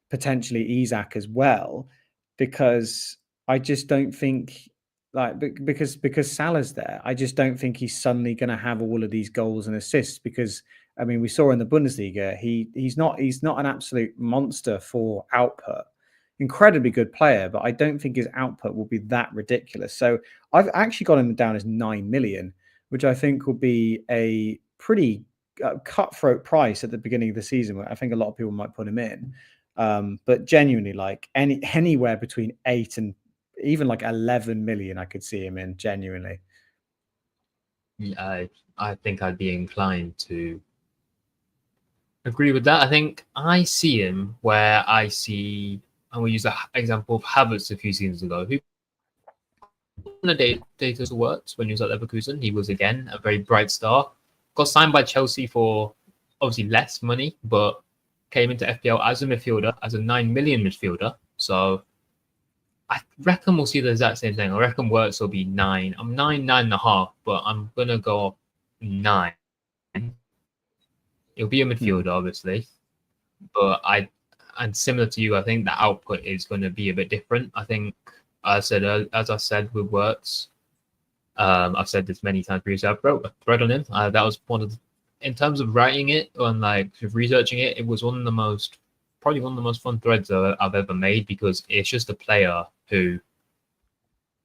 potentially Isak as well, because I just don't think, because Salah's there, I just don't think he's suddenly going to have all of these goals and assists, because I mean, we saw in the Bundesliga, he's not an absolute monster for output. Incredibly good player, but I don't think his output will be that ridiculous. So I've actually got him down as 9 million, which I think will be a pretty cutthroat price at the beginning of the season, where I think a lot of people might put him in. But genuinely, like anywhere between 8 and even like 11 million, I could see him in, genuinely. Yeah, I think I'd be inclined to agree with that. I think I see him where I see, and we use the example of Havertz a few seasons ago, who on the data works when he was at Leverkusen. He was again a very bright star. Got signed by Chelsea for obviously less money, but came into FPL as a midfielder, as a 9 million midfielder. So I reckon we'll see the exact same thing. I reckon Works will be 9. I'm 9.5, but I'm gonna go 9. It'll be a midfielder, obviously, but and similar to you, I think the output is going to be a bit different. I think, as I said with Works, I've said this many times previously. I've wrote a thread on him. That was in terms of writing it and like researching it, it was probably one of the most fun threads I've ever made, because it's just a player who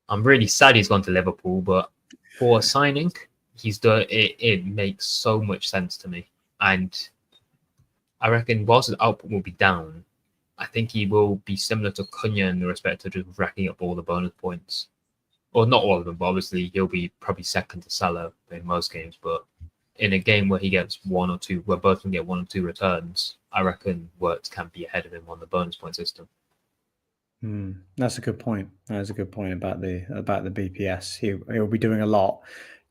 I'm really sad he's gone to Liverpool, but for a signing, he's done it. It makes so much sense to me, and I reckon whilst his output will be down, I think he will be similar to Cunha in the respect of just racking up all the bonus points. Well, not all of them, but obviously he'll be probably second to Salah in most games. But in a game where he gets 1 or 2, where both can get 1 or 2 returns, I reckon Wirtz can be ahead of him on the bonus point system. That's a good point. That's a good point about the BPS. He'll be doing a lot.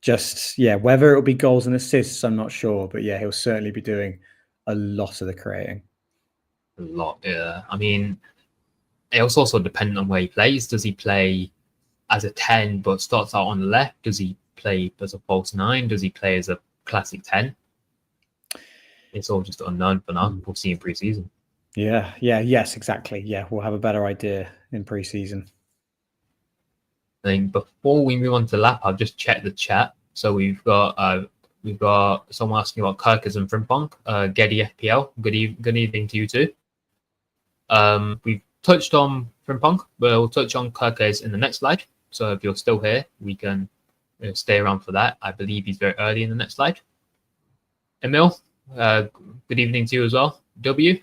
Just whether it'll be goals and assists, I'm not sure, but he'll certainly be doing a lot of the creating. A lot, yeah. I mean, it's also dependent on where he plays. Does he play as a 10 but starts out on the left? Does he play as a false 9? Does he play as a classic 10? It's all just unknown for now. We'll see in pre-season. Yes, exactly. We'll have a better idea in pre-season. I think before we move on to lap, I've just checked the chat. So we've got someone asking about Kirkers and Frimpong. Getty FPL. Good evening to you too. We've touched on Frimpong, but we'll touch on Kirkers in the next slide. So if you're still here, we can stay around for that. I believe he's very early in the next slide. Emil, good evening to you as well. W,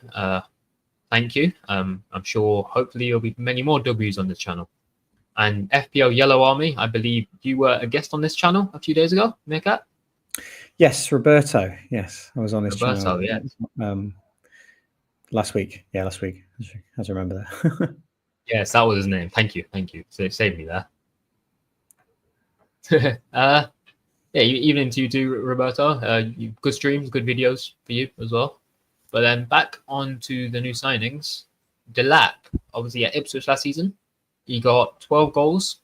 thank you. I'm sure hopefully there'll be many more W's on this channel. And FPL Yellow Army, I believe you were a guest on this channel a few days ago, Meerkat? Yes, Roberto. Yes, I was on his channel. Yeah. Last week. Yeah, last week. As I remember that. Yes, that was his name. Thank you. So it saved me there. Evening to you too, Roberto. Good streams, good videos for you as well. But then back on to the new signings. Delap, obviously at Ipswich last season, he got 12 goals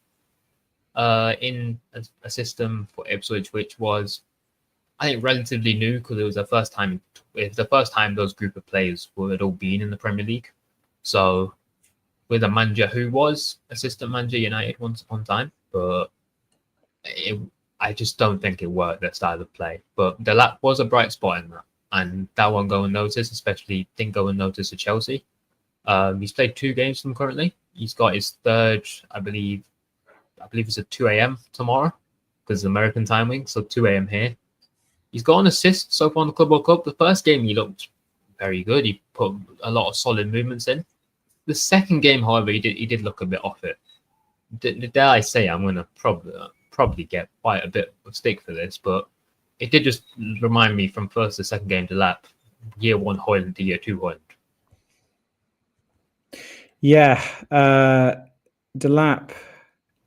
in a system for Ipswich, which was, I think, relatively new, because it was the first time. It's the first time those group of players had all been in the Premier League. So with a manager who was assistant manager United once upon a time, but I just don't think it worked, that style of play. But Delap was a bright spot in that, and that won't go unnoticed, especially didn't go unnoticed to Chelsea. He's played 2 games for them currently. He's got his third, I believe it's at 2 a.m. tomorrow, because it's American timing, so 2 a.m. here. He's got an assist so far in the Club World Cup. The first game he looked very good. He put a lot of solid movements in. The second game, however, he did look a bit off it. Dare I say, I'm going to probably get quite a bit of stick for this, but it did just remind me from first to second game to lap, year 1 Hoyland to year 2 Hoyland. Yeah, Delap.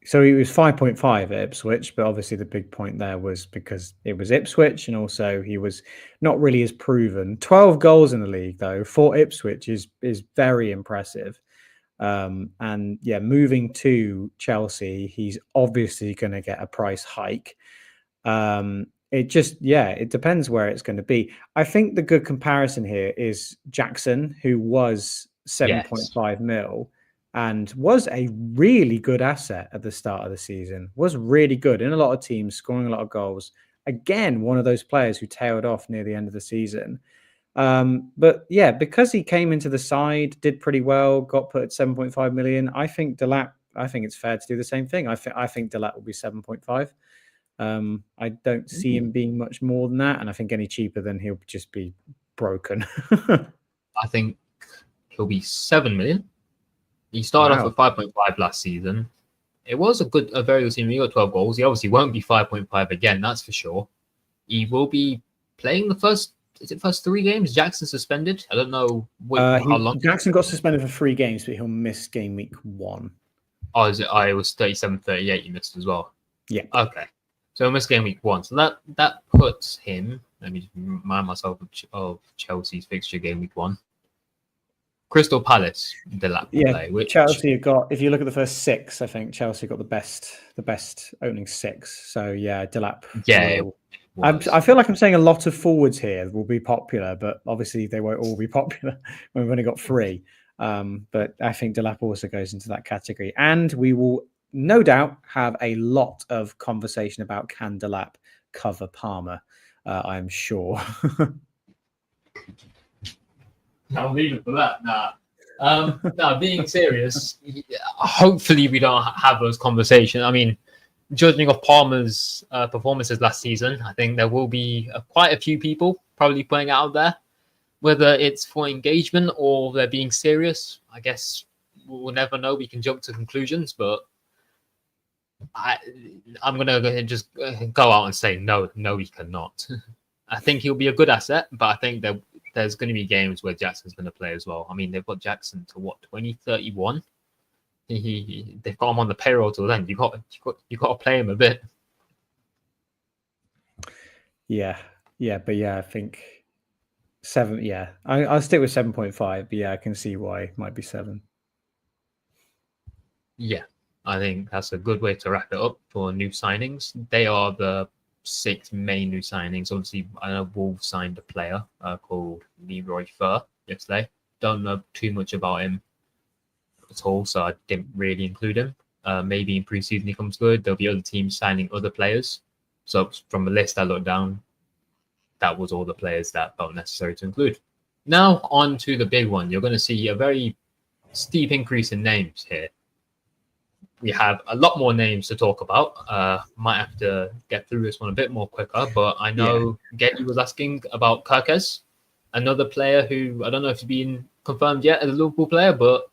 So he was 5.5 at Ipswich, but obviously the big point there was because it was Ipswich, and also he was not really as proven. 12 goals in the league, though, for Ipswich is very impressive. And moving to Chelsea, he's obviously going to get a price hike. It depends where it's going to be. I think the good comparison here is Jackson, who was 7.5 mil. And was a really good asset at the start of the season. Was really good in a lot of teams, scoring a lot of goals. Again, one of those players who tailed off near the end of the season. But because he came into the side, did pretty well, got put at 7.5 million. I think it's fair to do the same thing. I think Delap will be 7.5. I don't see him being much more than that. And I think any cheaper, then he'll just be broken. I think he'll be 7 million. He started off with 5.5 last season. It was a very good season. He got 12 goals. He obviously won't be 5.5 again, that's for sure. He will be playing the first 3 games. Jackson suspended. I don't know how long. Jackson got suspended for 3 games, but he'll miss game week 1. Oh, it was 37-38 he missed as well. Yeah. Okay. So he'll miss game week 1. So that puts him, let me just remind myself of Chelsea's fixture game week 1. Crystal Palace, Delap play. Which Chelsea have got, if you look at the first 6, I think Chelsea got the best opening 6. So yeah, Delap. Yeah. I feel like I'm saying a lot of forwards here will be popular, but obviously they won't all be popular when we've only got 3. But I think Delap also goes into that category. And we will no doubt have a lot of conversation about can Delap cover Palmer, I'm sure. I'll leave it for that. Nah, being serious, hopefully we don't have those conversations. I mean, judging of Palmer's performances last season, I think there will be quite a few people probably putting it out there. Whether it's for engagement or they're being serious, I guess we'll never know. We can jump to conclusions, but I'm going to go ahead and just go out and say no, he cannot. I think he'll be a good asset, but I think there's going to be games where Jackson's going to play as well. I mean, they've got Jackson to 2031. They've got him on the payroll till then. You got to play him a bit. Yeah, I think 7. Yeah, I'll stick with 7.5. But yeah, I can see why it might be 7. Yeah, I think that's a good way to wrap it up for new signings. They are the 6 main new signings. Obviously, I know Wolves signed a player called Leroy Fer yesterday. Don't know too much about him at all, so I didn't really include him. Maybe in preseason he comes good. There'll be other teams signing other players. So from the list I looked down, that was all the players that felt necessary to include. Now on to the big one. You're going to see a very steep increase in names here. We have a lot more names to talk about. Might have to get through this one a bit more quicker, but I know Getty was asking about Kirkes, another player who I don't know if he's been confirmed yet as a Liverpool player, but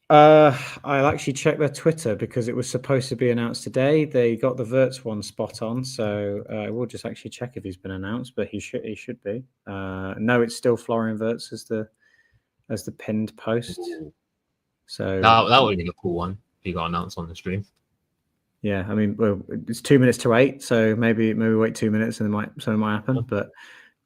I'll actually check their Twitter because it was supposed to be announced today. They got the Wirtz one spot on, so we'll just actually check if he's been announced, but he should be. No, it's still Florian Wirtz as the pinned post. So that would have been a cool one if he got announced on the stream. Yeah, I mean, well, it's 2 minutes to 8, so maybe wait 2 minutes and something might happen. But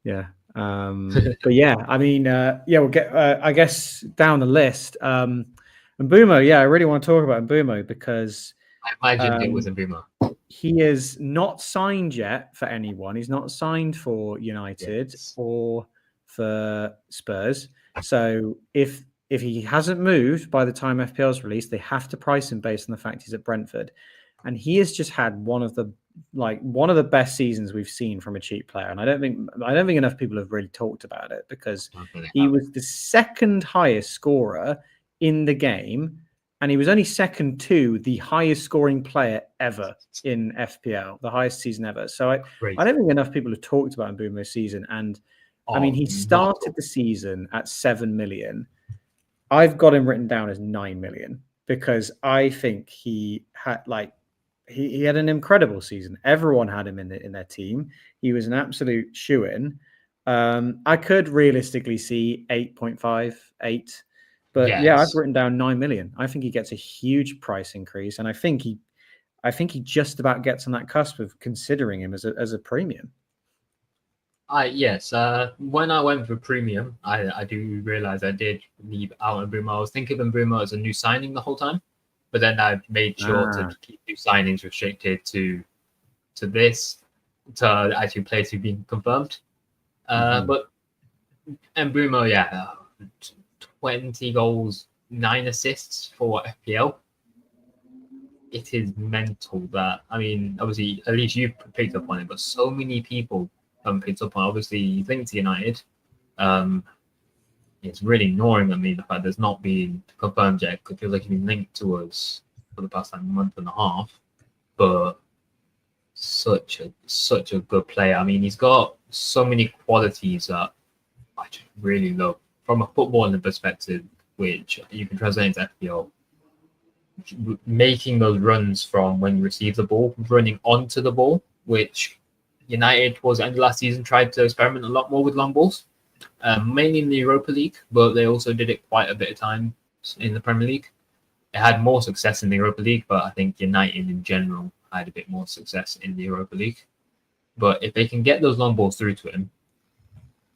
yeah, but yeah, I mean, we'll get. I guess down the list, Mbeumo. Yeah, I really want to talk about Mbeumo because I imagined it was Mbeumo. He is not signed yet for anyone. He's not signed for United or for Spurs. So if he hasn't moved by the time FPL is released, they have to price him based on the fact he's at Brentford. And he has just had one of the best seasons we've seen from a cheap player. And I don't think enough people have really talked about it because he was the second highest scorer in the game. And he was only second to the highest scoring player ever in FPL, the highest season ever. So I don't think enough people have talked about Mbeumo's season. And I mean, he started the season at 7 million. I've got him written down as 9 million because I think he had he had an incredible season. Everyone had him in their team. He was an absolute shoo-in. I could realistically see 8.5, 8. But yeah, I've written down 9 million. I think he gets a huge price increase, and I think he just about gets on that cusp of considering him as a premium. Yes. When I went for premium, I do realize I did leave out Mbeumo. I was thinking of Mbeumo as a new signing the whole time, but then I made sure to keep new signings restricted to actually players who've been confirmed. But Mbeumo, 20 goals, 9 assists for FPL. It is mental that, I mean, obviously, at least you've picked up on it, but so many people haven't picked up on it. Obviously, he's linked to United. It's really gnawing at me the fact there's not been confirmed yet. It feels like he's been linked to us for the past month and a half. But such a good player. I mean, he's got so many qualities that I just really love. from a footballing perspective, which you can translate into FPL, making those runs from when you receive the ball, running onto the ball, which United towards the end of last season tried to experiment a lot more with long balls, mainly in the Europa League, but they also did it quite a bit of time in the Premier League. It had more success in the Europa League, but I think United in general had a bit more success in the Europa League. But if they can get those long balls through to him,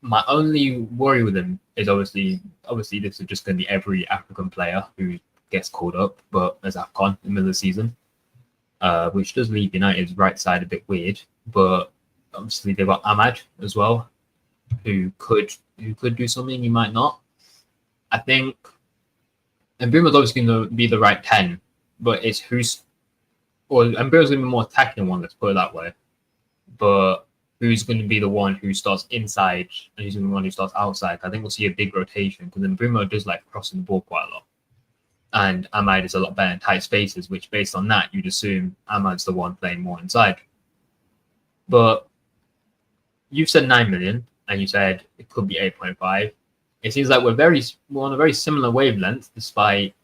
my only worry with him is obviously this is just going to be every African player who gets called up, but as AFCON in the middle of the season, which does leave United's right side a bit weird. But obviously they've got Ahmad as well, who could do something, he might not. I think Mbeumo's obviously going to be the right 10, but it's Mbeumo's going to be more attacking one, let's put it that way. But who's going to be the one who starts inside and who's going to be the one who starts outside? I think we'll see a big rotation because Mbeumo does like crossing the ball quite a lot. And Ahmad is a lot better in tight spaces, which based on that, you'd assume Ahmad's the one playing more inside. But you've said 9 million and you said it could be 8.5. It seems like we're on a very similar wavelength, despite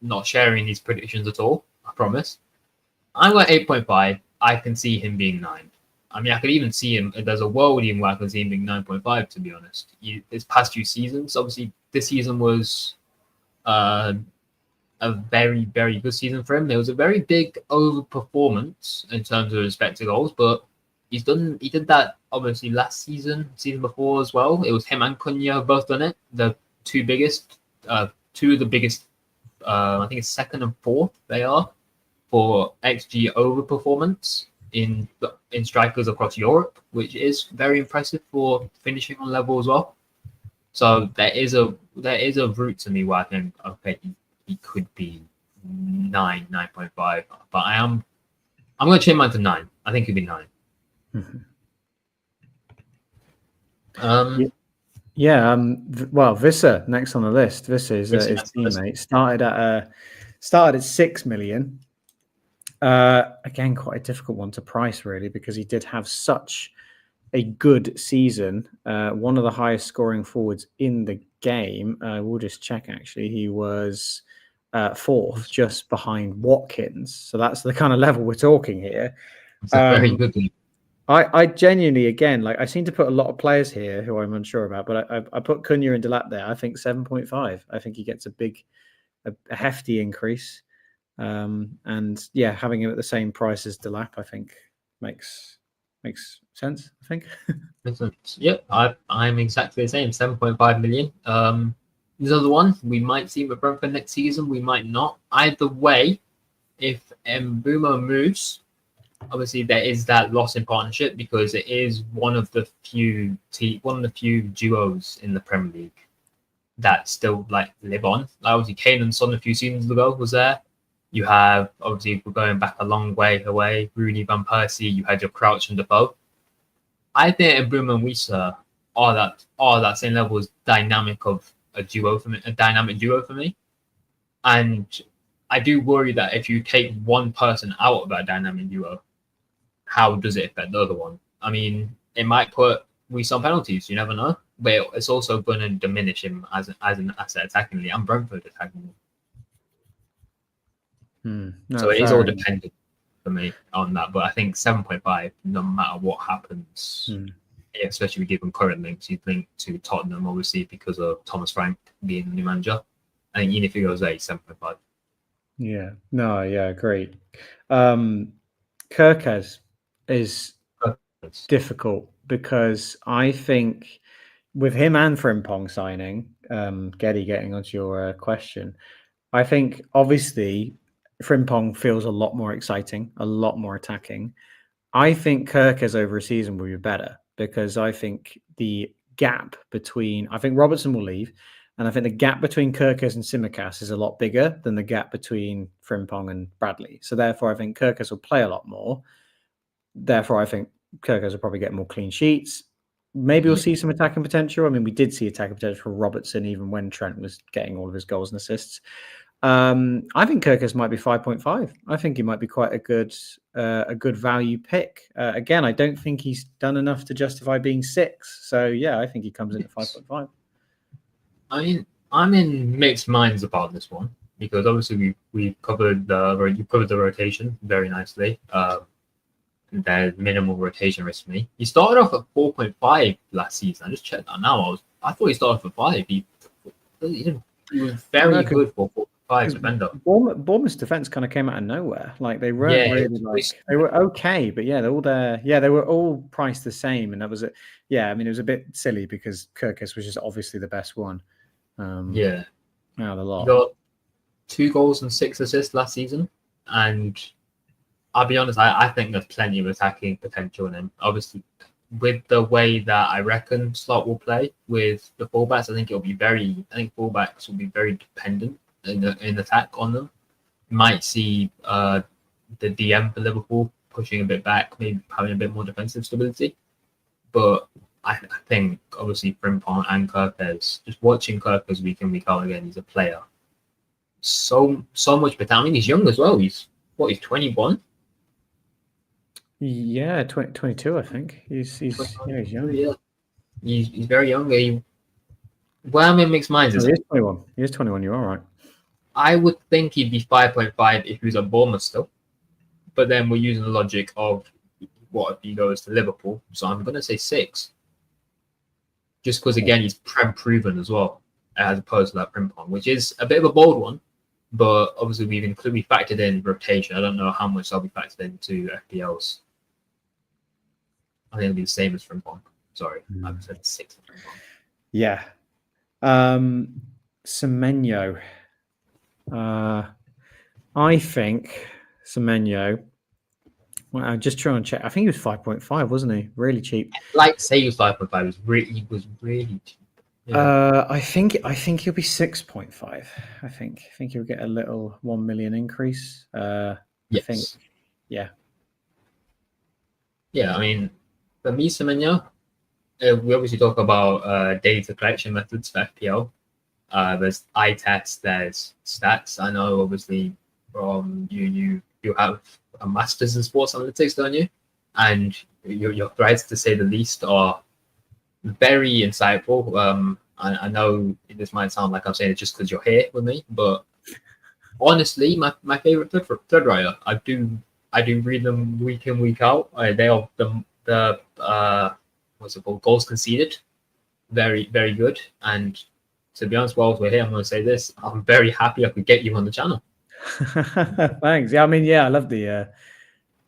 not sharing these predictions at all. I promise. I'm at 8.5. I can see him being 9. I mean, I could even see him. There's a world even where I can see him being 9.5. To be honest, his past few seasons, obviously, this season was a very, very good season for him. There was a very big overperformance in terms of respect to goals, but he did that obviously last season before as well. It was him and Cunha have both done it. The two of the biggest, I think it's second and fourth they are for XG overperformance in strikers across Europe, which is very impressive for finishing on level as well. So there is a route to me where I think, okay, he could be 9.5, but I'm going to change mine to 9. I think he'll be 9. Mm-hmm. Well, Visser next on the list. Visser is his teammate. Started at 6 million. Again, quite a difficult one to price, really, because he did have such a good season. One of the highest scoring forwards in the game. We'll just check, actually. He was fourth, just behind Watkins. So that's the kind of level we're talking here. It's a very good league. I genuinely, again, like I seem to put a lot of players here who I'm unsure about, but I put Cunha and Delap there. I think 7.5. I think he gets a hefty increase. And yeah, having him at the same price as Delap, I think makes sense. I think. Yep, I'm exactly the same. 7.5 million. This other one we might see with Brentford next season. We might not. Either way, if Mbeumo moves, obviously there is that loss in partnership because it is one of the few duos in the Premier League that still like live on. Like, obviously Kane and Son a few seasons ago was there. You have, obviously, we're going back a long way away, Rooney, Van Persie, you had your Crouch and Defoe. I think Mbeumo and Wissa are that same level as dynamic duo for me. And I do worry that if you take one person out of that dynamic duo, how does it affect the other one? I mean, it might put Wissa on penalties, you never know. But it's also going to diminish him as an asset attackingly and Brentford attackingly. So it is all dependent for me on that. But I think 7.5, no matter what happens, especially given current links, you think to Tottenham, obviously, because of Thomas Frank being the new manager. I think even if he goes 7.5. Yeah. No, yeah, great. Kirkez is difficult because I think with him and Frimpong signing, Geddy getting onto your question, I think obviously Frimpong feels a lot more exciting, a lot more attacking. I think Kirkez over a season will be better because I think the gap between, I think Robertson will leave, and I think the gap between Kirkez and Tsimikas is a lot bigger than the gap between Frimpong and Bradley. So therefore, I think Kirkez will play a lot more. Therefore, I think Kirkez will probably get more clean sheets. Maybe we'll see some attacking potential. I mean, we did see attacking potential for Robertson even when Trent was getting all of his goals and assists. I think Kirkez might be 5.5. I think he might be quite a good value pick. Again, I don't think he's done enough to justify being 6. So yeah, I think he comes in at 5.5. I mean, I'm in mixed minds about this one because obviously we've covered the rotation very nicely. There's minimal rotation risk for me. He started off at 4.5 last season. I just checked that now. I thought he started for 5. He was very good for 4.5 defender. Bournemouth's defense kind of came out of nowhere. Like they weren't really they were okay, but they were all priced the same, and that was it. Yeah, I mean it was a bit silly because Kirkus was just obviously the best one. Out of the lot. He got 2 goals and 6 assists last season, and I'll be honest, I think there's plenty of attacking potential in him. Obviously, with the way that I reckon Slot will play with the fullbacks, I think fullbacks will be very dependent in attack on them. You might see the DM for Liverpool pushing a bit back, maybe having a bit more defensive stability. But I think obviously Frimpong and Kirkes, just watching Kirkes week in, week out again, he's a player. So much better. I mean, he's young as well. He's 21? Yeah, 22, I think. He's young. Yeah. He's very young. I'm in mixed minds. He is 21. He is 21, you're all right. I would think he'd be 5.5 if he was at Bournemouth still. But then we're using the logic of what if he goes to Liverpool. So I'm going to say 6. Just because, again, he's proven as well, as opposed to that Frimpong, which is a bit of a bold one. But obviously, we factored in rotation. I don't know how much that'll be factored into FPLs. I think it'll be the same as Frimpong. Sorry, I've said 6. Yeah. Semenyo. I think Semenyo. Well, I'm just trying to check. I think he was 5.5, wasn't he? Really cheap. Like say he was 5.5. He was really cheap. Yeah. I think he'll be 6.5. I think he'll get a little 1 million increase. Yes. I think. Yeah. Yeah, I mean, for me, Semenyo, we obviously talk about data collection methods for FPL. There's eye tests, there's stats. I know, obviously, from you have a master's in sports analytics, don't you? And your threads, to say the least, are very insightful. I know this might sound like I'm saying it just because you're here with me, but honestly, my favorite thread writer. I do read them week in, week out. They are the what's it called? Goals conceded. Very, very good. And to be honest, while we're here, I'm going to say this. I'm very happy I could get you on the channel. Thanks. Yeah, I mean, I love the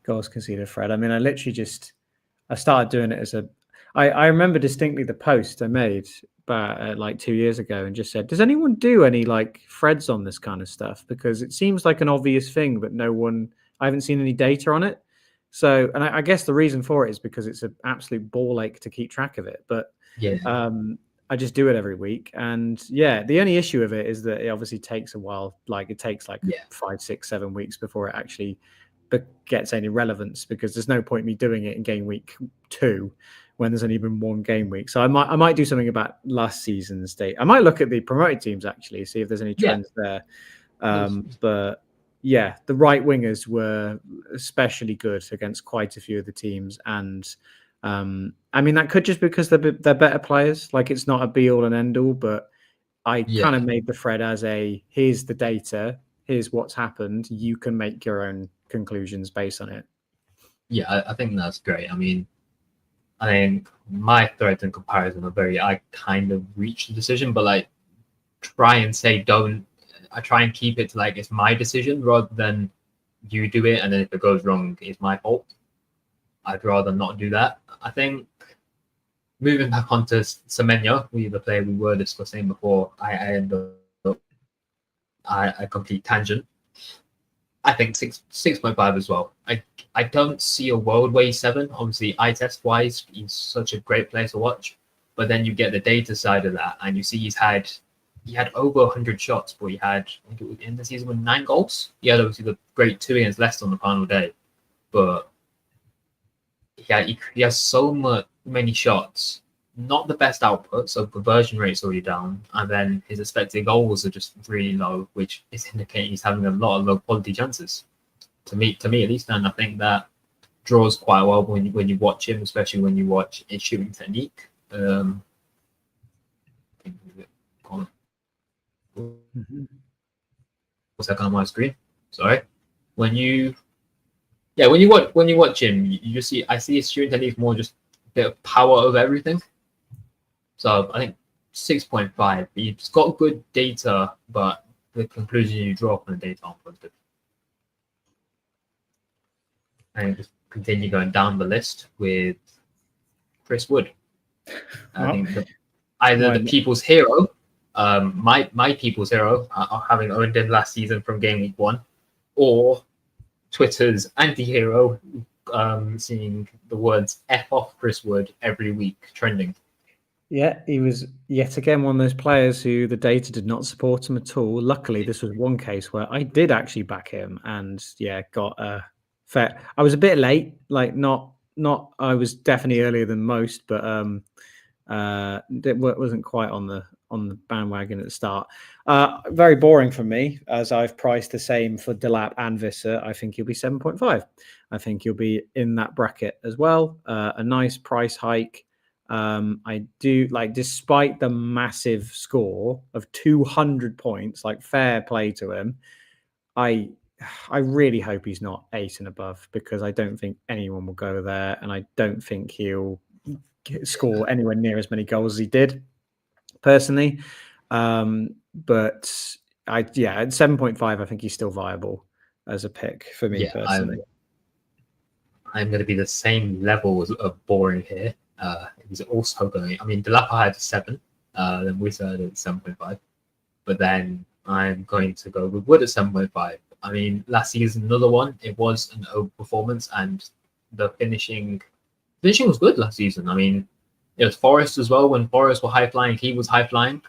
goals conceded thread. I mean, I started doing it as I remember distinctly the post I made about like 2 years ago and just said, does anyone do any like threads on this kind of stuff? Because it seems like an obvious thing, but I haven't seen any data on it. So, and I guess the reason for it is because it's an absolute ball ache to keep track of it. But I just do it every week. And the only issue of it is that it obviously takes a while. Like it takes 5, 6, 7 weeks before it actually gets any relevance, because there's no point me doing it in game week 2 when there's only been 1 game week. So I might do something about last season's date. I might look at the promoted teams actually, see if there's any trends there. But the right wingers were especially good against quite a few of the teams, and I mean that could just because they're better players. Like it's not a be all and end all, but I kind of made the thread as here's the data, here's what's happened. You can make your own conclusions based on it. Yeah, I think that's great. I mean, I think my threads in comparison are I kind of reach the decision, but like try and say I try and keep it to like it's my decision rather than you do it and then if it goes wrong, it's my fault. I'd rather not do that. I think moving back onto Semenyo, the player we were discussing before, I ended up a complete tangent. I think 6.5 as well. I don't see a world where he's 7. Obviously, eye test wise, he's such a great player to watch. But then you get the data side of that, and you see he had over 100 shots, but he had, I think it was in the season with 9 goals. He had obviously the great 2 against Leicester on the final day, but he has so many shots, not the best output, so conversion rate's already down, and then his expected goals are just really low, which is indicating he's having a lot of low quality chances. To me at least, and I think that draws quite well when you watch him, especially when you watch his shooting technique. Mhm. What's that on my screen? Sorry. When you watch him, you just see I see his shooting technique more just a bit of power over everything. So I think 6.5. He's got good data, but the conclusion you draw from the data aren't positive. And just continue going down the list with Chris Wood. I think either the people's hero, my people's hero, having owned him last season from game week 1, or Twitter's anti-hero, seeing the words "F off Chris Wood" every week trending. Yeah, he was yet again one of those players who the data did not support him at all. Luckily, this was one case where I did actually back him, and got a fair. I was a bit late, like not. I was definitely earlier than most, but it wasn't quite on the bandwagon at the start. Very boring for me, as I've priced the same for Delap and Visser. I think he'll be 7.5. I think he'll be in that bracket as well. A nice price hike. I do like, despite the massive score of 200 points, like fair play to him. I really hope he's not 8 and above, because I don't think anyone will go there, and I don't think he'll score anywhere near as many goals as he did personally. But at 7.5, I think he's still viable as a pick for me personally. I'm going to be the same level of boring here. He's also going. I mean, Delapa had 7, then Wizard at 7.5, but then I'm going to go with Wood at 7.5. I mean, last season, another one. It was an overperformance, and the finishing was good last season. I mean, it was Forest as well. When Forest were high flying, he was high flying.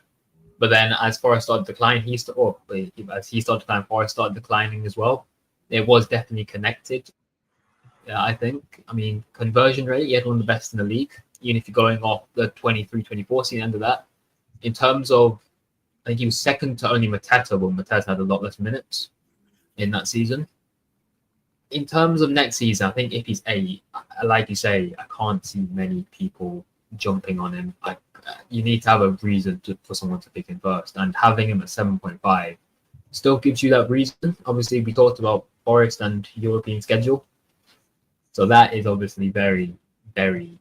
But then as Forest started declining, as he started declining, Forest started declining as well. It was definitely connected. I think. I mean, conversion rate, he had one of the best in the league, even if you're going off the 23-24 season under that. In terms of, I think he was second to only Mateta, but Mateta had a lot less minutes in that season. In terms of next season, I think if he's 8, like you say, I can't see many people jumping on him. You need to have a reason for someone to pick him first, and having him at 7.5 still gives you that reason. Obviously, we talked about Forest and European schedule. So that is obviously very, very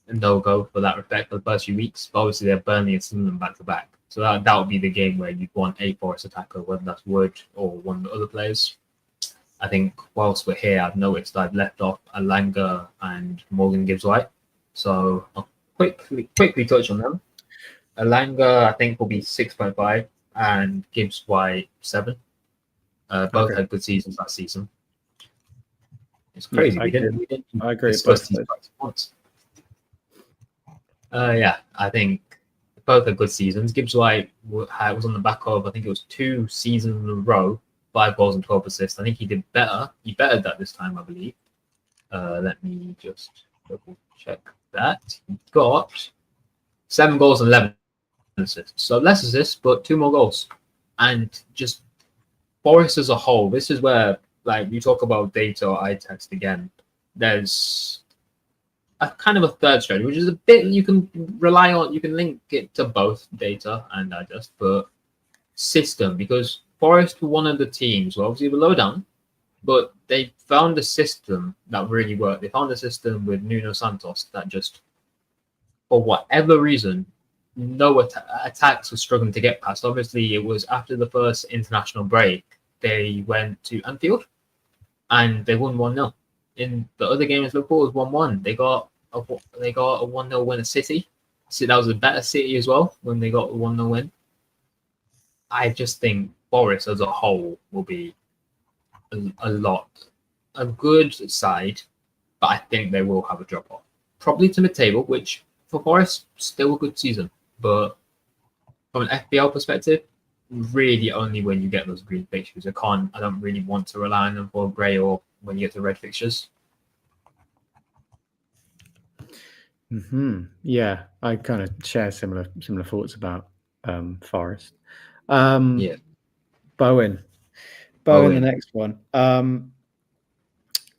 no-go for that respect for the first few weeks. But obviously, they're Burnley and Sunderland back-to-back. So that would be the game where you'd want a Forest attacker, whether that's Wood or one of the other players. I think whilst we're here, I've noticed I've left off Alanga and Morgan Gibbs-White. So I'll quickly touch on them. Alanga, I think, will be 6.5, and Gibbs-White 7. Both had good seasons last season. It's crazy. We didn't I agree. discuss these once. I think both had good seasons. Gibbs-White was on the back of, I think it was 2 seasons in a row, 5 goals and 12 assists. I think he did better. He bettered that this time, I believe. Let me just double check that. He got 7 goals and 11 assists. So less assists, but 2 more goals. And just Forest as a whole, this is where, like, you talk about data or eye text again. There's a kind of a third strategy, which is a bit you can rely on. You can link it to both data and digest, but system, because Forest were one of the teams, well, obviously below down, but they found a system that really worked. They found a system with Nuno Santos that just, for whatever reason, no attacks were struggling to get past. Obviously, it was after the first international break, they went to Anfield and they won 1-0. In the other game, Liverpool was 1-1. They got a 1-0 win at City. So that was a better City as well when they got a 1-0 win. I just think Forest as a whole will be a good side, but I think they will have a drop off. Probably to mid-table, which for Forest, still a good season. But from an FPL perspective, really only when you get those green fixtures. I don't really want to rely on them for grey or when you get the red fixtures. Yeah, I kind of share similar thoughts about Forest. Bowen, the next one.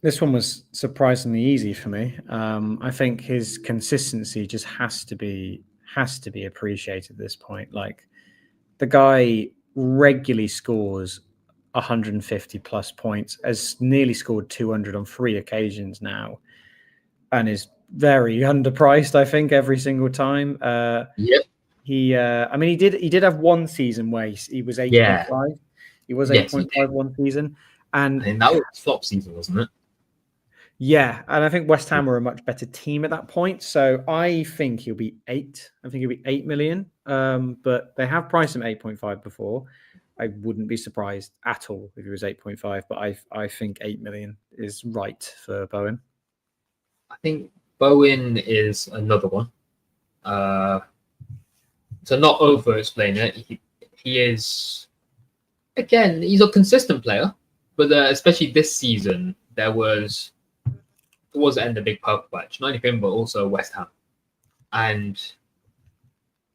This one was surprisingly easy for me. I think his consistency just has to be appreciated at this point. Like, the guy regularly scores 150 plus points, has nearly scored 200 on 3 occasions now, and is very underpriced, I think, every single time. Yep. He did have one season where he was 8.5. He was 8.5 one season. And that was a flop season, wasn't it? Yeah, and I think West Ham were a much better team at that point. So I think he'll be 8. I think he'll be 8 million. But they have priced him 8.5 before. I wouldn't be surprised at all if he was 8.5, but I think 8 million is right for Bowen. I think Bowen is another one. To not over-explain it, he is, again, he's a consistent player, but especially this season, there was towards the end of the big purple patch, not only him, but also West Ham. And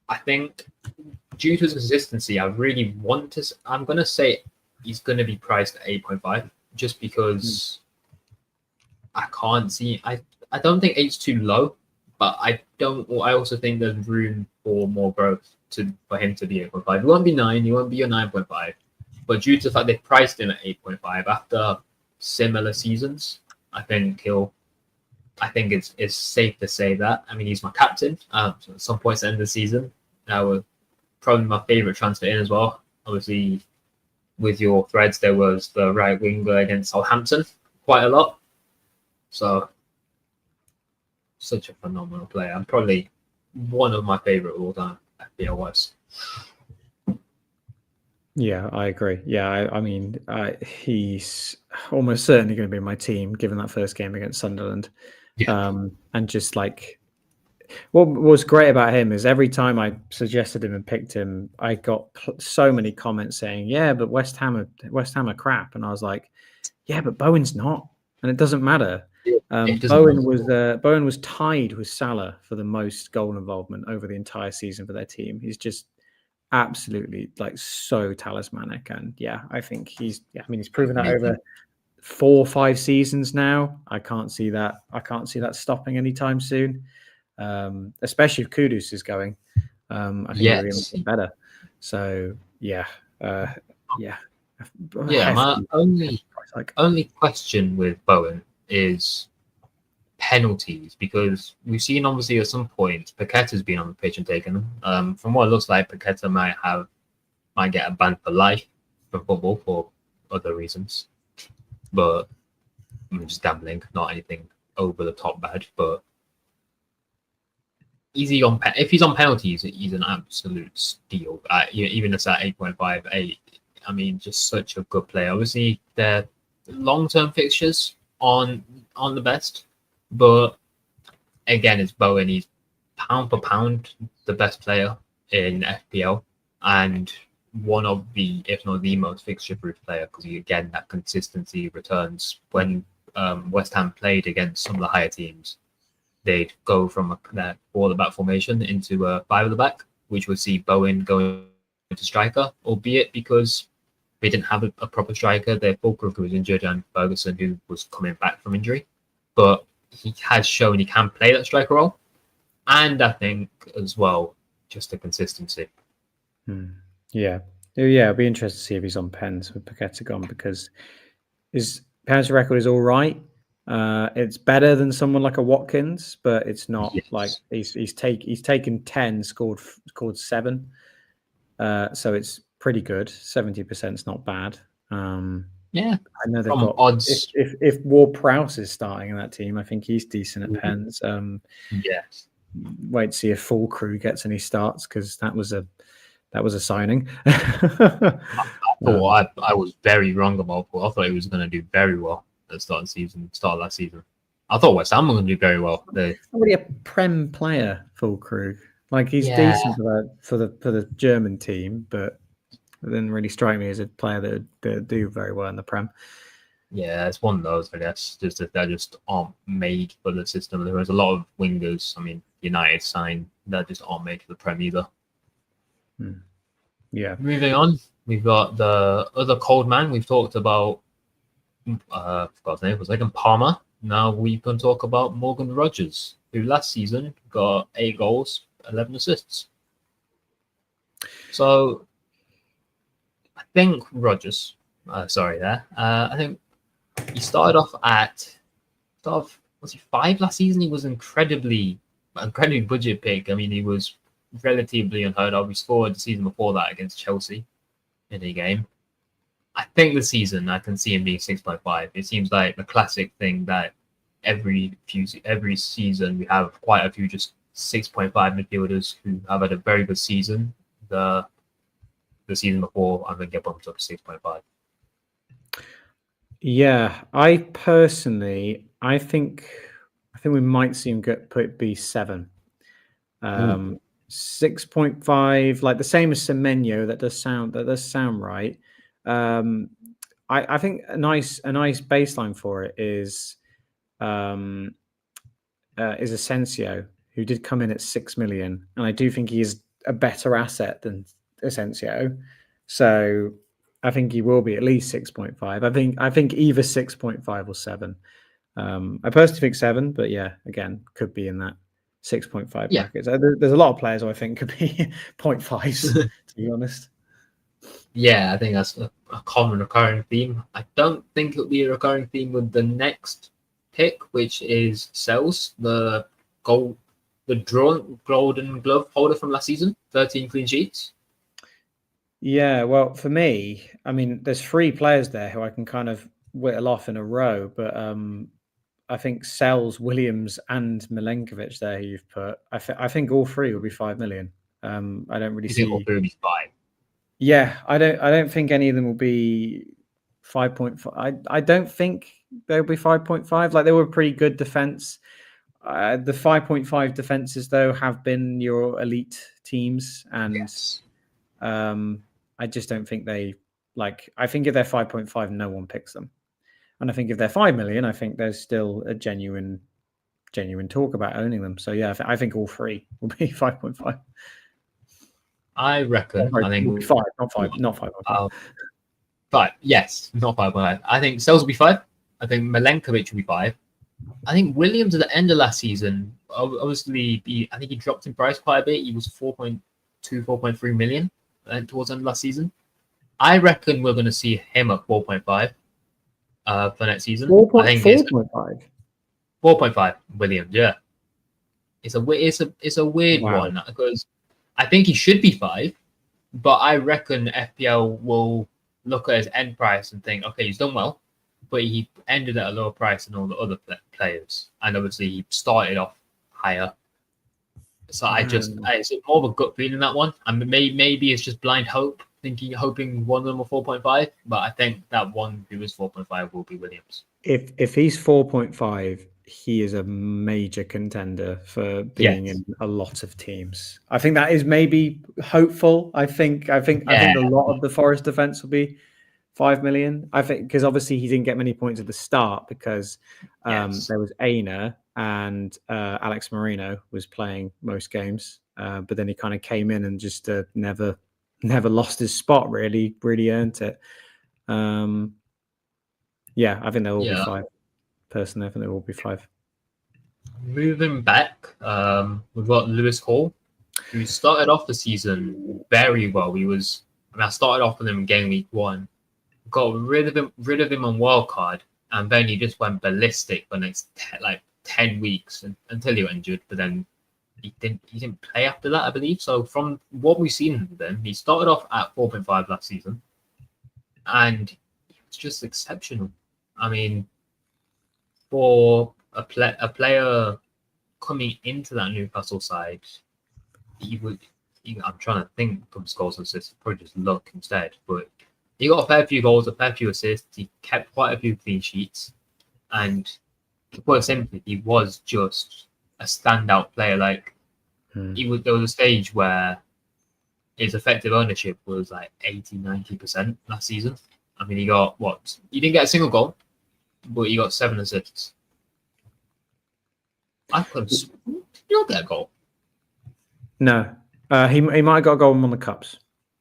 I think due to his consistency, I'm going to say he's going to be priced at 8.5 just because I can't see, I don't think 8's too low, but I also think there's room for more growth for him to be 8.5. He won't be 9, he won't be your 9.5, but due to the fact they priced him at 8.5 after similar seasons, I think it's safe to say that. I mean, he's my captain. At some points at the end of the season, was probably my favorite transfer in as well. Obviously, with your threads, there was the right winger against Southampton quite a lot. So, such a phenomenal player. I'm probably one of my favorite all time FPL wise. Yeah, I agree. Yeah, I mean, he's almost certainly going to be in my team given that first game against Sunderland. Yeah. And just like, what was great about him is every time I suggested him and picked him, I got so many comments saying, "Yeah, but West Ham are crap," and I was like, "Yeah, but Bowen's not, and it doesn't matter." Bowen was tied with Salah for the most goal involvement over the entire season for their team. He's just absolutely like so talismanic, and yeah, I think he's proven that over 4 or 5 seasons now. I can't see that stopping anytime soon, especially if Kudus is going. I think he'll be better. So my only question with Bowen is penalties, because we've seen obviously at some point Paqueta's been on the pitch and taken them. From what it looks like, Paqueta might get a ban for life from football for other reasons, but I'm just gambling, not anything over the top bad. But if he's on penalties, he's an absolute steal. Even if it's at 8.58, I mean, just such a good player. Obviously, their long-term fixtures aren't the best, but again, it's Bowen. He's pound for pound the best player in FPL, and one of the, if not the most fixture-proof player, because again, that consistency returns. When West Ham played against some of the higher teams, they'd go from that 4-at-the-back formation into a 5-at-the-back, which would see Bowen going to striker, albeit because they didn't have a proper striker. Their fulcrum was injured, and Ferguson, who was coming back from injury. But he has shown he can play that striker role. And I think as well, just the consistency. Yeah, it'll be interesting to see if he's on pens with Paqueta gone, because his penalty record is all right. It's better than someone like a Watkins, but it's not like he's taken 10, scored 7. So it's pretty good. 70% is not bad. I know they've got odds. If Ward-Prowse is starting in that team, I think he's decent at pens. Wait to see if Full Crew gets any starts, because that was a signing. I was very wrong about Paul. I thought he was going to do very well at the start of last season. I thought West Ham were going to do very well. Not really a Prem player, Full Crew. Like, he's decent for the German team, but it didn't really strike me as a player that do very well in the Prem. Yeah, it's one of those, I guess. Just that they just aren't made for the system. There's a lot of wingers. I mean, United signed that just aren't made for the Prem either. Yeah. Moving on, we've got the other cold man. We've talked about, I forgot his name, was like Palmer. Now we can talk about Morgan Rogers, who last season got 8 goals, 11 assists. So I think Rodgers. Sorry, there. I think he started off at was he 5 last season? He was incredibly budget pick. I mean, he was relatively unheard of. He scored the season before that against Chelsea in a game. I think the season I can see him being 6.5. It seems like the classic thing that every season we have quite a few just 6.5 midfielders who have had a very good season. The season before, and then get bumped up to 6.5. Yeah, I think we might see him be 7. 6.5, like the same as Semenyo. That does sound right. I think a nice baseline for it is Asensio, who did come in at 6 million, and I do think he is a better asset than Asensio. So I think he will be at least 6.5. I think either 6.5 or 7. I personally think 7, but yeah, again, could be in that 6.5 bracket. So there's a lot of players who I think could be 0.5s, to be honest. Yeah, I think that's a common recurring theme. I don't think it'll be a recurring theme with the next pick, which is Sels, the Golden Glove holder from last season, 13 clean sheets. Yeah, well, for me, I mean, there's 3 players there who I can kind of whittle off in a row, but I think Sels, Williams, and Milenkovic there who you've put. I think all 3 will be 5 million. I don't really see. All 3 will be 5. Yeah, I don't think any of them will be 5.5. I don't think they'll be 5.5. Like, they were a pretty good defense. The 5.5 defenses though have been your elite teams, and yes. I just don't think they I think if they're 5.5, no one picks them. And I think if they're 5 million, I think there's still a genuine talk about owning them. So yeah, I think all 3 will be 5.5. I reckon. I think will be 5, not 5. 5. Yes, not 5.5. I think Sels will be 5. I think Milenkovic will be 5. I think Williams at the end of last season, obviously, I think he dropped in price quite a bit. He was 4.2, 4.3 million towards the end of last season. I reckon we're going to see him at 4.5 for next season. 4.5. 4.5 Williams, yeah. It's a weird one because I think he should be 5, but I reckon FPL will look at his end price and think, okay, he's done well, but he ended at a lower price than all the other players, and obviously he started off higher. So it's more of a gut feeling that one, and maybe it's just blind hope, hoping one of them are 4.5. But I think that one who is 4.5 will be Williams. If he's 4.5, he is a major contender for being in a lot of teams. I think that is maybe hopeful. I think a lot of the Forest defense will be 5 million. I think because obviously he didn't get many points at the start because there was Aina and Alex Marino was playing most games, but then he kind of came in and just never lost his spot. Really earned it. Yeah, I think there will be 5. Personally, I think there will be 5. Moving back, we've got Lewis Hall, who started off the season very well. I started off with him in game week 1, got rid of him on wildcard, and then he just went ballistic for the next 10 weeks until he got injured. But then he didn't play after that, I believe. So from what we've seen of him, he started off at 4.5 last season, and he was just exceptional. I mean, for a player coming into that Newcastle side, I'm trying to think from goals and assists, probably just luck instead. But he got a fair few goals, a fair few assists. He kept quite a few clean sheets, and to put it simply, he was just a standout player. There was a stage where his effective ownership was 80-90% last season. I mean, he got he didn't get a single goal, but he got 7 assists. Did you not get a goal? No. He might have got a goal in one of the cups.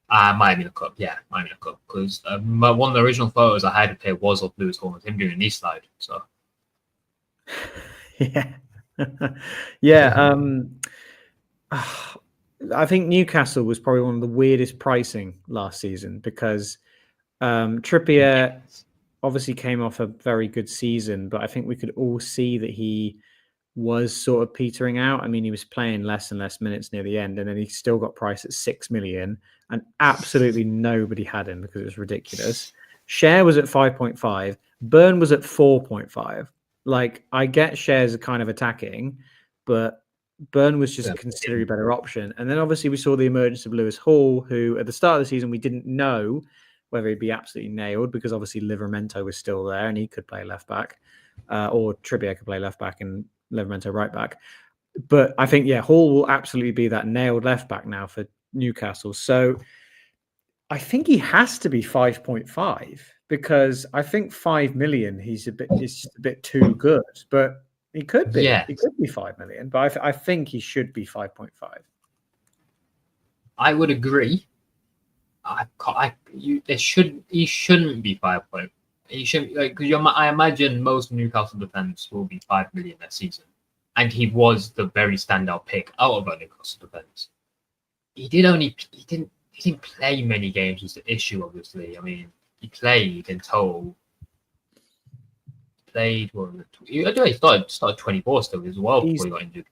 Might have been a cup. Yeah, might have been a cup. Because one of the original photos I had of him was of Lewis Hall with him doing a knee slide. So. Yeah. Yeah. I think Newcastle was probably one of the weirdest pricing last season because Trippier obviously came off a very good season, but I think we could all see that he was sort of petering out. I mean, he was playing less and less minutes near the end, and then he still got priced at 6 million, and absolutely nobody had him because it was ridiculous. Share was at 5.5. Burn was at 4.5. Like, I get Shares are kind of attacking, but Burn was just a considerably better option. And then obviously we saw the emergence of Lewis Hall, who at the start of the season we didn't know whether he'd be absolutely nailed because obviously Livramento was still there and he could play left back, or Trippier could play left back and Livramento right back. But I think, Hall will absolutely be that nailed left back now for Newcastle. So I think he has to be 5.5 because I think 5 million is just a bit too good. But he could be. Yeah. He could be 5 million, but I think he should be 5.5. I would agree. He shouldn't be 5 point. He shouldn't, because I imagine most Newcastle defence will be 5 million this season, and he was the very standout pick out of our Newcastle defence. He didn't play many games was the issue. Obviously, I mean, he played in total. He started 24 still as well before he got injured.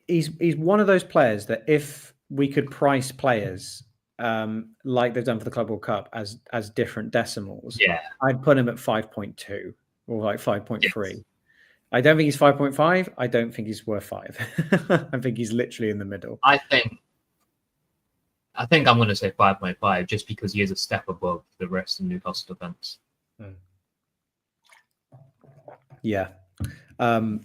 He's one of those players that if we could price players like they've done for the Club World Cup as different decimals, I'd put him at 5.2 or like 5.3. Yes. I don't think he's 5.5. I don't think he's worth 5. I think he's literally in the middle. I think I'm going to say 5.5 just because he is a step above the rest of Newcastle defence. Yeah. Probably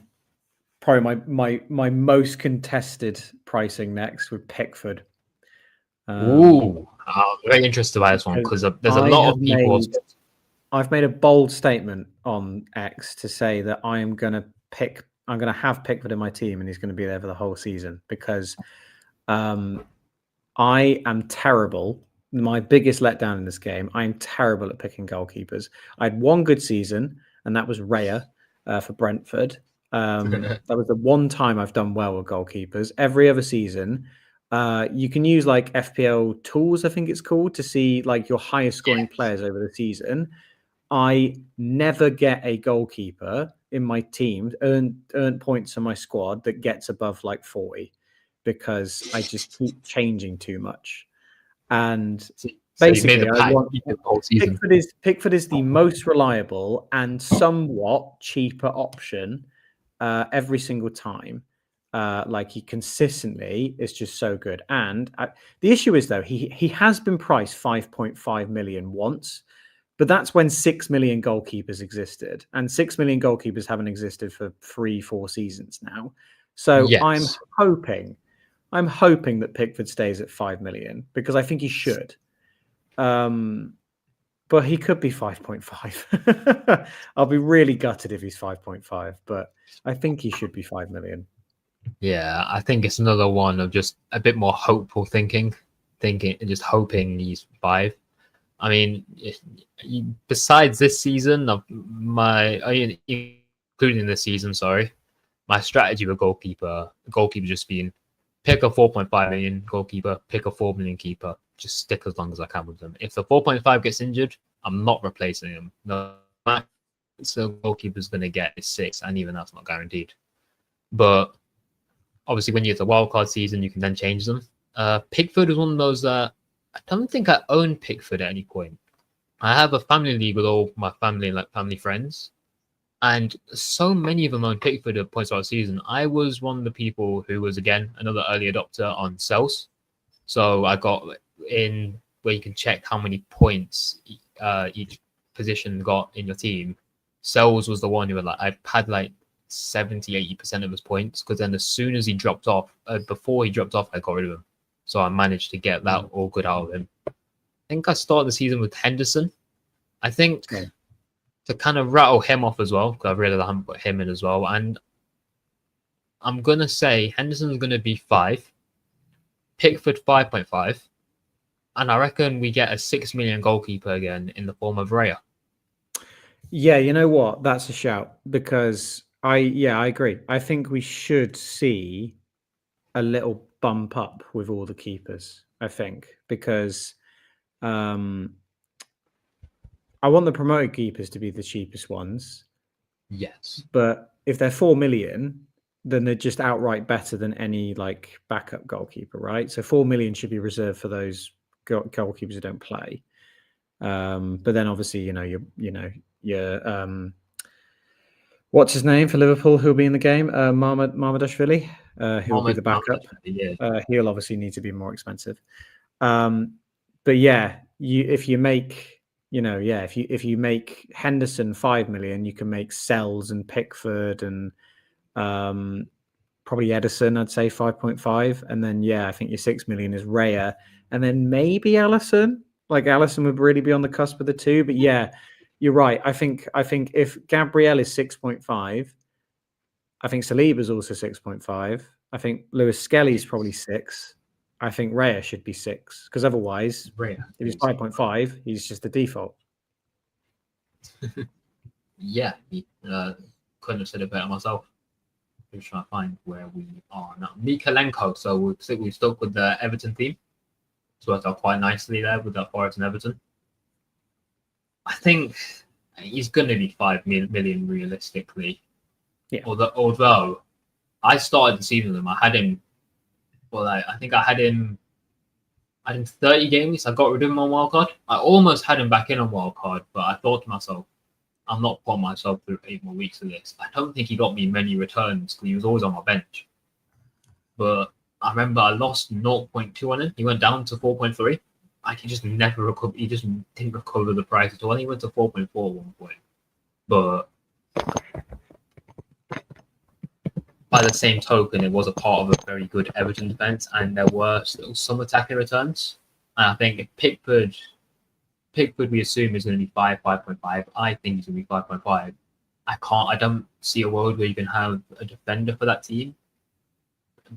my most contested pricing next with Pickford. I'm very interested by this one because there's a lot of people. I've made a bold statement on X to say that I'm going to have Pickford in my team and he's going to be there for the whole season because I am terrible. My biggest letdown in this game, I am terrible at picking goalkeepers. I had one good season and that was Raya for Brentford. That was the one time I've done well with goalkeepers. Every other season, you can use like FPL tools, I think it's called, to see like your highest scoring players over the season. I never get a goalkeeper in my team, earn points on my squad that gets above like 40 because I just keep changing too much. And basically, Pickford is the most reliable and somewhat cheaper option every single time. Like he consistently is just so good. And the issue is though he has been priced 5.5 million once, but that's when 6 million goalkeepers existed, and 6 million goalkeepers haven't existed for 3-4 seasons now. So I'm hoping that Pickford stays at 5 million because I think he should. But he could be 5.5. I'll be really gutted if he's 5.5, but I think he should be 5 million. Yeah, I think it's another one of just a bit more hopeful thinking and just hoping he's 5. I mean, besides this season, including this season, my strategy with goalkeeper just being pick a 4.5 million goalkeeper, pick a 4 million keeper, just stick as long as I can with them. If the 4.5 gets injured, I'm not replacing him. No max the goalkeeper's going to get is 6, and even that's not guaranteed. But obviously, when you get the wildcard season, you can then change them. Pickford is one of those that I don't think I own Pickford at any point. I have a family league with all my family and like family friends, and so many of them own Pickford at points throughout the season. I was one of the people who was again another early adopter on Cells, so I got in where you can check how many points each position got in your team. Cells was the one who I had like 70-80% of his points because then as soon as he dropped off, before he dropped off, I got rid of him. So I managed to get that all good out of him. I think I started the season with Henderson. I think to kind of rattle him off as well, because I realized I haven't put him in as well. And I'm going to say Henderson's going to be 5, Pickford 5.5, and I reckon we get a 6 million goalkeeper again in the form of Raya. Yeah, you know what? That's a shout because I agree. I think we should see a little bump up with all the keepers, I think, because I want the promoted keepers to be the cheapest ones. Yes. But if they're 4 million, then they're just outright better than any like backup goalkeeper, right? So 4 million should be reserved for those goalkeepers who don't play. But then obviously, your what's his name for Liverpool who'll be in the game? Marmadashvili, who'll be the backup. Yeah. He'll obviously need to be more expensive. But yeah, if you make Henderson 5 million, you can make Sells and Pickford and probably Edison, I'd say 5.5. And then I think your 6 million is Raya, and then maybe Allison. Like Allison would really be on the cusp of the two. But yeah, you're right. I think if Gabriel is 6.5, I think Saliba's also 6.5. I think Lewis Skelly's probably 6. I think Raya should be 6, because otherwise, if he's 5.5, he's just the default. Yeah, couldn't have said it better myself. Just trying to find where we are now. Mikalenko. So we've stuck with the Everton theme. It's worked out quite nicely there with that Forest and Everton. I think he's going to be 5 million realistically. Yeah. Although I started the season with him, I had him. Well, I think I had him 30 games. I got rid of him on wildcard. I almost had him back in on wildcard, but I thought to myself, I'm not putting myself through 8 more weeks of this. I don't think he got me many returns because he was always on my bench. But I remember I lost 0.2 on him. He went down to 4.3. He just never recovered. He just didn't recover the price at all. He went to 4.4 at one point. But by the same token, it was a part of a very good Everton defence, and there were still some attacking returns. And I think if Pickford we assume is going to be 5.5. I think he's going to be 5.5. I don't see a world where you can have a defender for that team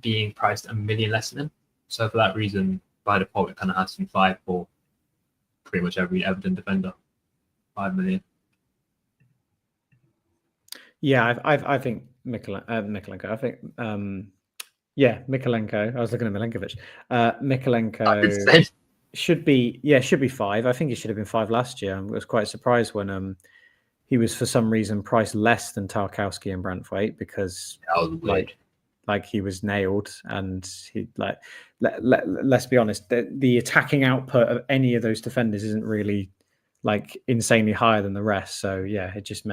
being priced $1 million less than him. So for that reason, by default, it kind of has to be 5 for pretty much every Everton defender. 5 million. Yeah, I think Mikalenko. I think Mikalenko. I was looking at Milenkovic. Mikalenko should be 5. I think he should have been 5 last year. I was quite surprised when he was for some reason priced less than Tarkowski and Branthwaite, because like he was nailed, and he let's be honest, the attacking output of any of those defenders isn't really like insanely higher than the rest. So yeah, it just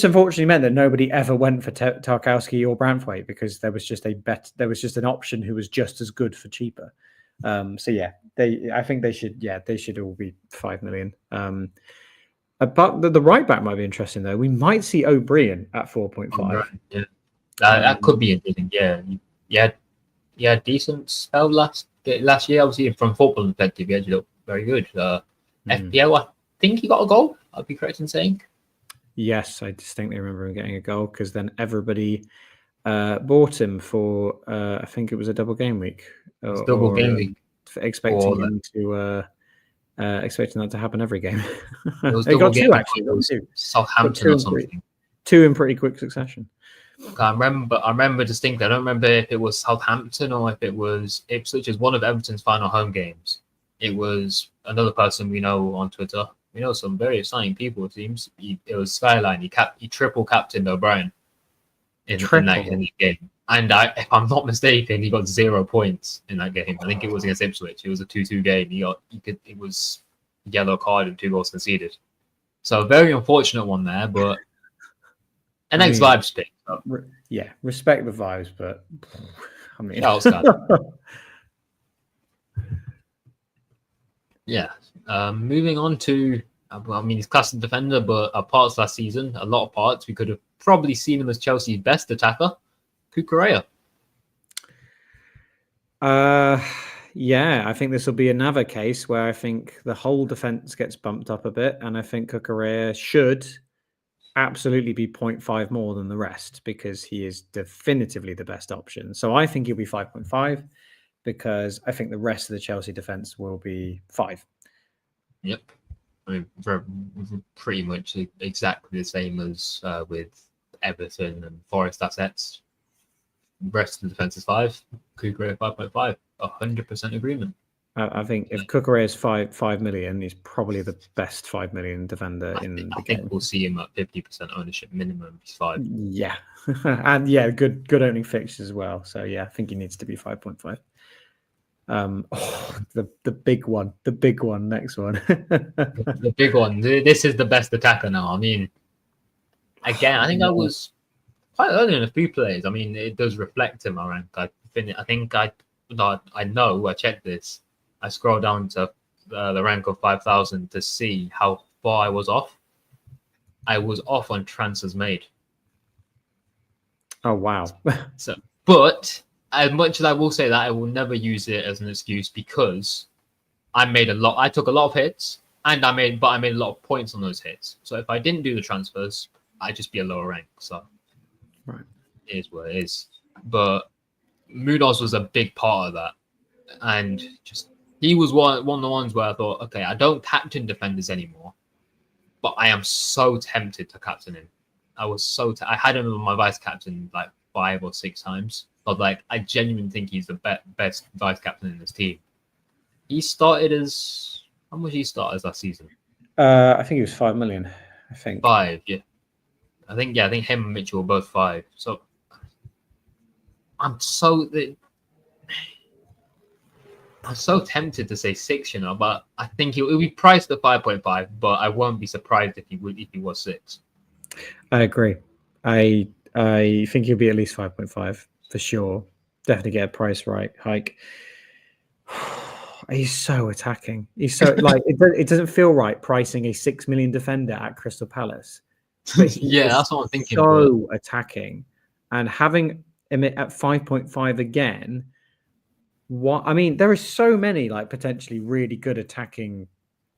unfortunately meant that nobody ever went for Tarkowski or Branthwaite, because there was just an option who was just as good for cheaper. So yeah, I think they should all be 5 million. But the right back might be interesting though. We might see O'Brien at 4.5. Yeah, that could be interesting. Yeah, decent spell last year. Obviously, from football perspective, he actually looked very good. FPL, I think he got a goal. I'd be correct in saying. Yes, I distinctly remember him getting a goal, because then everybody bought him for I think it was a double game week. Expecting that to happen every game. They got 2 actually. Southampton or something. 2 in pretty quick succession. I remember distinctly. I don't remember if it was Southampton or if it was Ipswich. As one of Everton's final home games. It was another person we know on Twitter. We know some very exciting people. It seems it was Skyline. He triple captained O'Brien in that game. And if I'm not mistaken, he got 0 points in that game. I think it was against Ipswich. It was a 2-2 game. It was yellow card and 2 goals conceded. So a very unfortunate one there, but an ex-Vibes pick. So. Yeah, respect the vibes, but I mean, yeah. Moving on to, he's classic defender, but parts last season, a lot of parts, we could have probably seen him as Chelsea's best attacker. Cucurella. Yeah, I think this will be another case where I think the whole defense gets bumped up a bit, and I think Cucurella should absolutely be 0.5 more than the rest, because he is definitively the best option. So I think he'll be 5.5, because I think the rest of the Chelsea defense will be 5. Yep. I mean, pretty much exactly the same as with Everton and Forest assets. The rest of the defense is 5. Cucurella 5.5. 100% agreement. I think if Cucurella is 5 million, he's probably the best 5 million defender in the game. I think we'll see him at 50% ownership minimum. He's 5. Yeah, and yeah, good opening fixtures as well. So yeah, I think he needs to be 5.5. The big one, next one. The big one. This is the best attacker now. I mean, again, I think I was quite early in a few players. I mean, it does reflect in my rank. I checked this. I scrolled down to the rank of 5,000 to see how far I was off. I was off on transfers made. Oh wow! But as much as I will say that, I will never use it as an excuse because I took a lot of hits, and I made a lot of points on those hits. So if I didn't do the transfers, I'd just be a lower rank. So right, it is what it is. But Munoz was a big part of that, and just he was one of the ones where I thought, okay, I don't captain defenders anymore, but I am so tempted to captain him. I had him on my vice captain like 5 or 6 times. But like, I genuinely think he's the best vice captain in this team. He started as how much did he start as last season? I think he was 5 million. I think 5. Yeah, I think him and Mitchell were both 5. So I'm so tempted to say 6, but I think he'll be priced at 5.5. But I won't be surprised if he was 6. I agree. I think he'll be at least 5.5 for sure. Definitely get a price hike. He's so attacking. He's so like it doesn't feel right pricing a 6 million defender at Crystal Palace. Yeah, that's what I'm thinking. So attacking, and having him at 5.5 again. I mean, there are so many like potentially really good attacking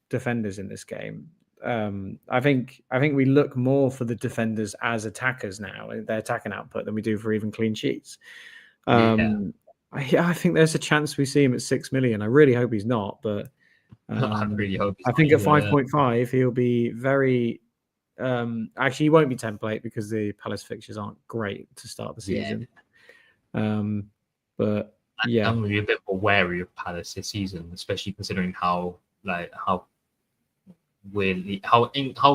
defenders in this game. I think we look more for the defenders as attackers now, their attacking output, than we do for even clean sheets. I think there's a chance we see him at 6 million. I really hope he's not, but I really hope. I think at 5.5 he'll be very. Actually, he won't be template because the Palace fixtures aren't great to start the season. But yeah, I'm going to be a bit more wary of Palace this season, especially considering how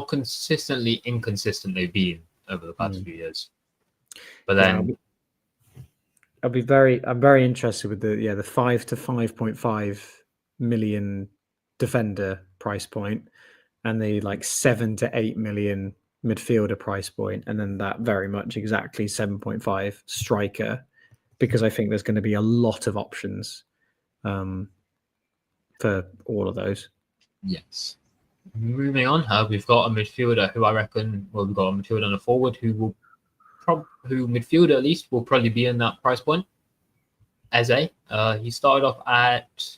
consistently inconsistent they've been over the past few years. But then I'm very interested with the 5 to 5.5 million defender price point and the like 7 to 8 million midfielder price point, and then that very much exactly 7.5 striker, because I think there's going to be a lot of options for all of those. Yes. Moving on, we've got a midfielder who I reckon. Well, we've got a midfielder and a forward who midfielder at least will probably be in that price point. Eze, he started off at.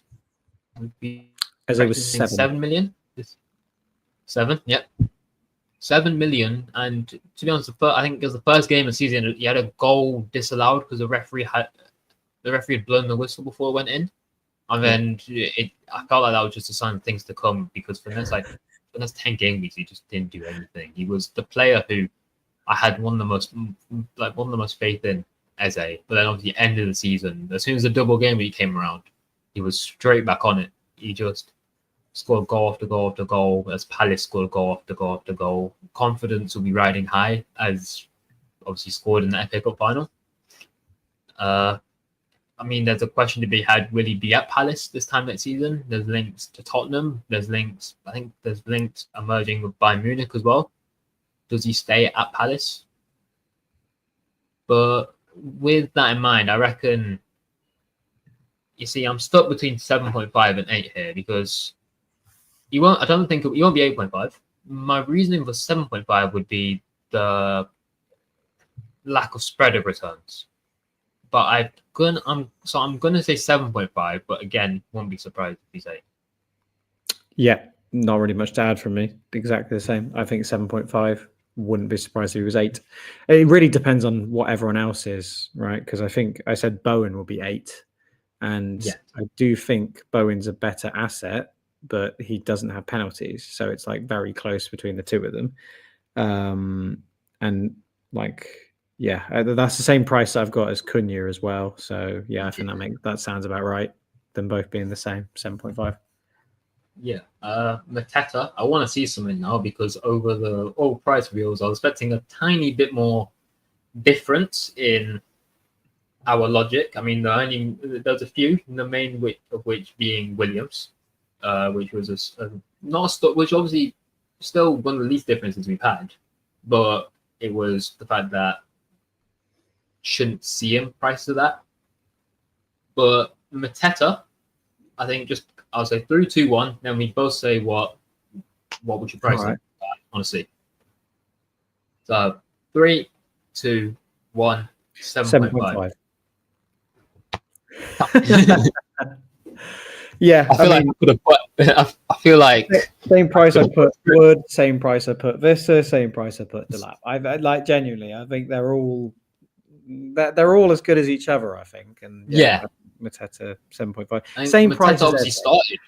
Eze was 7 million. 7, yep. 7 million, and to be honest, I think it was the first game of the season. He had a goal disallowed because the referee had blown the whistle before it went in. And then I felt like that was just a sign of things to come, because for the next 10 game weeks, he just didn't do anything. He was the player who I had one of the most faith in, Eze. But then obviously, end of the season, as soon as the double game week came around, he was straight back on it. He just scored goal after goal after goal. As Palace scored goal after goal after goal, confidence will be riding high, as obviously scored in the FA Cup final. I mean, there's a question to be had: will he be at Palace this time next season? There's links to Tottenham. I think there's links emerging with Bayern Munich as well. Does he stay at Palace? But with that in mind, I reckon. You see, I'm stuck between 7.5 and 8 here, because he won't be 8.5. My reasoning for 7.5 would be the lack of spread of returns. But I'm gonna say 7.5, but again, won't be surprised if he's 8. Yeah, not really much to add from me. Exactly the same. I think 7.5. Wouldn't be surprised if he was 8. It really depends on what everyone else is, right? Because I think I said Bowen will be 8, and I do think Bowen's a better asset, but he doesn't have penalties, so it's like very close between the two of them. And like. Yeah, that's the same price I've got as Cunha as well. So yeah, I think that sounds about right. them both being the same, 7.5. Yeah, Mateta, I want to see something now because over the all price reels, I was expecting a tiny bit more difference in our logic. I mean, there's a few, the main of which being Williams, which was which obviously still one of the least differences we've had, but it was the fact that shouldn't see him priced to that. But Mateta, I think I'll say 3, 2, 1. Then we both say what would you price him? Honestly. So 3, 2, 1, 7.5. Yeah, I feel like I could have put. I feel like same price I put Wood, same price I put Vista, same price I put Delap. I like genuinely. I think they're all as good as each other. I think, and Mateta 7.5. Same Mateta price. Obviously started.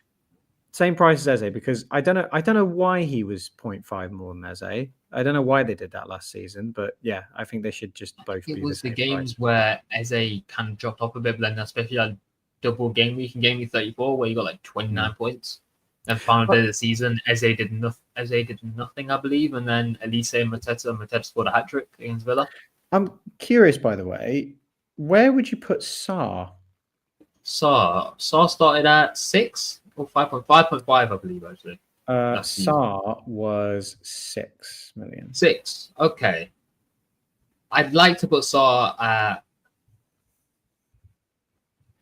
Same price as Eze because I don't know why he was 0.5 more than Eze. I don't know why they did that last season, but yeah, I think they should just both be the same. It was the games where Eze kind of dropped off a bit, but then especially like double game week in game week 34 where you got like 29 points. And final day of the season, Eze did nothing, I believe, and then Elise and Mateta scored a hat trick against Villa. I'm curious, by the way, where would you put Sarr? Sarr started at 6 or 5.5, I believe, actually. Sarr was 6 million. 6. Okay. I'd like to put Sarr at.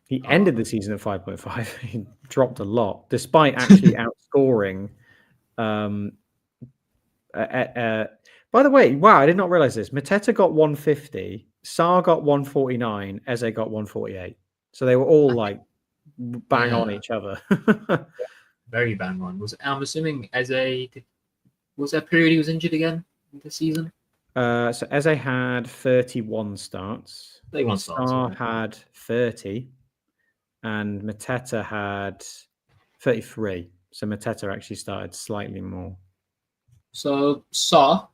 He ended the season at 5.5. He dropped a lot, despite actually outscoring. By the way, wow, I did not realize this. Mateta got 150, Sarr got 149, Eze got 148. So they were all like bang on each other. Very bang on. I'm assuming Eze was there a period he was injured again this season? So Eze had 31 starts. 31 starts. Sarr had 30. And Mateta had 33. So Mateta actually started slightly more. So Sarr,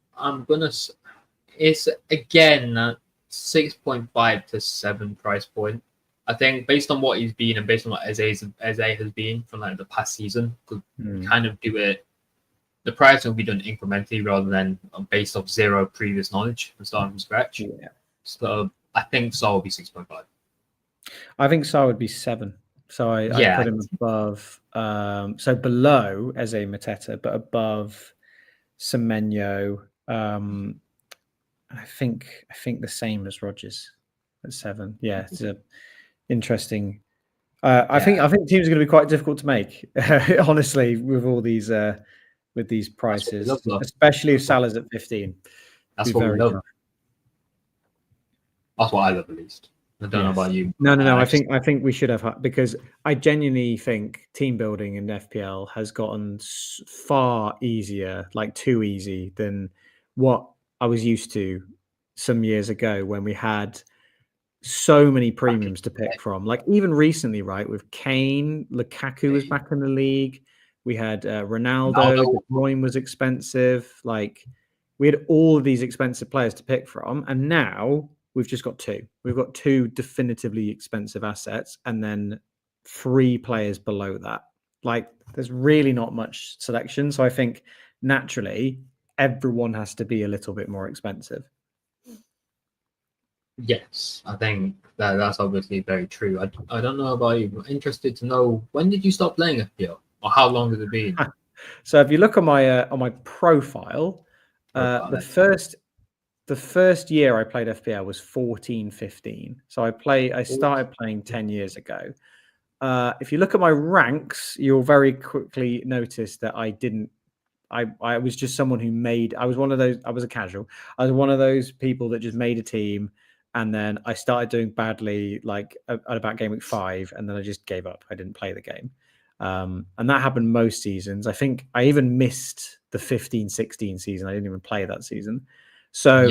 it's again 6.5 to 7 price point. I think based on what he's been and based on what Eze has been from like the past season, could kind of do it. The price will be done incrementally rather than based off zero previous knowledge and starting from scratch. Yeah. So I think Sarr will be 6.5. I think Sarr would be 7. So I put him above. So below Eze Mateta, but above Semenyo. I think the same as Rodgers at 7. Yeah, it's a interesting. I think teams are going to be quite difficult to make, honestly, with all these prices, especially if Salah's at 15. That's what we love. That's what I love, at least. I don't know about you. No. I think we should have, because I genuinely think team building in FPL has gotten far easier, like too easy, than what I was used to some years ago when we had so many premiums to pick from. Like even recently, right, with Kane, Lukaku was back in the league. We had Ronaldo. De Bruyne was expensive. Like we had all of these expensive players to pick from, and now we've just got 2. We've got 2 definitively expensive assets, and then 3 players below that. Like there's really not much selection. So I think naturally everyone has to be a little bit more expensive. Yes, I think that's obviously very true. I don't know about you. I'm interested to know, when did you start playing FPL, or how long has it been? So if you look on my profile, the first year I played FPL was 14-15. So I started playing 10 years ago. If you look at my ranks, you'll very quickly notice that I was just someone who I was one of those. I was a casual. I was one of those people that just made a team, and then I started doing badly, like at about game week 5, and then I just gave up. I didn't play the game, and that happened most seasons. I think I even missed the 15-16 season. I didn't even play that season. So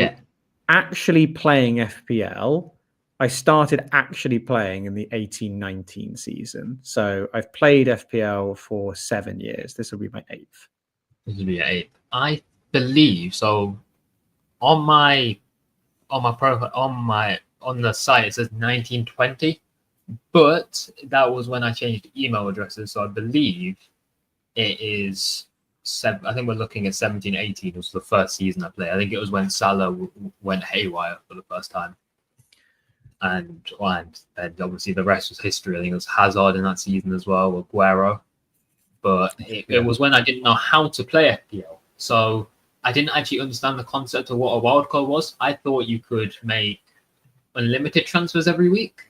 actually playing FPL, I started actually playing in the 18-19 season. So I've played FPL for 7 years. This will be my 8th. This will be your 8th. I believe so. On my profile, on the site, it says 1920 But that was when I changed email addresses. So I believe it is I think we're looking at 17-18 was the first season I played. I think it was when Salah went haywire for the first time. And obviously the rest was history. I think it was Hazard in that season as well, Aguero. But it was when I didn't know how to play FPL. So I didn't actually understand the concept of what a wildcard was. I thought you could make unlimited transfers every week.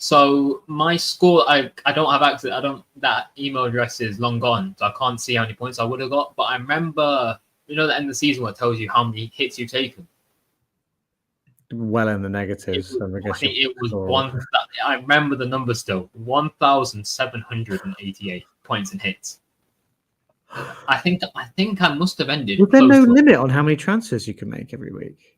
So my score, I don't have access. That email address is long gone, so I can't see how many points I would have got. But I remember, the end of the season where it tells you how many hits you've taken. Well in the negatives. I think it was one. I remember the number still: 1,788 points and hits. I think I must have ended. Was there no limit on how many transfers you can make every week?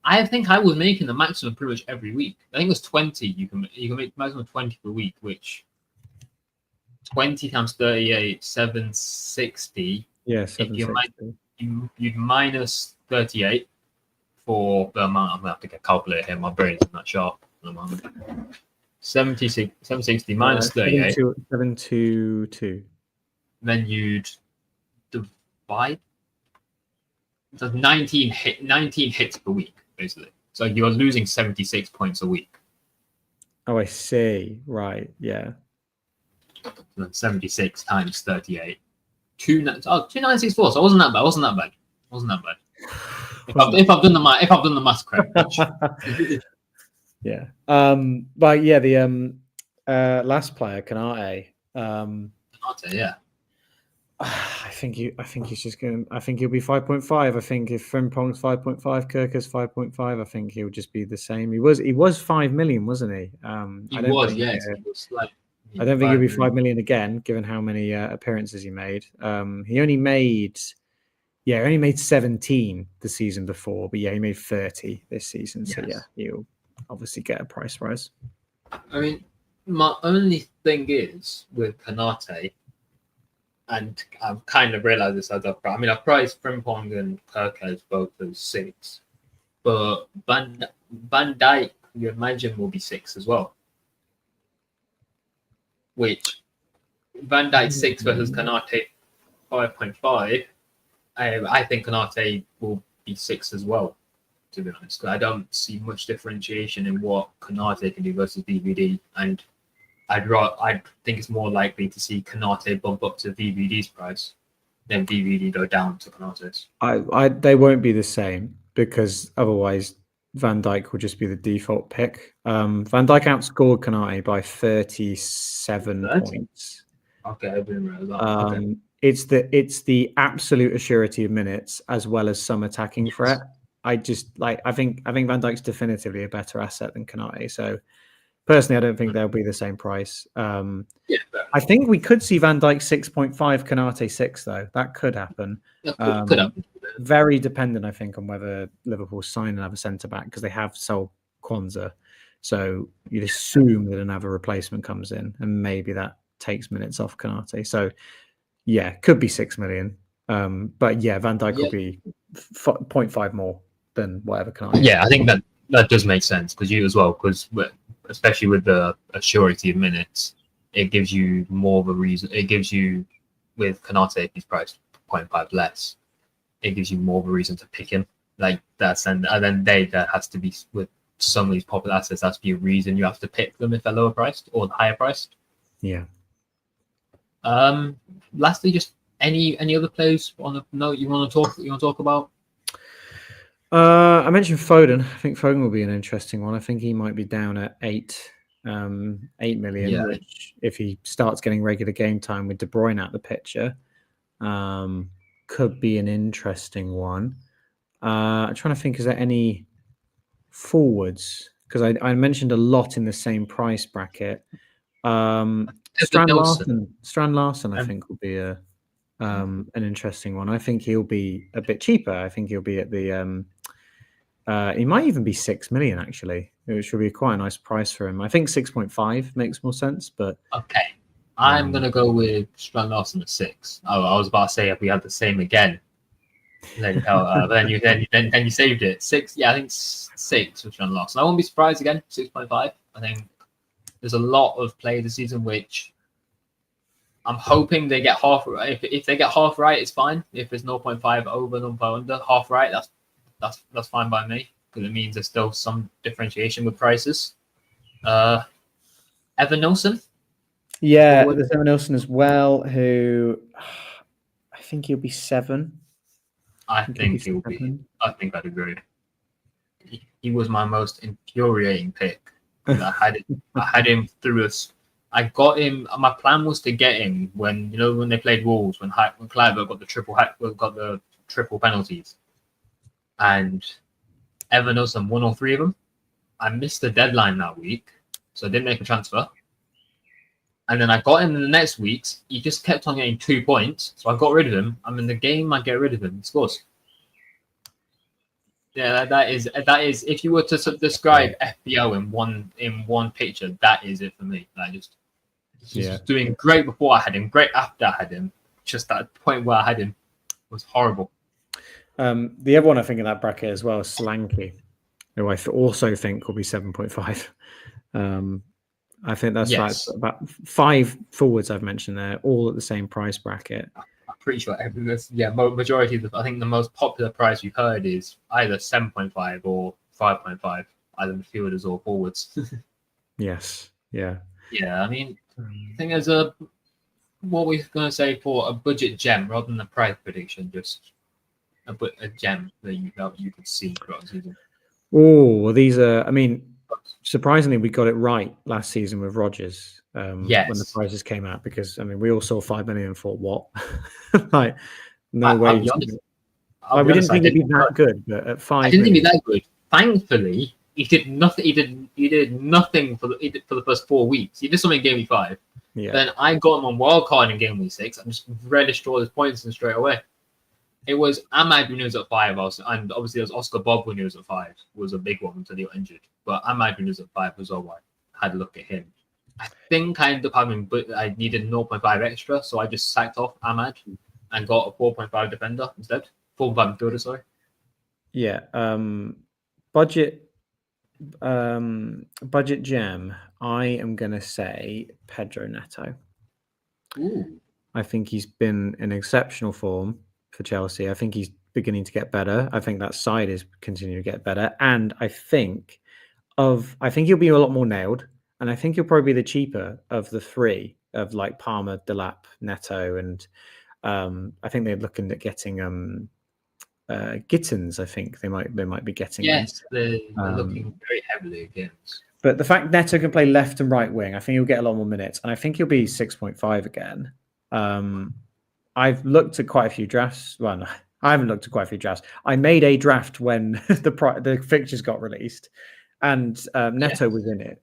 I think I was making the maximum pretty much every week. I think it was 20. You can make maximum 20 per week, which 20 times 38, 760. Yeah, 760. You'd minus 38 for the amount. I'm gonna have to get a calculator here. My brain's not sharp at the moment. 760 minus 38. 722. Then you'd divide. So 19 hits per week, basically. So you're losing 76 points a week. Oh, I see. Right. Yeah. So 76 times 38. 2964. So it wasn't that bad. If I've done the math correct. Yeah. But yeah, the last player, Canate. Canate, yeah. I think he's just going. I think he'll be 5.5. I think if Frimpong's 5.5, Kirker's 5.5. I think he'll just be the same. He was 5 million, wasn't he? He was, yes. I don't think he'll be 5 million again, given how many appearances he made. He only made 17 the season before, but he made 30 this season. Yes. So he'll obviously get a price rise. I mean, my only thing is with Canate. And I've kind of realised this as I've priced Frimpong and Kirk both as 6. But Van Dijk, you imagine, will be 6 as well. Which, Van Dijk 6 versus Canate 5.5, I think Canate will be 6 as well, to be honest. I don't see much differentiation in what Canate can do versus VVD. And I think it's more likely to see Canate bump up to VVD's price than VVD go down to Canate's. They won't be the same because otherwise Van Dijk will just be the default pick. Van Dijk outscored Canate by 37 points. Okay, I didn't realize that. Okay. It's the absolute assurity of minutes as well as some attacking threat. I think Van Dijk's definitively a better asset than Canate. So personally, I don't think they'll be the same price. I think we could see Van Dijk 6.5, Canate 6, though. That could happen. Could happen. Very dependent, I think, on whether Liverpool sign another centre-back because they have sold Kwanzaa. So you'd assume that another replacement comes in and maybe that takes minutes off Canate. So, could be 6 million. But, Van Dijk will be 0.5 more than whatever Canate. Yeah, I think that does make sense because especially with the assurity of minutes, it gives you more of a reason. It gives you, with Canate, he's priced 0.5 less. It gives you more of a reason to pick him. Like that's and then there has to be with some of these popular assets. There has to be a reason you have to pick them if they're lower priced or higher priced. Yeah. Lastly, just any other players on the note you want to talk about? I mentioned Foden. I think Foden will be an interesting one. I think he might be down at 8 million, which if he starts getting regular game time with De Bruyne out the picture, could be an interesting one. I'm trying to think, is there any forwards? Because I mentioned a lot in the same price bracket. Strand Larsen, I think, will be an interesting one. I think he'll be a bit cheaper. I think he'll be at the he might even be 6 million actually, which would be quite a nice price for him. I think 6.5 makes more sense, but okay. I'm gonna go with Strand Larsen at 6. Oh, I was about to say if we had the same again. Then you saved it. 6, I think 6 with Strand Larsen. I won't be surprised again. 6.5. I think there's a lot of players this season which I'm hoping they get half right. If they get half right, it's fine. If it's 0.5 over, 0.5 under, half right, that's fine by me, because it means there's still some differentiation with prices. Evan Nelson. Yeah, there's Evan Nelson as well, who I think he'll be 7. I think he'll be. I think I'd agree. He was my most infuriating pick. I had him through us. I got him. My plan was to get him when they played Wolves, when Clive got the triple penalties, and Evan Nelson won all 3 of them. I missed the deadline that week, so I didn't make a transfer. And then I got him in the next weeks. He just kept on getting 2 points, so I got rid of him. I'm in the game. I get rid of him. He scores. Yeah, that is. If you were to describe FPL in one picture, that is it for me. He's just doing great before I had him, great after I had him. Just that point where I had him was horrible. The other one I think in that bracket as well is Solanke, who I also think will be 7.5. I think that's like about 5 forwards I've mentioned there, all at the same price bracket. I'm pretty sure majority of I think the most popular price we've heard is either 7.5 or 5.5, either midfielders or forwards. Yes. Yeah. Yeah, I mean, I think there's what we're going to say for a budget gem rather than a price prediction, just a gem that you could see throughout the season. Oh, well, these are. I mean, surprisingly, we got it right last season with Rodgers when the prices came out, because I mean, we all saw 5 million and thought, what? Like, no way. We didn't think it'd be that good, but at 5 I didn't think it'd be that good. Thankfully, he did nothing. He did nothing for the first 4 weeks. He did something in game week 5. Yeah. Then I got him on wildcard in game week 6. I just relished all his points and straight away. It was Ahmad when he was at 5, and obviously there was Oscar Bob when he was at 5. Was a big one until he got injured. But Ahmad when he was at 5 was all right. I had a look at him. I think I ended up having, but I needed 0.5 extra, so I just sacked off Ahmad and got a 4.5 defender instead. 4.5 midfielder, sorry. Yeah. Budget gem. I am gonna say Pedro Neto. Ooh. I think he's been in exceptional form for Chelsea. I think he's beginning to get better. I think that side is continuing to get better, and I think he'll be a lot more nailed, and I think he'll probably be the cheaper of the 3 of like Palmer, Delap, Neto, and I think they're looking at getting Gittins. I think they might be getting. Yes, they're looking very heavily against. But the fact Neto can play left and right wing, I think he'll get a lot more minutes, and I think he'll be 6.5 again. I've looked at quite a few drafts. Well, no, I haven't looked at quite a few drafts. I made a draft when the fixtures got released, and Neto was in it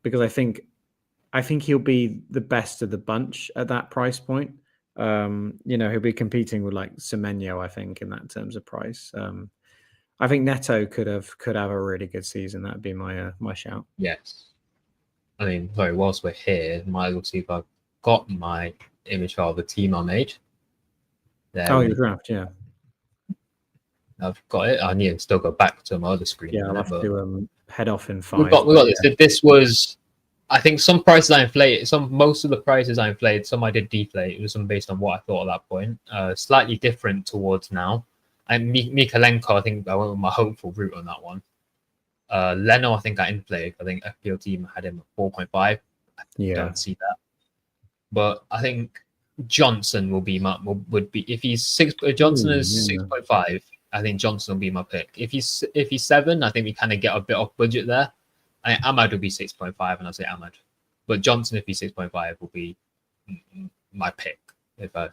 because I think he'll be the best of the bunch at that price point. He'll be competing with like Semenyo, I think, in that terms of price. I think Neto could have a really good season. That'd be my shout. Yes. I mean, sorry, whilst we're here, might as well see if I've got my image file of the team I made. Your draft, yeah. I've got it. I need to still go back to my other screen. Yeah, I'll have to head off in 5. We got this. Yeah. This was, I think, some prices I inflated. Most of the prices I inflated. Some I did deflate. It was some based on what I thought at that point. Slightly different towards now. And Mikalenko, I think I went with my hopeful route on that one. Leno, I think I inflated. I think FPL team had him at 4.5. I don't see that. But I think Johnson would be if he's 6. Johnson is 6.5. I think Johnson will be my pick. If he's 7, I think we kind of get a bit off budget there. I think Ahmad will be 6.5, and I'll say Ahmad. But Johnson, if he's 6.5, will be my pick if I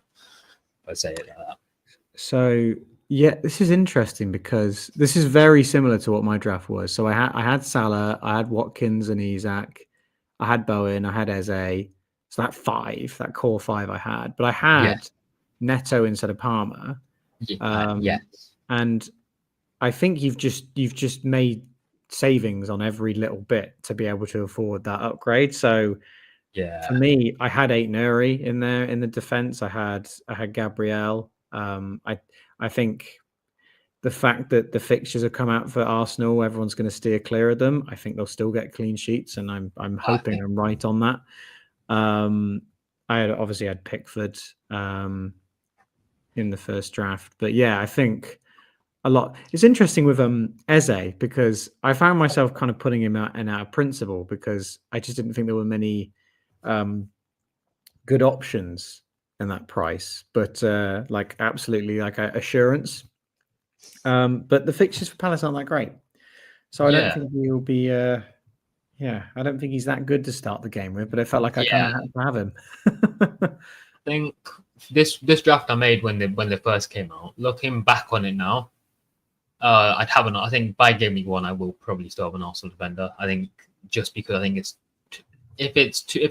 say it like that. So yeah, this is interesting because this is very similar to what my draft was. So I had Salah, I had Watkins and Isak, I had Bowen, I had Eze. So that core 5 I had, but I had Neto instead of Palmer. Yes. And I think you've just made savings on every little bit to be able to afford that upgrade. So for me, I had Aït-Nouri in there in the defense. I had Gabriel. I think the fact that the fixtures have come out for Arsenal, everyone's going to steer clear of them. I think they'll still get clean sheets, and I'm hoping I'm right on that. I obviously had Pickford in the first draft, but yeah, I think a lot. It's interesting with Eze, because I found myself kind of putting him out of principle, because I just didn't think there were many good options in that price, but like absolutely like assurance. But the fixtures for Palace aren't that great, so I don't think he'll be. I don't think he's that good to start the game with. But I felt like I kind of had to have him. I think this draft I made when they first came out. Looking back on it now, I'd have I think by game week 1 I will probably still have an Arsenal defender. I think just because I think it's if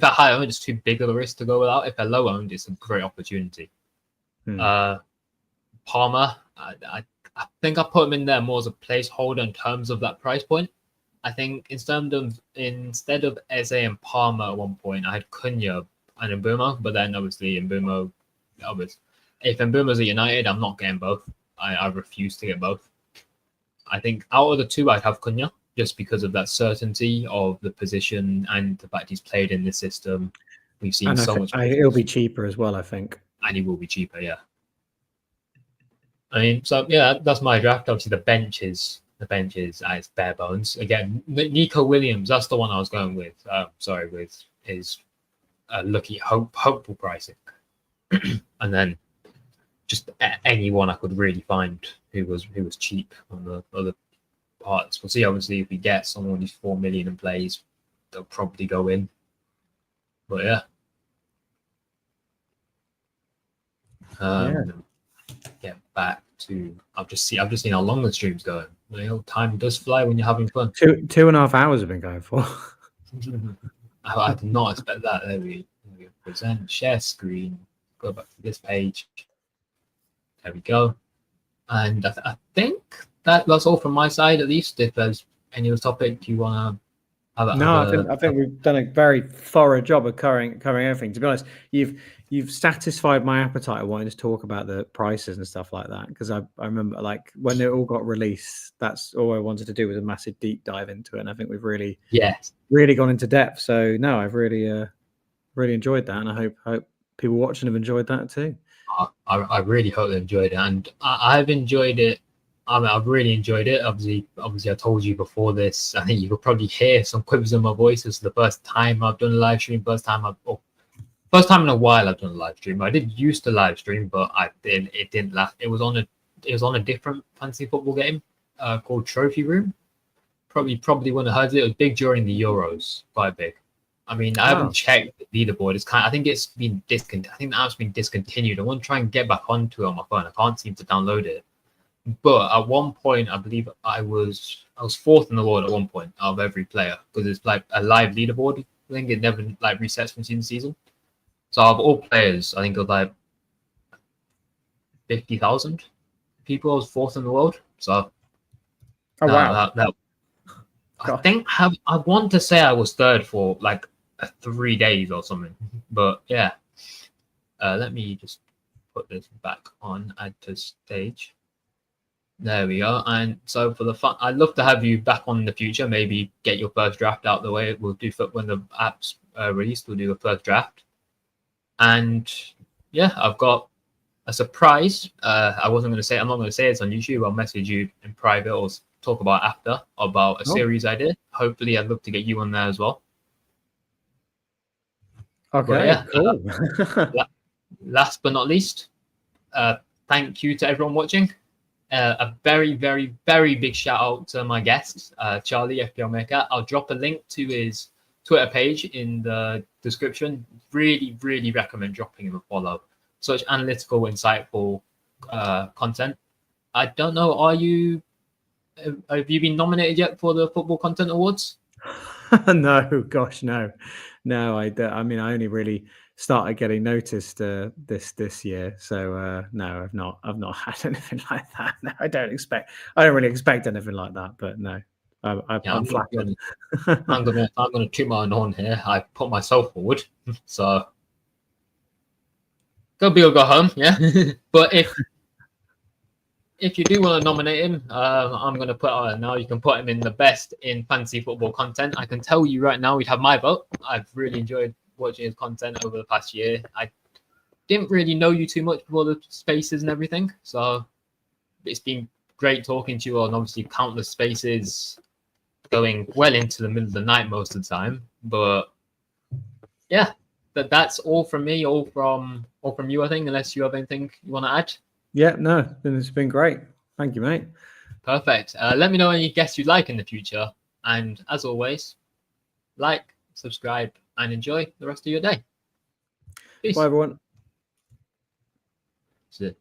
they're high owned, it's too big of a risk to go without. If they're low owned, it's a great opportunity. Palmer, I think I put him in there more as a placeholder in terms of that price point. I think instead of Eze and Palmer at one point, I had Cunha and Mbeumo, but then obviously Mbeumo, if Mbeumo's at United, I'm not getting both. I refuse to get both. I think out of the two, I'd have Cunha, just because of that certainty of the position and the fact he's played in this system. We've seen so much. He'll be cheaper as well, I think. And he will be cheaper, yeah. I mean, so yeah, that's my draft. Obviously, the bench is as bare bones. Again, Nico Williams, that's the one I was going with. With his hopeful pricing, and then just anyone I could really find who was cheap on the other parts. We'll see. Obviously, if we get someone who's 4 million and plays, they'll probably go in. But yeah. Get back to. I've just seen how long the stream's going. Time does fly when you're having fun. 2.5 hours have been going for. I did not expect that. There we go. Present, share screen. Go back to this page. There we go. And I think that's all from my side, at least. If there's any other topic you want to I think we've done a very thorough job of covering everything. To be honest, you've satisfied my appetite of wanting to talk about the prices and stuff like that, because I remember like when it all got released, that's all I wanted to do was a massive deep dive into it, and I think we've really gone into depth. So no, I've really enjoyed that, and I hope people watching have enjoyed that too. I really hope they enjoyed it, and I've enjoyed it. I mean, I've really enjoyed it. Obviously, I told you before this. I think you could probably hear some quivers in my voice. It's the first time I've done a live stream. First time in a while I've done a live stream. I did used to live stream, but it didn't last. It was on a different fantasy football game called Trophy Room. Probably wouldn't have heard of it. It was big during the Euros, quite big. I mean, I haven't checked the leaderboard. I think it's been discontinued. I think the app's been discontinued. I want to try and get back onto it on my phone. I can't seem to download it. But at one point, I believe I was fourth in the world at one point out of every player, because it's like a live leaderboard. I think it never like resets from season to season. So out of all players, I think it was like 50,000 people. I was fourth in the world. So wow! I think I want to say I was third for like 3 days or something. But yeah, let me just put this back on at the stage. There we go. And so for the fun, I'd love to have you back on in the future. Maybe get your first draft out the way. We'll do when the app's released. We'll do a first draft. And yeah, I've got a surprise. I'm not going to say it's on YouTube. I'll message you in private or talk about after about a series I did. Hopefully, I'd love to get you on there as well. Okay. Cool. Last but not least, thank you to everyone watching. A very, very, very big shout out to my guest, Charlie, FPL Meerkat. I'll drop a link to his Twitter page in the description. Really, really recommend dropping him a follow. Such analytical, insightful content. I don't know, have you been nominated yet for the Football Content Awards? No, gosh, no. I mean, I only really started getting noticed this year, so no, I've not had anything like that. No, I don't really expect anything like that, but no, I'm flattered. I'm gonna toot my own horn here. I put myself forward, so go big or go home, yeah. But if you do want to nominate him, I'm going to put out now. You can put him in the best in fantasy football content. I can tell you right now, he'd have my vote. I've really enjoyed watching his content over the past year. I didn't really know you too much before the spaces and everything, so it's been great talking to you on obviously countless spaces, going well into the middle of the night most of the time. But yeah, that's all from me, all from you, I think, unless you have anything you want to add. Yeah, no, it's been great. Thank you, mate. Perfect. Let me know any guests you'd like in the future. And as always, like, subscribe, and enjoy the rest of your day. Peace. Bye, everyone. That's it.